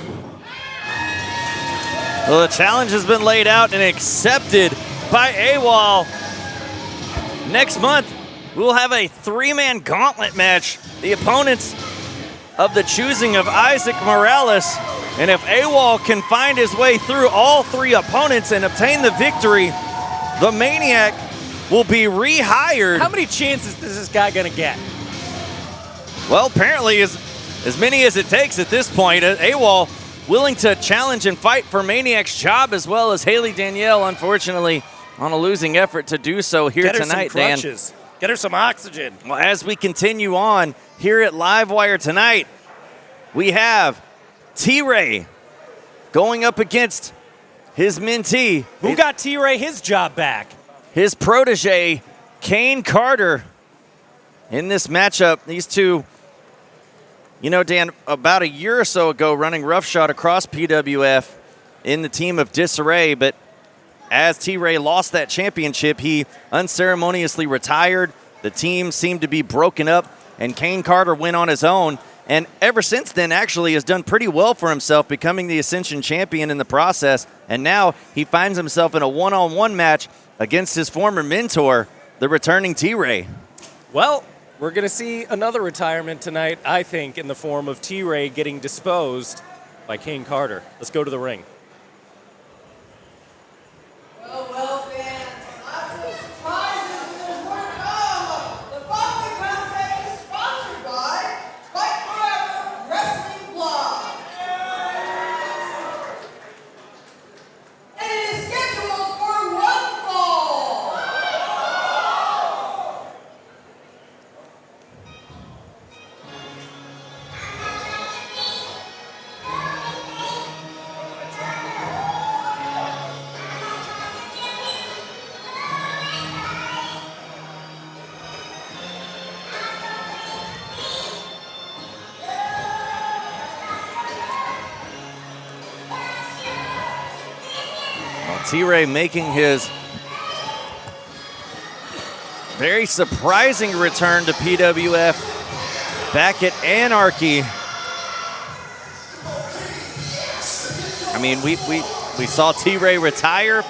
Well, the challenge has been laid out and accepted by AWOL. Next month, we'll have a 3-man gauntlet match. The opponents of the choosing of Isaac Morales. And if AWOL can find his way through all 3 opponents and obtain the victory, the Maniac will be rehired. How many chances is this guy gonna get? Well, apparently as many as it takes at this point. AWOL willing to challenge and fight for Maniac's job, as well as Haley Danielle, unfortunately, on a losing effort to do so here tonight, Dan. Get her some oxygen. Well, as we continue on here at Livewire tonight, we have T-Ray going up against his mentee. Who got T-Ray his job back? His protege, Kane Carter, in this matchup. These two, you know, Dan, about a year or so ago, running roughshod across PWF in the team of Disarray, but as T-Ray lost that championship, he unceremoniously retired. The team seemed to be broken up, and Kane Carter went on his own. And ever since then, actually, has done pretty well for himself, becoming the Ascension champion in the process. And now he finds himself in a one-on-one match against his former mentor, the returning T-Ray. Well, we're going to see another retirement tonight, I think, in the form of T-Ray getting disposed by Kane Carter. Let's go to the ring. Well, fans, lots of surprises, and there's more to come. The following contest is sponsored by Fight Forever Wrestling Blog. And it is scheduled for one fall. T-Ray making his Very surprising return to PWF back at Anarchy. I mean, we saw T-Ray retire.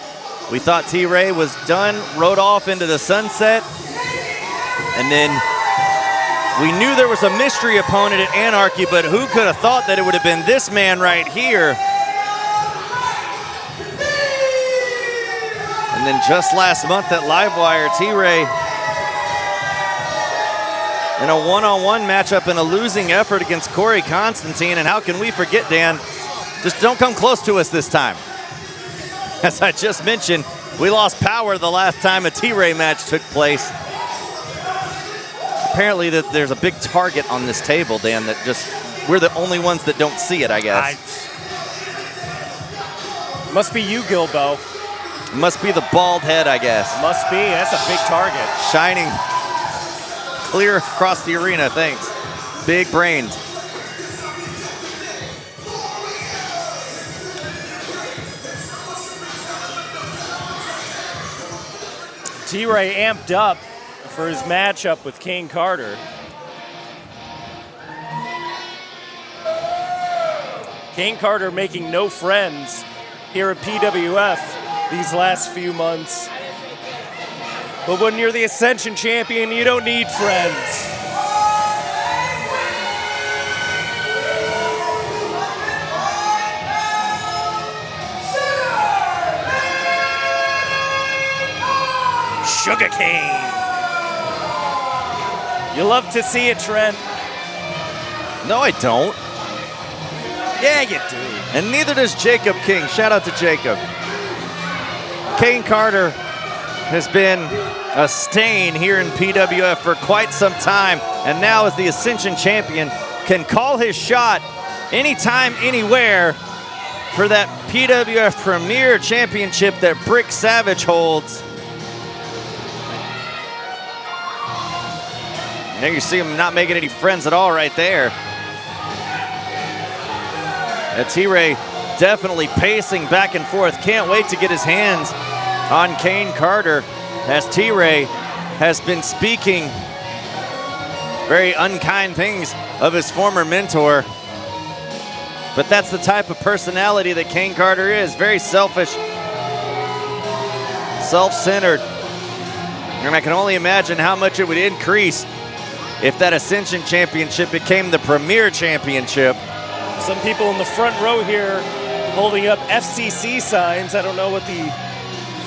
We thought T-Ray was done, rode off into the sunset. And then we knew there was a mystery opponent at Anarchy, but who could have thought that it would have been this man right here? And then just last month at Livewire, T-Ray in a one-on-one matchup in a losing effort against Corey Constantine. And how can we forget, Dan? Just don't come close to us this time. As I just mentioned, we lost power the last time a T-Ray match took place. Apparently there's a big target on this table, Dan, that just, we're the only ones that don't see it, I guess. Must be you, Gilbo. Must be the bald head, I guess. Must be, that's a big target. Shining clear across the arena, thanks. Big brained. T-Ray amped up for his matchup with Kane Carter. Kane Carter making no friends here at PWF these last few months. But when you're the Ascension champion, you don't need friends. Sugarcane. You love to see it, Trent. No, I don't. Yeah, you do. And neither does Jacob King. Shout out to Jacob. Kane Carter has been a stain here in PWF for quite some time, and now as the Ascension champion can call his shot anytime, anywhere for that PWF Premier Championship that Brick Savage holds. There you see him not making any friends at all right there. T-Ray definitely pacing back and forth. Can't wait to get his hands on Kane Carter, as T-Ray has been speaking very unkind things of his former mentor. But that's the type of personality that Kane Carter is. Very selfish, self-centered. And I can only imagine how much it would increase if that Ascension Championship became the Premier Championship. Some people in the front row here holding up FCC signs. I don't know what the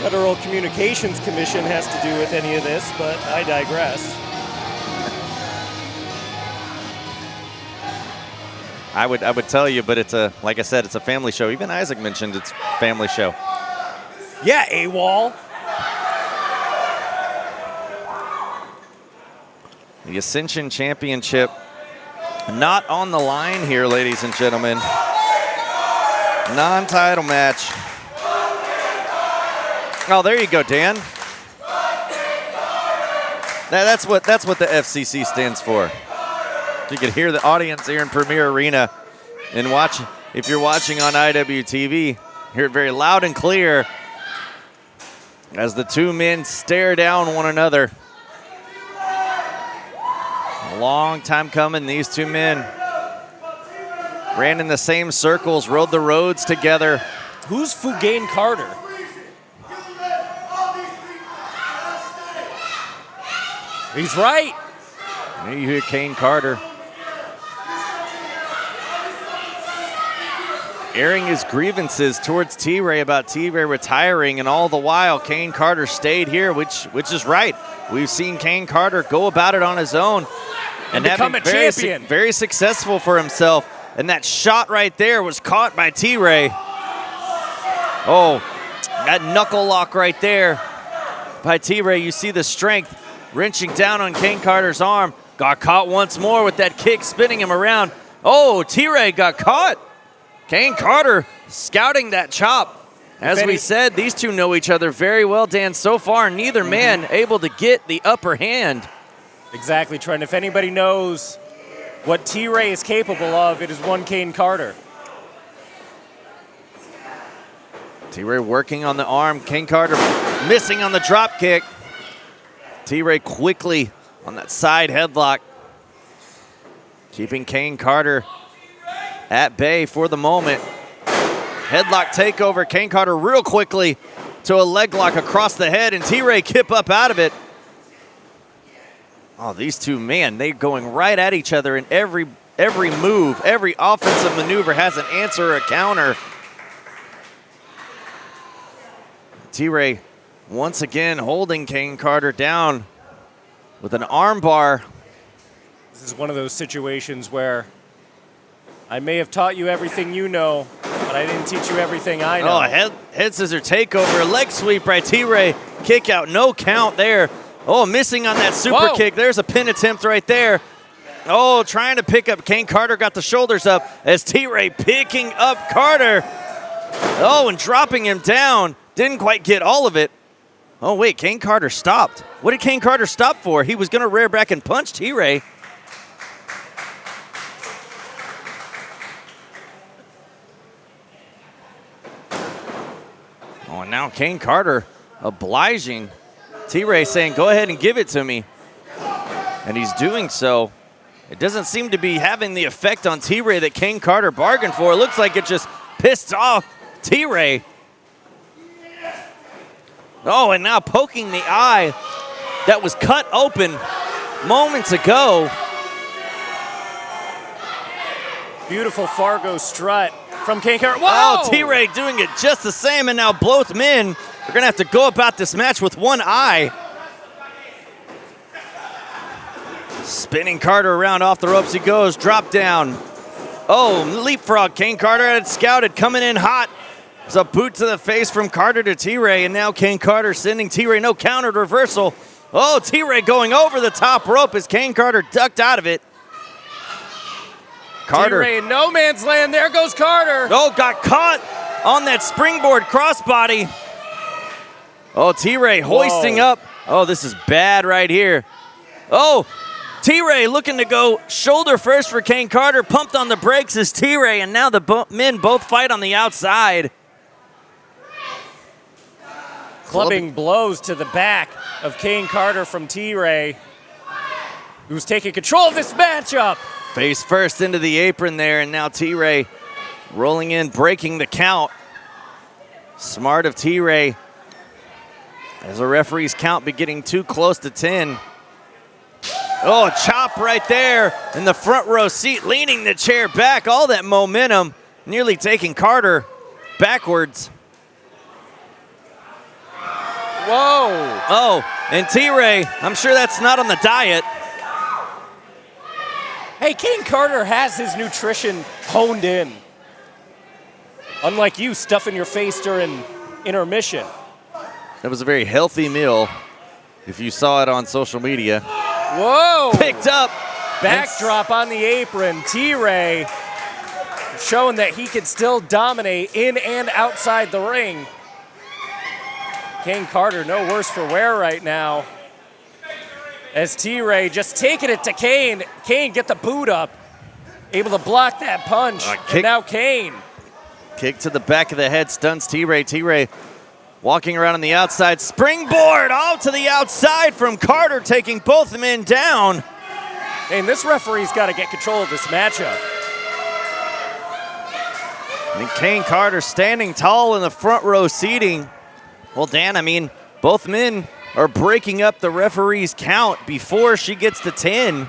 Federal Communications Commission has to do with any of this, but I digress. I would tell you, but it's a, like I said, it's a family show. Even Isaac mentioned it's a family show. Yeah, AWOL. The Ascension Championship not on the line here, ladies and gentlemen. Non-title match. Oh, there you go, Dan. That's what the FCC stands for. You can hear the audience here in Premier Arena and watch. If you're watching on IWTV, hear it very loud and clear as the two men stare down one another. A long time coming. These two men ran in the same circles, rode the roads together. Who's Kane Carter? He's right. There you hear Kane Carter airing his grievances towards T-Ray about T-Ray retiring, and all the while Kane Carter stayed here, which is right. We've seen Kane Carter go about it on his own and become a champion. Very successful for himself. And that shot right there was caught by T-Ray. Oh, that knuckle lock right there by T-Ray. You see the strength wrenching down on Kane Carter's arm. Got caught once more with that kick, spinning him around. Oh, T-Ray got caught. Kane Carter scouting that chop. As we said, these two know each other very well, Dan. So far, neither man able to get the upper hand. Exactly, Trent. If anybody knows what T-Ray is capable of, it is one Kane Carter. T-Ray working on the arm. Kane Carter missing on the drop kick. T-Ray quickly on that side headlock, keeping Kane Carter at bay for the moment. Headlock takeover, Kane Carter real quickly to a leg lock across the head, and T-Ray kip up out of it. Oh, these two, man, they're going right at each other in every move, every offensive maneuver has an answer or a counter. T-Ray once again holding Kane Carter down with an arm bar. This is one of those situations where I may have taught you everything you know, but I didn't teach you everything I know. Oh, head scissor takeover, leg sweep by T-Ray, kick out, no count there. Oh, missing on that super kick. There's a pin attempt right there. Oh, trying to pick up. Kane Carter got the shoulders up as T-Ray picking up Carter. Oh, and dropping him down. Didn't quite get all of it. Oh, wait, Kane Carter stopped. What did Kane Carter stop for? He was going to rear back and punch T-Ray. Oh, and now Kane Carter obliging T-Ray, saying, go ahead and give it to me. And he's doing so. It doesn't seem to be having the effect on T-Ray that Kane Carter bargained for. It looks like it just pissed off T-Ray. Oh, and now poking the eye that was cut open moments ago. Beautiful Fargo strut from Kane Carter. Whoa! Oh, T-Ray doing it just the same, and now both men are going to have to go about this match with one eye. Spinning Carter around off the ropes he goes, drop down. Oh, leapfrog, Kane Carter had it scouted, coming in hot. It's a boot to the face from Carter to T-Ray, and now Kane Carter sending T-Ray no countered reversal. Oh, T-Ray going over the top rope as Kane Carter ducked out of it. Carter. T-Ray in no man's land, there goes Carter. Oh, got caught on that springboard crossbody. Oh, T-Ray hoisting up. Oh, this is bad right here. Oh, T-Ray looking to go shoulder first for Kane Carter. Pumped on the brakes is T-Ray, and now the men both fight on the outside. Clubbing blows to the back of Kane Carter from T-Ray, who's taking control of this matchup. Face first into the apron there, and now T-Ray rolling in, breaking the count. Smart of T-Ray, as the referee's count be getting too close to 10. Oh, a chop right there in the front row seat, leaning the chair back, all that momentum, nearly taking Carter backwards. Whoa. Oh, and T-Ray, I'm sure that's not on the diet. Hey, Kane Carter has his nutrition honed in. Unlike you stuffing your face during intermission. That was a very healthy meal, if you saw it on social media. Whoa! Picked up. Backdrop on the apron. T-Ray showing that he can still dominate in and outside the ring. Kane Carter no worse for wear right now. As T-Ray just taking it to Kane. Kane get the boot up. Able to block that punch. And now Kane. Kick to the back of the head stuns T-Ray. T-Ray walking around on the outside. Springboard all to the outside from Carter, taking both men down. And this referee's got to get control of this matchup. And Kane Carter standing tall in the front row seating. Well, Dan, I mean, both men are breaking up the referee's count before she gets to 10.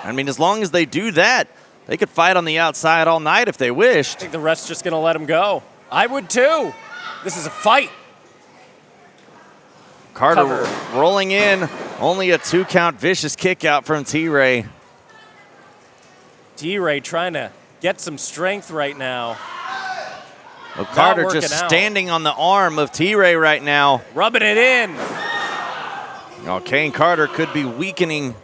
I mean, as long as they do that, they could fight on the outside all night if they wished. I think the ref's just going to let him go. I would too. This is a fight. Carter rolling in, only a 2-count vicious kick out from T-Ray. T-Ray trying to get some strength right now. Well, Carter just standing on the arm of T-Ray right now. Rubbing it in. Oh, Kane Carter could be weakening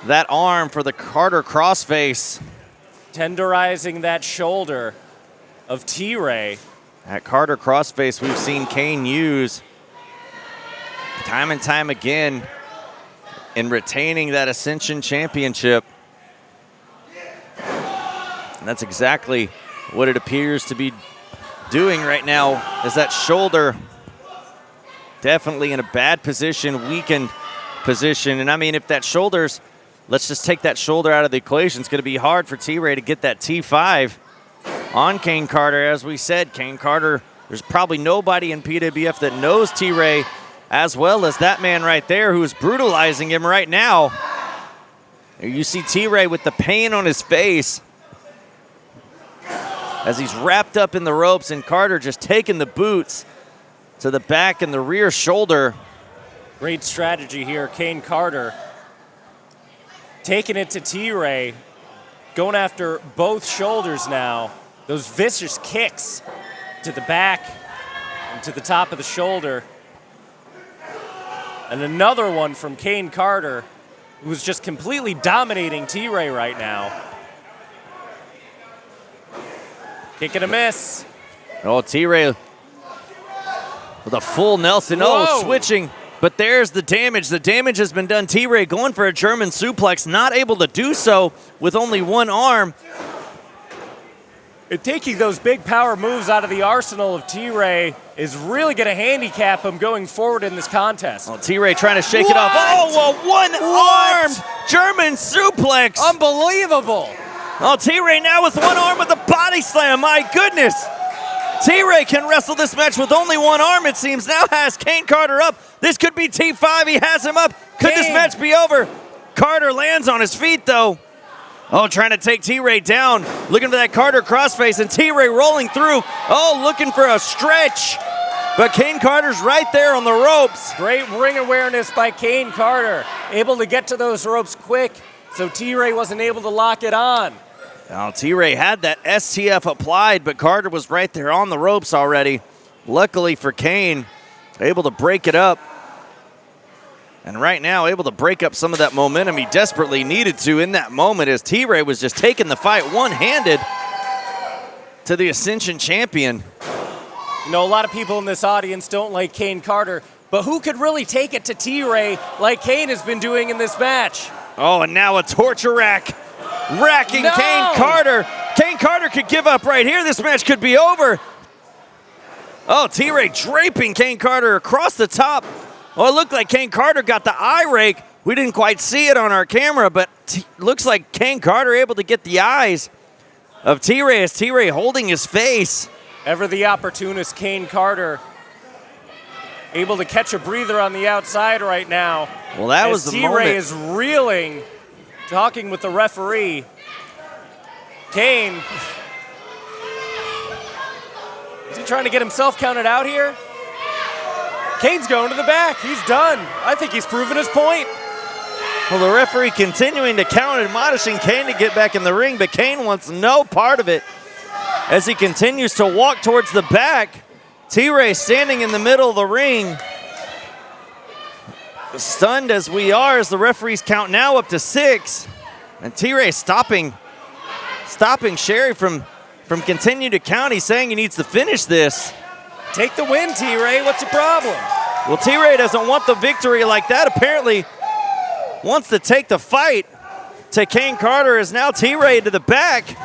that arm for the Carter crossface. Tenderizing that shoulder of T-Ray. That Carter crossface we've seen Kane use time and time again in retaining that Ascension Championship. And that's exactly what it appears to be doing right now, is that shoulder definitely in a bad position, weakened position. And I mean, if that shoulder's, let's just take that shoulder out of the equation. It's going to be hard for T-Ray to get that T5 on Kane Carter. As we said, Kane Carter, there's probably nobody in PWF that knows T-Ray as well as that man right there who is brutalizing him right now. You see T-Ray with the pain on his face as he's wrapped up in the ropes, and Carter just taking the boots to the back and the rear shoulder. Great strategy here, Kane Carter. Taking it to T-Ray, going after both shoulders now. Those vicious kicks to the back and to the top of the shoulder. And another one from Kane Carter, who's just completely dominating T-Ray right now. Kick and a miss. Oh, T-Ray with a full Nelson. Whoa. Oh, switching. But there's the damage. The damage has been done. T-Ray going for a German suplex, not able to do so with only one arm. And taking those big power moves out of the arsenal of T-Ray is really going to handicap him going forward in this contest. Oh, T-Ray trying to shake it off. Oh, a one-armed German suplex. Unbelievable. Oh, T-Ray now with one arm with a body slam. My goodness. T-Ray can wrestle this match with only one arm, it seems. Now has Kane Carter up. This could be T5. He has him up. Could this match be over? Carter lands on his feet, though. Oh, trying to take T-Ray down. Looking for that Carter crossface, and T-Ray rolling through. Oh, looking for a stretch. But Kane Carter's right there on the ropes. Great ring awareness by Kane Carter. Able to get to those ropes quick, so T-Ray wasn't able to lock it on. Now, T-Ray had that STF applied, but Carter was right there on the ropes already. Luckily for Kane, able to break it up. And right now, able to break up some of that momentum he desperately needed to in that moment, as T-Ray was just taking the fight one-handed to the Ascension champion. You know, a lot of people in this audience don't like Kane Carter, but who could really take it to T-Ray like Kane has been doing in this match? Oh, and now a torture rack. Racking Kane Carter. Kane Carter could give up right here. This match could be over. Oh, T-Ray draping Kane Carter across the top. Oh, it looked like Kane Carter got the eye rake. We didn't quite see it on our camera, but looks like Kane Carter able to get the eyes of T-Ray as T-Ray holding his face. Ever the opportunist, Kane Carter able to catch a breather on the outside right now. Well, that was the moment. T-Ray is reeling, talking with the referee. Kane, is he trying to get himself counted out here? Kane's going to the back. He's done. I think he's proven his point. Well, the referee continuing to count, admonishing Kane to get back in the ring, but Kane wants no part of it as he continues to walk towards the back. T-Ray standing in the middle of the ring. Stunned as we are, as the referees count now up to 6. And T-Ray stopping Sherry from continuing to count. He's saying he needs to finish this. Take the win, T-Ray. What's the problem? Well, T-Ray doesn't want the victory like that. Apparently wants to take the fight to Kane Carter, as now T-Ray to the back.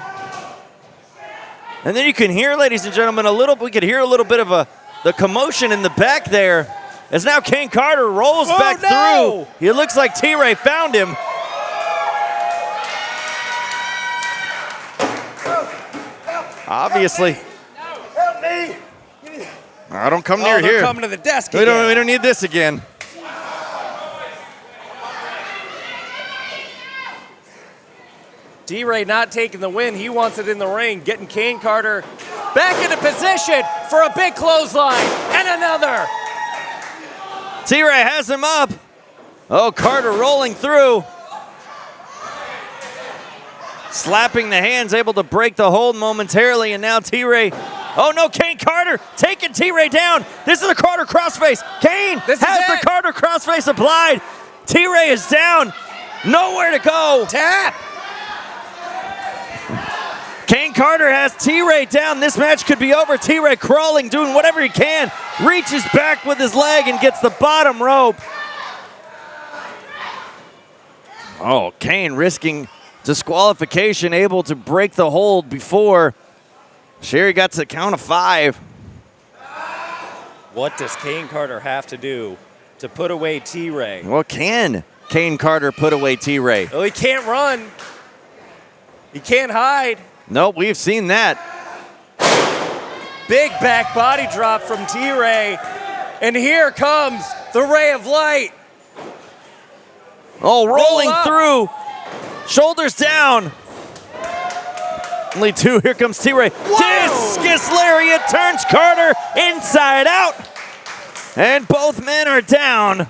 And then you can hear, ladies and gentlemen, we could hear a little bit of the commotion in the back there, as now Kane Carter rolls back through. It looks like T-Ray found him. Obviously. Help me! I don't come near here. Coming to the desk We don't need this again. T-Ray not taking the win. He wants it in the ring, getting Kane Carter back into position for a big clothesline and another. T-Ray has him up. Oh, Carter rolling through. Slapping the hands, able to break the hold momentarily, and now T-Ray. Oh no, Kane Carter taking T-Ray down. This is a Carter crossface. Kane has the Carter crossface applied. T-Ray is down. Nowhere to go. Tap. Kane Carter has T-Ray down. This match could be over. T-Ray crawling, doing whatever he can. Reaches back with his leg and gets the bottom rope. Oh, Kane risking disqualification, able to break the hold before Sherry got to the count of 5. What does Kane Carter have to do to put away T-Ray? Well, can Kane Carter put away T-Ray? Oh, he can't run. He can't hide. Nope, we've seen that. Big back body drop from T-Ray. And here comes the ray of light. Oh, rolling Roll through. Shoulders down. Only two. Here comes T-Ray. Discus lariat turns Carter inside out. And both men are down.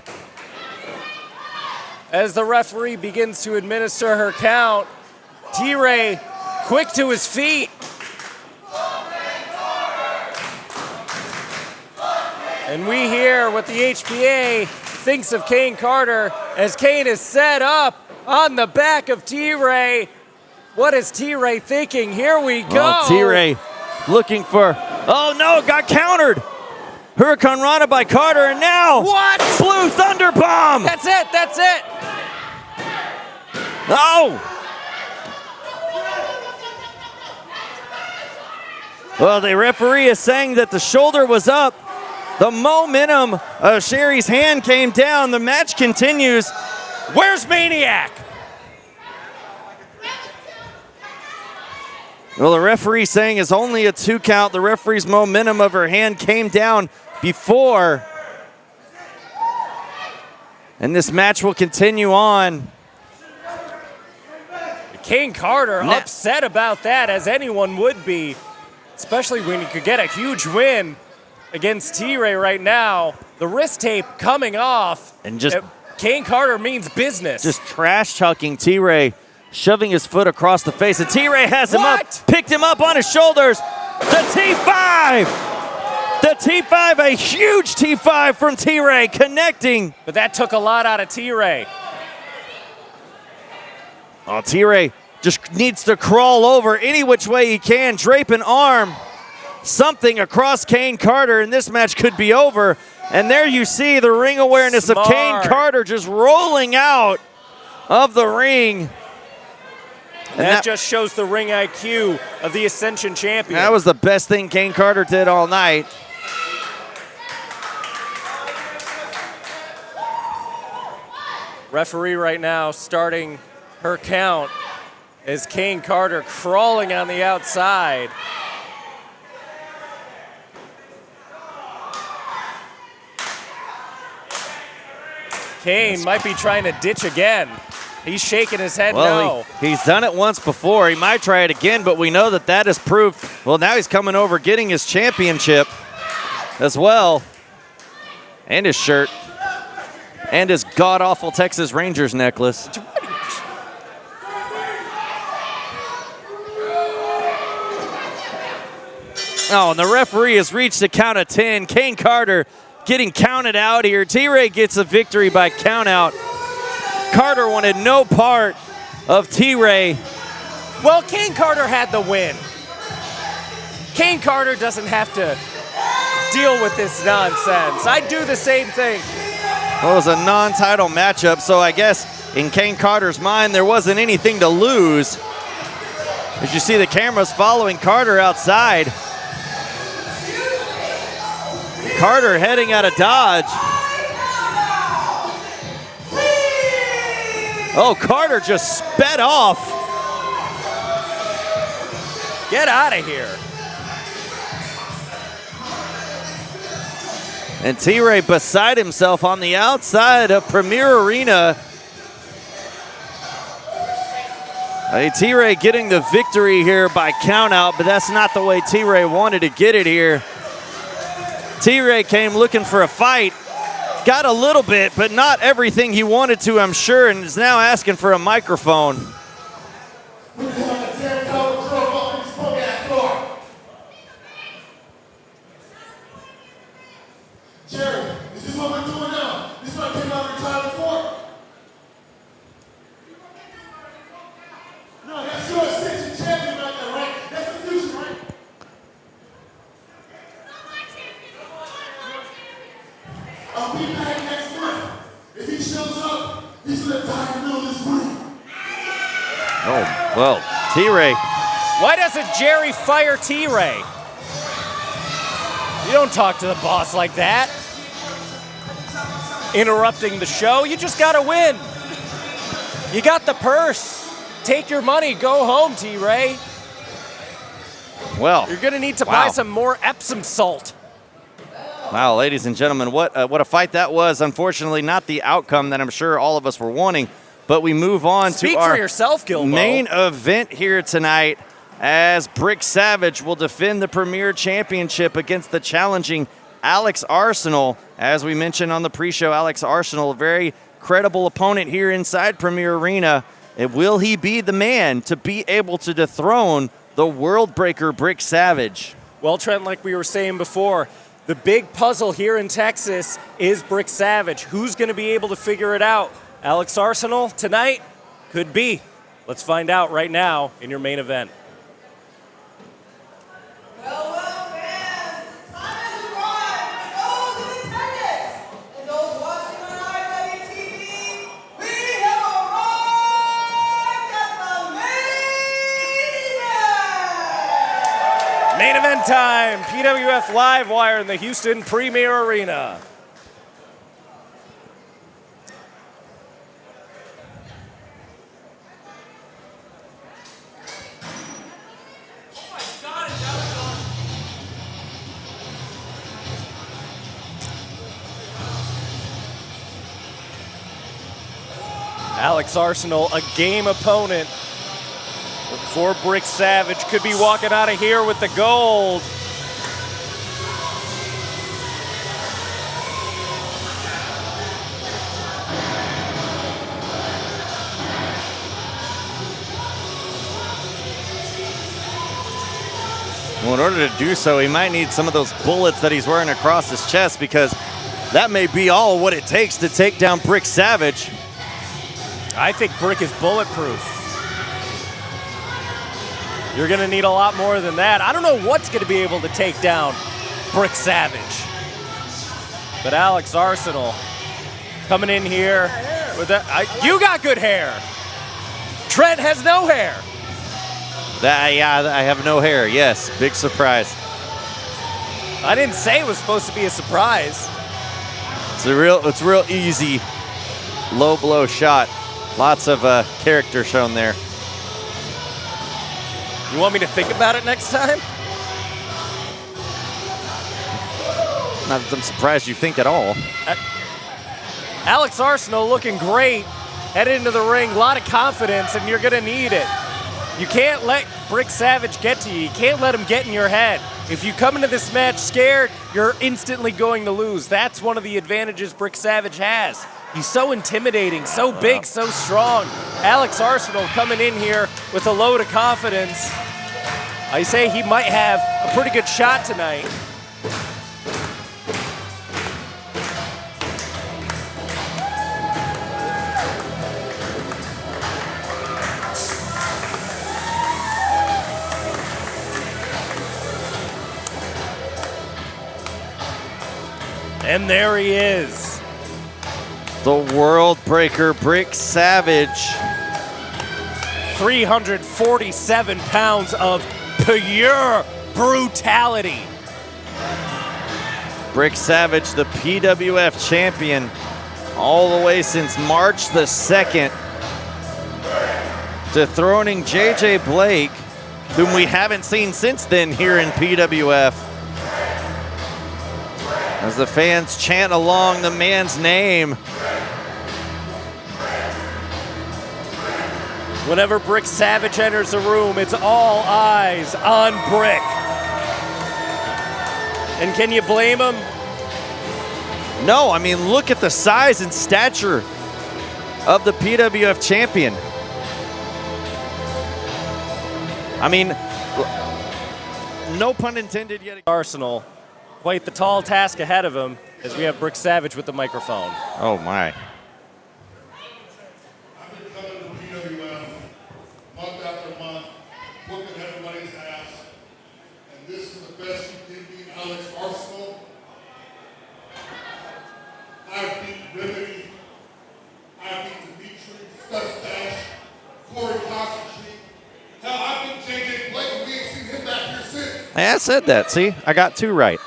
As the referee begins to administer her count, T-Ray quick to his feet. And we hear what the HPA thinks of Kane Carter as Kane is set up on the back of T-Ray. What is T-Ray thinking? Here we go. Oh, T-Ray looking for, oh no, got countered. Hurricane Rana by Carter, and now What? Blue Thunder Bomb. That's it, that's it. Oh. Well, the referee is saying that the shoulder was up. The momentum of Sherry's hand came down. The match continues. Where's Maniac? Well, the referee saying it's only a 2 count. The referee's momentum of her hand came down before. And this match will continue on. Kane Carter upset about that, as anyone would be, especially when you could get a huge win against T-Ray right now. The wrist tape coming off. And just Kane Carter means business. Just trash talking T-Ray, shoving his foot across the face. And T-Ray has him up, picked him up on his shoulders. The T5! The T5, a huge T5 from T-Ray, connecting. But that took a lot out of T-Ray. Oh, T-Ray just needs to crawl over any which way he can, drape an arm, something across Kane Carter, and this match could be over. And there you see the ring awareness of Kane Carter just rolling out of the ring. And that just shows the ring IQ of the Ascension champion. That was the best thing Kane Carter did all night. Referee right now starting her count as Kane Carter crawling on the outside. Kane might be trying to ditch again. He's shaking his head no. He's done it once before. He might try it again, but we know that that is proof. Well, now he's coming over getting his championship as well. And his shirt. And his god-awful Texas Rangers necklace. Oh, and the referee has reached the count of 10. Kane Carter getting counted out here. T-Ray gets a victory by count out. Carter wanted no part of T-Ray. Well, Kane Carter had the win. Kane Carter doesn't have to deal with this nonsense. I'd do the same thing. Well, it was a non-title matchup, so I guess in Kane Carter's mind, there wasn't anything to lose. As you see the cameras following Carter outside. Carter heading out of Dodge. Oh, Carter just sped off. Get out of here. And T-Ray beside himself on the outside of Premier Arena. T-Ray getting the victory here by count out, but that's not the way T-Ray wanted to get it here. T-Ray came looking for a fight. Got a little bit, but not everything he wanted to, I'm sure, and is now asking for a microphone. Jerry, is this what we're doing now? This is what I came out of retirement for? No, that's your Ascension champion right there, right? That's the future, right? I'll be back next month. If he shows up, he's gonna die in the middle of this ring. Oh, well, T-Ray. Why doesn't Jerry fire T-Ray? You don't talk to the boss like that. Interrupting the show, you just gotta win. You got the purse. Take your money, go home, T-Ray. Well, you're gonna need to buy some more Epsom salt. Wow, ladies and gentlemen, what a fight that was. Unfortunately, not the outcome that I'm sure all of us were wanting, but we move on to our for yourself, Gilbo. Main event here tonight as Brick Savage will defend the Premier Championship against the challenging Alex Arsenal. As we mentioned on the pre-show, Alex Arsenal, a very credible opponent here inside Premier Arena. And will he be the man to be able to dethrone the world breaker Brick Savage? Well, Trent, like we were saying before, the big puzzle here in Texas is Brick Savage. Who's going to be able to figure it out? Alex Arsenal tonight? Could be. Let's find out right now in your main event. Well, fans, the time has arrived for those in attendance and those watching on IWTV. We have arrived at the main event. Main event time. PWF Livewire in the Houston Premier Arena. Alex Arsenal, a game opponent for Brick Savage, could be walking out of here with the gold. Well, in order to do so, he might need some of those bullets that he's wearing across his chest, because that may be all what it takes to take down Brick Savage. I think Brick is bulletproof. You're going to need a lot more than that. I don't know what's going to be able to take down Brick Savage. But Alex Arsenal coming in here with that. You got good hair. Trent has no hair. Yeah, I have no hair. Yes, big surprise. I didn't say it was supposed to be a surprise. It's a real easy low blow shot. Lots of character shown there. You want me to think about it next time? I'm surprised you think at all. Alex Arsenal looking great. Headed into the ring, a lot of confidence, and you're going to need it. You can't let Brick Savage get to you. You can't let him get in your head. If you come into this match scared, you're instantly going to lose. That's one of the advantages Brick Savage has. He's so intimidating, so big, so strong. Alex Arsenal coming in here with a load of confidence. I say he might have a pretty good shot tonight. And there he is. The world breaker, Brick Savage. 347 pounds of pure brutality. Brick Savage, the PWF champion, all the way since March the 2nd, dethroning JJ Blake, whom we haven't seen since then here in PWF. As the fans chant along the man's name. Whenever Brick Savage enters a room, it's all eyes on Brick. And can you blame him? No, I mean, look at the size and stature of the PWF champion. I mean, no pun intended yet. Arsenal, quite the tall task ahead of him as we have Brick Savage with the microphone. Oh, my. Month after month, whooping everybody's ass, and this is the best you can beat Alex Arsenal. I beat Remedy, I beat Dimitri, Stustash, Corey Constantine. Hell, I beat JJ Blake, and we ain't seen him back here since. Hey, I said that. See, I got two right.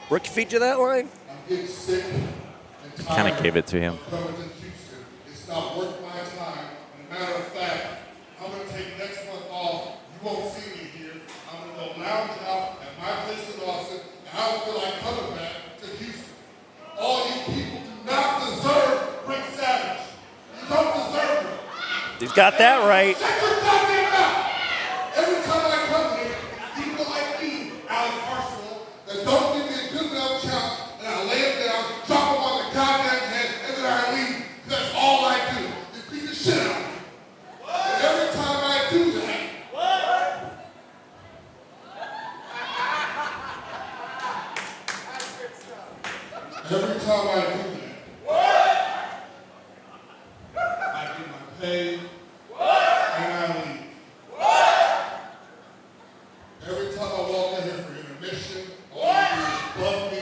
Brick feed you that line? I'm getting sick and tired. Kind of gave it to him. of coming to Houston. It's not worth my time. And a matter of fact, I'm going to take next month off. You won't see me here. I'm going to go lounge out at my place in Austin, and I don't feel like coming back to Houston. All you people do not deserve Rick Savage. You don't deserve him. He's got that right. Shut your goddamn mouth! Every time I come here, people like you, Alex Arsenal, that don't give me a good enough chance, and I lay him down, drop him on the goddamn head, and then I leave. That's all I do, is beat the shit out of him. And every time I do that, every time I do that, I get my pay, and I leave. Every time I walk in here for intermission, all you do is bug me,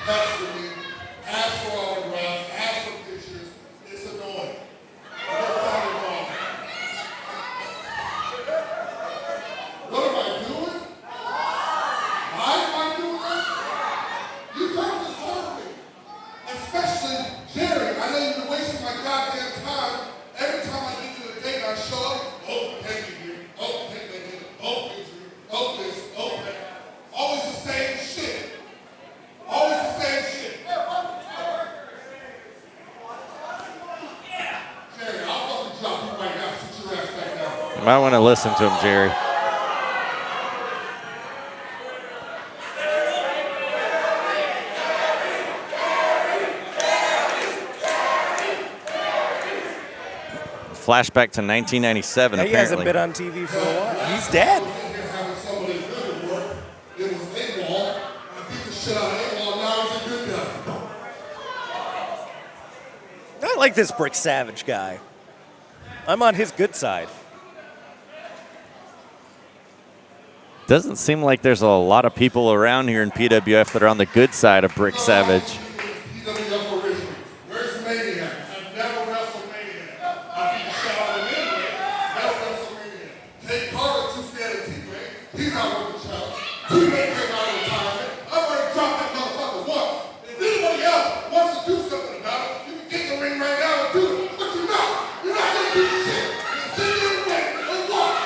pester me, ask for autographs, ask for pictures. It's annoying. What am I doing? Why am I doing this? You don't deserve me. Especially Jerry. I know you've been wasting my goddamn time. Every time I get to the date, I show up. Oh, take me here. Oh, take me here. Oh, injury. Oh, this. Oh, that. Always the same shit. Always the same shit. Jerry, I'll fucking drop you right now. Sit your ass back down. You might want to listen to him, Jerry. Flashback to 1997, He hasn't apparently. been on TV for a while. He's dead. Here having somebody good to work. It was AWOL. I beat the shit out of AWOL. Now he's a good guy. I like this Brick Savage guy. I'm on his good side. Doesn't seem like there's a lot of people around here in PWF that are on the good side of Brick Savage. PWF originals. Where's Maniac? I've never wrestled Maniac. I beat the shit out of him anyway. Never wrestled Maniac. Kane Carter, too scared of T-Ray. He's not worth the challenge. T-Ray came out of retirement. I'm going to drop that motherfucker once. If anybody else wants to do something about it, you can get in the ring right now and do it. But you're not. You're not going to do shit. You're sitting in the ring and watch.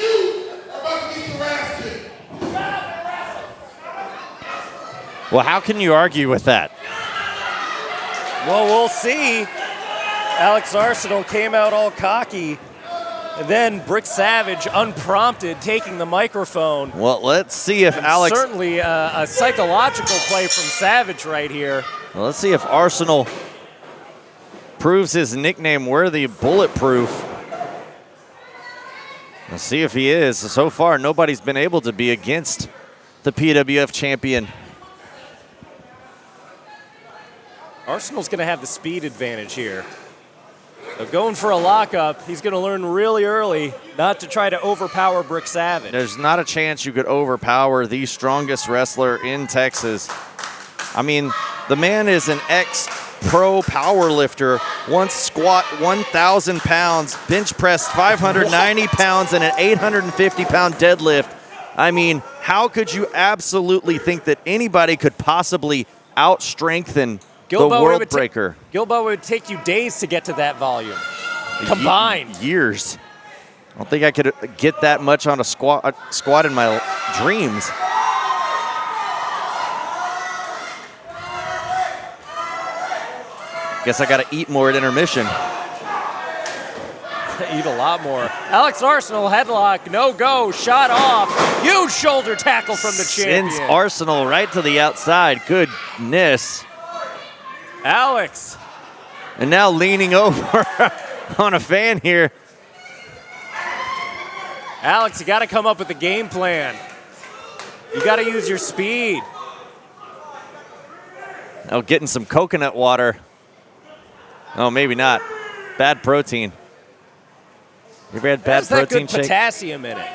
You are about to get your ass kicked. Well, how can you argue with that? Well, we'll see. Alex Arsenal came out all cocky. And then Brick Savage, unprompted, taking the microphone. Well, let's see if Alex... Certainly a psychological play from Savage right here. Well, let's see if Arsenal proves his nickname worthy, bulletproof. Let's see if he is. So far, nobody's been able to be against the PWF champion. Arsenal's going to have the speed advantage here. So going for a lockup, he's going to learn really early not to try to overpower Brick Savage. There's not a chance you could overpower the strongest wrestler in Texas. I mean, the man is an ex-pro power lifter, once squat 1,000 pounds, bench pressed 590 pounds, and an 850-pound deadlift. I mean, how could you absolutely think that anybody could possibly out-strengthen the World Breaker? Gilboa would take you days to get to that volume, combined. Years. I don't think I could get that much on a squat in my dreams. Guess I got to eat more at intermission. Eat a lot more. Alex Arsenal, headlock, no go, shot off. Huge shoulder tackle from the champion. Sends Arsenal right to the outside. Goodness. Alex. And now leaning over on a fan here. Alex, you got to come up with a game plan. You got to use your speed. Oh, getting some coconut water. Oh, maybe not. Bad protein. You ever had bad Has that protein good shake? potassium in it.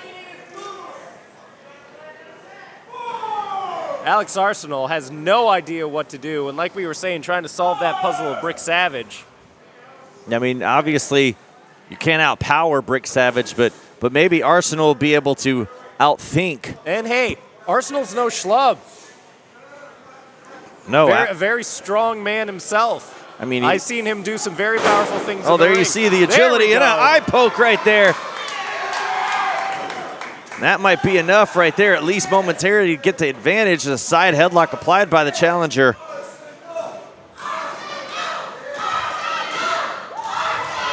Alex Arsenal has no idea what to do, and like we were saying, trying to solve that puzzle of Brick Savage. I mean, obviously, you can't outpower Brick Savage, but maybe Arsenal will be able to outthink. And hey, Arsenal's no schlub. No. A very strong man himself. I mean, I've seen him do some very powerful things. Oh, in the there you ring. see the agility and an eye poke right there. That might be enough right there, at least momentarily, to get the advantage. The side headlock applied by the challenger.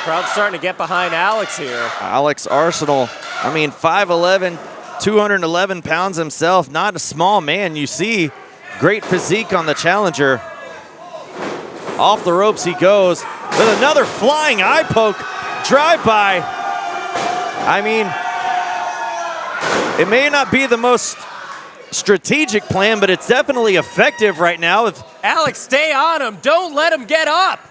Crowd's starting to get behind Alex here. Alex Arsenal, I mean, 5'11", 211 pounds himself, not a small man. You see great physique on the challenger. Off the ropes he goes with another flying eye poke, drive-by. I mean, it may not be the most strategic plan, but it's definitely effective right now. Alex, stay on him. Don't let him get up.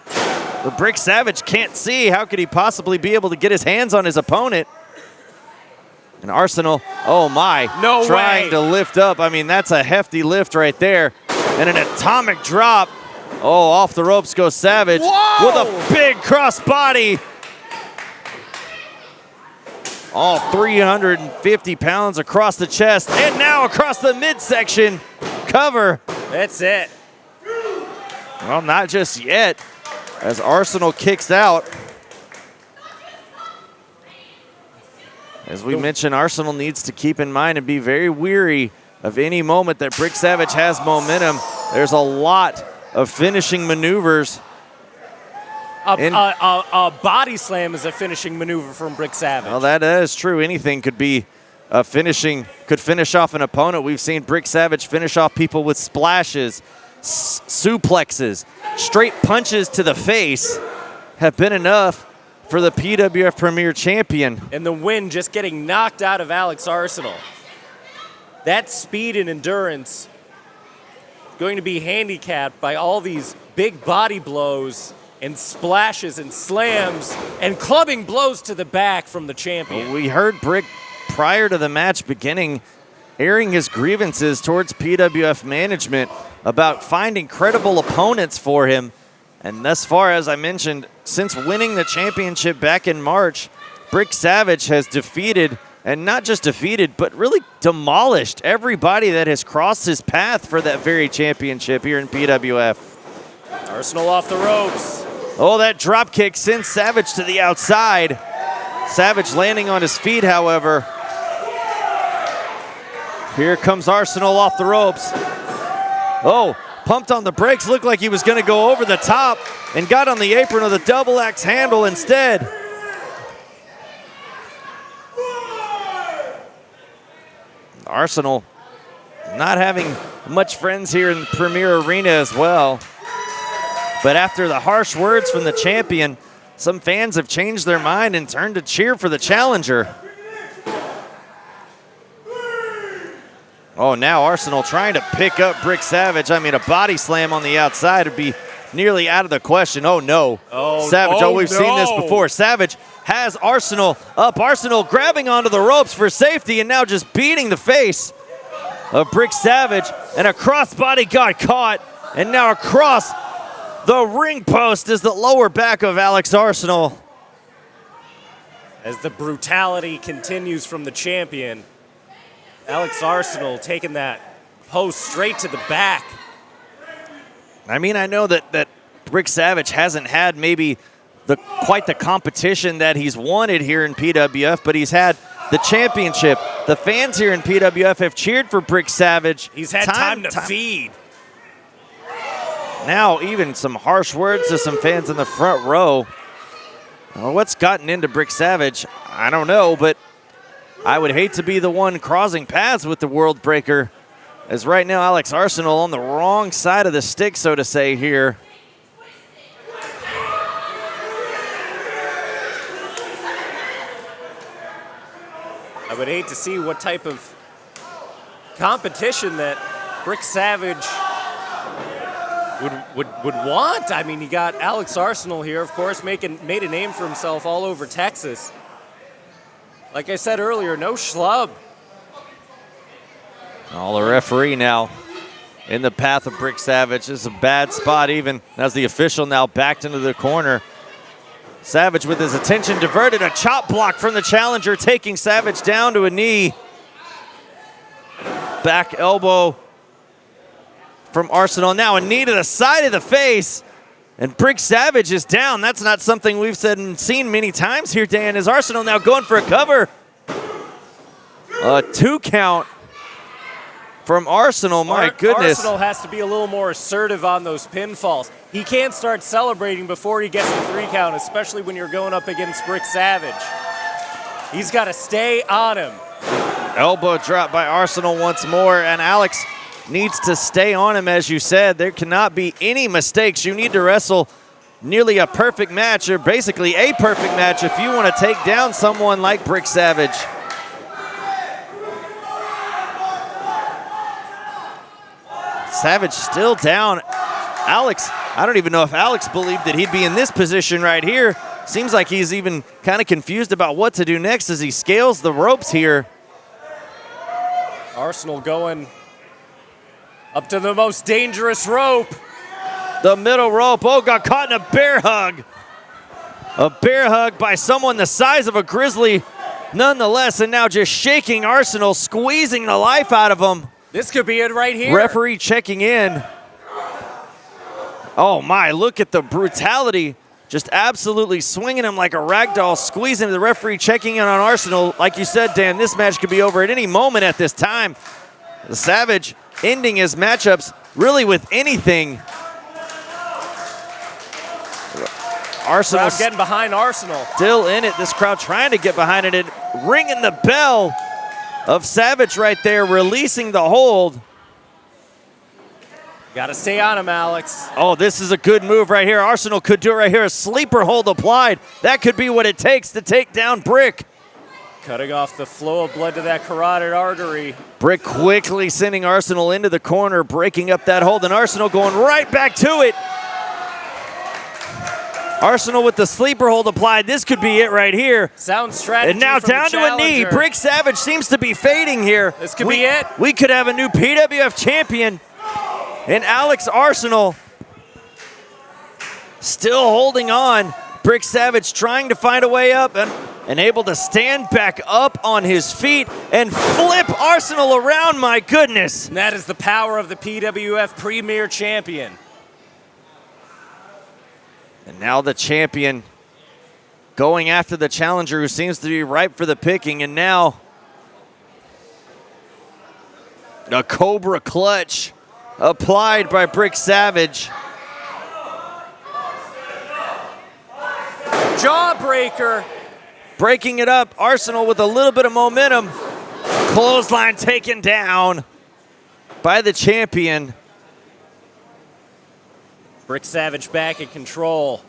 The Brick Savage can't see. How could he possibly be able to get his hands on his opponent? And Arsenal, oh my, no trying way. to lift up. I mean, that's a hefty lift right there. And an atomic drop. Oh, off the ropes goes Savage. Whoa! With a big crossbody. All 350 pounds across the chest and now across the midsection. Cover. That's it. Well, not just yet, as Arsenal kicks out. As we mentioned, Arsenal needs to keep in mind and be very weary of any moment that Brick Savage has momentum. There's a lot of finishing maneuvers. A body slam is a finishing maneuver from Brick Savage. Well, that is true. Anything could be could finish off an opponent. We've seen Brick Savage finish off people with splashes, suplexes, straight punches to the face have been enough for the PWF Premier Champion. And the win just getting knocked out of Alex Arsenal. That speed and endurance going to be handicapped by all these big body blows and splashes and slams and clubbing blows to the back from the champion. We heard Brick, prior to the match beginning, airing his grievances towards PWF management about finding credible opponents for him. And thus far, as I mentioned, since winning the championship back in March, Brick Savage has defeated, and not just defeated, but really demolished everybody that has crossed his path for that very championship here in PWF. Arsenal off the ropes. Oh, that drop kick sends Savage to the outside. Savage landing on his feet, however. Here comes Arsenal off the ropes. Oh, pumped on the brakes, looked like he was going to go over the top and got on the apron of the double axe handle instead. Arsenal not having much friends here in the Premier Arena as well. But after the harsh words from the champion, some fans have changed their mind and turned to cheer for the challenger. Oh, now Arsenal trying to pick up Brick Savage. I mean, a body slam on the outside would be nearly out of the question. Oh, no. Oh, Savage, we've no. seen this before. Savage has Arsenal up. Arsenal grabbing onto the ropes for safety and now just beating the face of Brick Savage. And a crossbody got caught. And now across the ring post is the lower back of Alex Arsenal. As the brutality continues from the champion, Alex Arsenal taking that post straight to the back. I mean, I know that Brick Savage hasn't had maybe quite the competition that he's wanted here in PWF, but he's had the championship. The fans here in PWF have cheered for Brick Savage. He's had time to feed. Now even some harsh words to some fans in the front row. Well, what's gotten into Brick Savage? I don't know, but I would hate to be the one crossing paths with the World Breaker, as right now Alex Arsenal on the wrong side of the stick, so to say, here. I would hate to see what type of competition that Brick Savage would want. I mean, you got Alex Arsenal here, of course, made a name for himself all over Texas. Like I said earlier, no schlub. The referee now in the path of Brick Savage. This is a bad spot even as the official now backed into the corner. Savage with his attention diverted. A chop block from the challenger, taking Savage down to a knee. Back elbow from Arsenal. Now a knee to the side of the face. And Brick Savage is down. That's not something we've said and seen many times here, Dan. Is Arsenal now going for a cover? A 2 count from Arsenal. My goodness. Arsenal has to be a little more assertive on those pinfalls. He can't start celebrating before he gets the 3 count, especially when you're going up against Brick Savage. He's got to stay on him. Elbow drop by Arsenal once more, and Alex needs to stay on him, as you said. There cannot be any mistakes. You need to wrestle nearly a perfect match, or basically a perfect match, if you want to take down someone like Brick Savage. Savage still down. Alex, I don't even know if Alex believed that he'd be in this position right here. Seems like he's even kind of confused about what to do next as he scales the ropes here. Arsenal going up to the most dangerous rope. The middle rope. Oh, got caught in a bear hug. A bear hug by someone the size of a grizzly nonetheless, and now just shaking Arsenal, squeezing the life out of him. This could be it right here. Referee checking in. Oh my, look at the brutality. Just absolutely swinging him like a rag doll, squeezing the referee checking in on Arsenal. Like you said, Dan, this match could be over at any moment at this time. The Savage ending his matchups really with anything. Arsenal getting behind Arsenal. Still in it. This crowd trying to get behind it. Ringing the bell of Savage right there, releasing the hold. Got to stay on him, Alex. Oh, this is a good move right here. Arsenal could do it right here. A sleeper hold applied. That could be what it takes to take down Brick. Cutting off the flow of blood to that carotid artery. Brick quickly sending Arsenal into the corner, breaking up that hold, and Arsenal going right back to it. Arsenal with the sleeper hold applied. This could be it right here. Sound strategy. And now down to a knee. Brick Savage seems to be fading here. This could be it. We could have a new PWF champion. And Alex Arsenal still holding on. Brick Savage trying to find a way up and able to stand back up on his feet and flip Arsenal around, my goodness. And that is the power of the PWF Premier Champion. And now the champion going after the challenger who seems to be ripe for the picking. And now a Cobra clutch applied by Brick Savage. Jawbreaker. Breaking it up. Arsenal with a little bit of momentum. Clothesline taken down by the champion. Brick Savage back in control.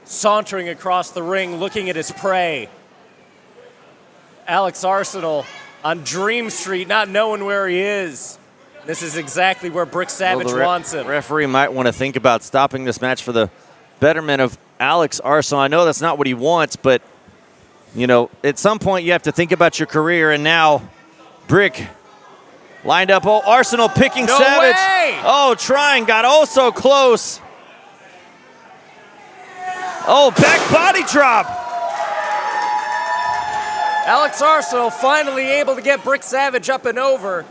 Sauntering across the ring, looking at his prey. Alex Arsenal on Dream Street, not knowing where he is. This is exactly where Brick Savage wants him. The referee might want to think about stopping this match for the betterment of Alex Arsenal. I know that's not what he wants, but, you know, at some point you have to think about your career, and now Brick lined up. Oh, Arsenal picking No Savage. way! Oh, trying, got oh so close. Oh, back body drop. Alex Arsenal finally able to get Brick Savage up and over.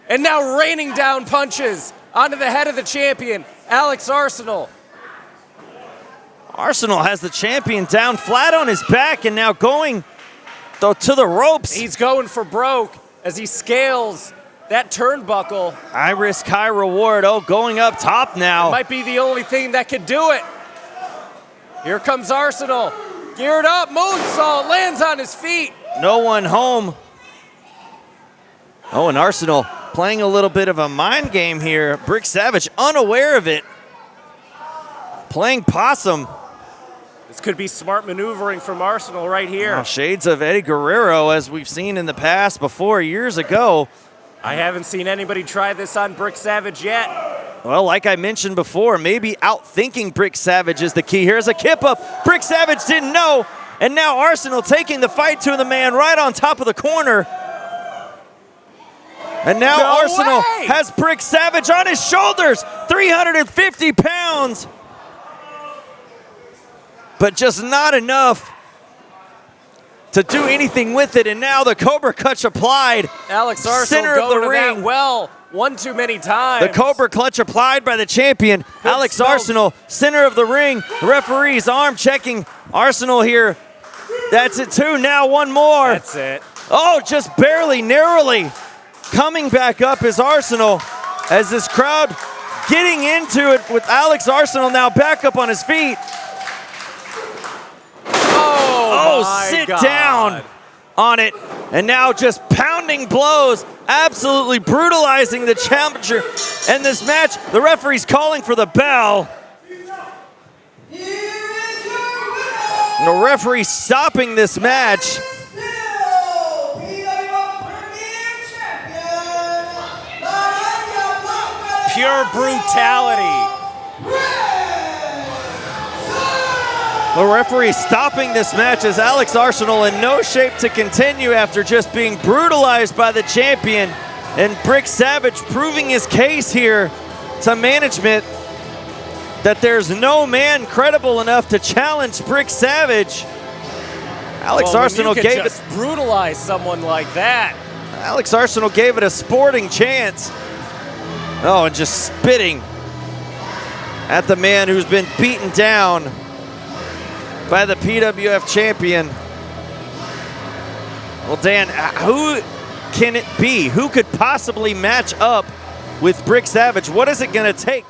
And now raining down punches onto the head of the champion, Alex Arsenal. Arsenal has the champion down flat on his back and now going to the ropes. He's going for broke as he scales that turnbuckle. High risk, high reward. Oh, going up top now. Might be the only thing that could do it. Here comes Arsenal. Geared up, moonsault, lands on his feet. No one home. Oh, and Arsenal playing a little bit of a mind game here. Brick Savage unaware of it. Playing possum. This could be smart maneuvering from Arsenal right here. Now, shades of Eddie Guerrero, as we've seen in the past before, years ago. I haven't seen anybody try this on Brick Savage yet. Well, like I mentioned before, maybe outthinking Brick Savage is the key. Here's a kip up. Brick Savage didn't know. And now Arsenal taking the fight to the man right on top of the corner. And now Arsenal has Brick Savage on his shoulders. 350 pounds. But just not enough to do anything with it, and now the Cobra Clutch applied. Alex Arsenal Center of going the to that ring. well one too many times. The Cobra Clutch applied by the champion, Alex spell. Arsenal, center of the ring. The referee's arm checking Arsenal here. That's it, 2. Now 1 more. That's it. Oh, just barely, narrowly. Coming back up is Arsenal as this crowd getting into it with Alex Arsenal now back up on his feet. Oh, my sit God. down on it. And now just pounding blows, absolutely brutalizing the challenger. And this match, the referee's calling for the bell. The referee stopping this match. Still, PWF Premier Champion, Pure brutality. The referee stopping this match as Alex Arsenal in no shape to continue after just being brutalized by the champion. And Brick Savage proving his case here to management that there's no man credible enough to challenge Brick Savage. Alex Arsenal when you gave can just brutalize someone like that. Alex Arsenal gave it a sporting chance. Oh, and just spitting at the man who's been beaten down by the PWF champion. Well, Dan, who can it be? Who could possibly match up with Brick Savage? What is it going to take?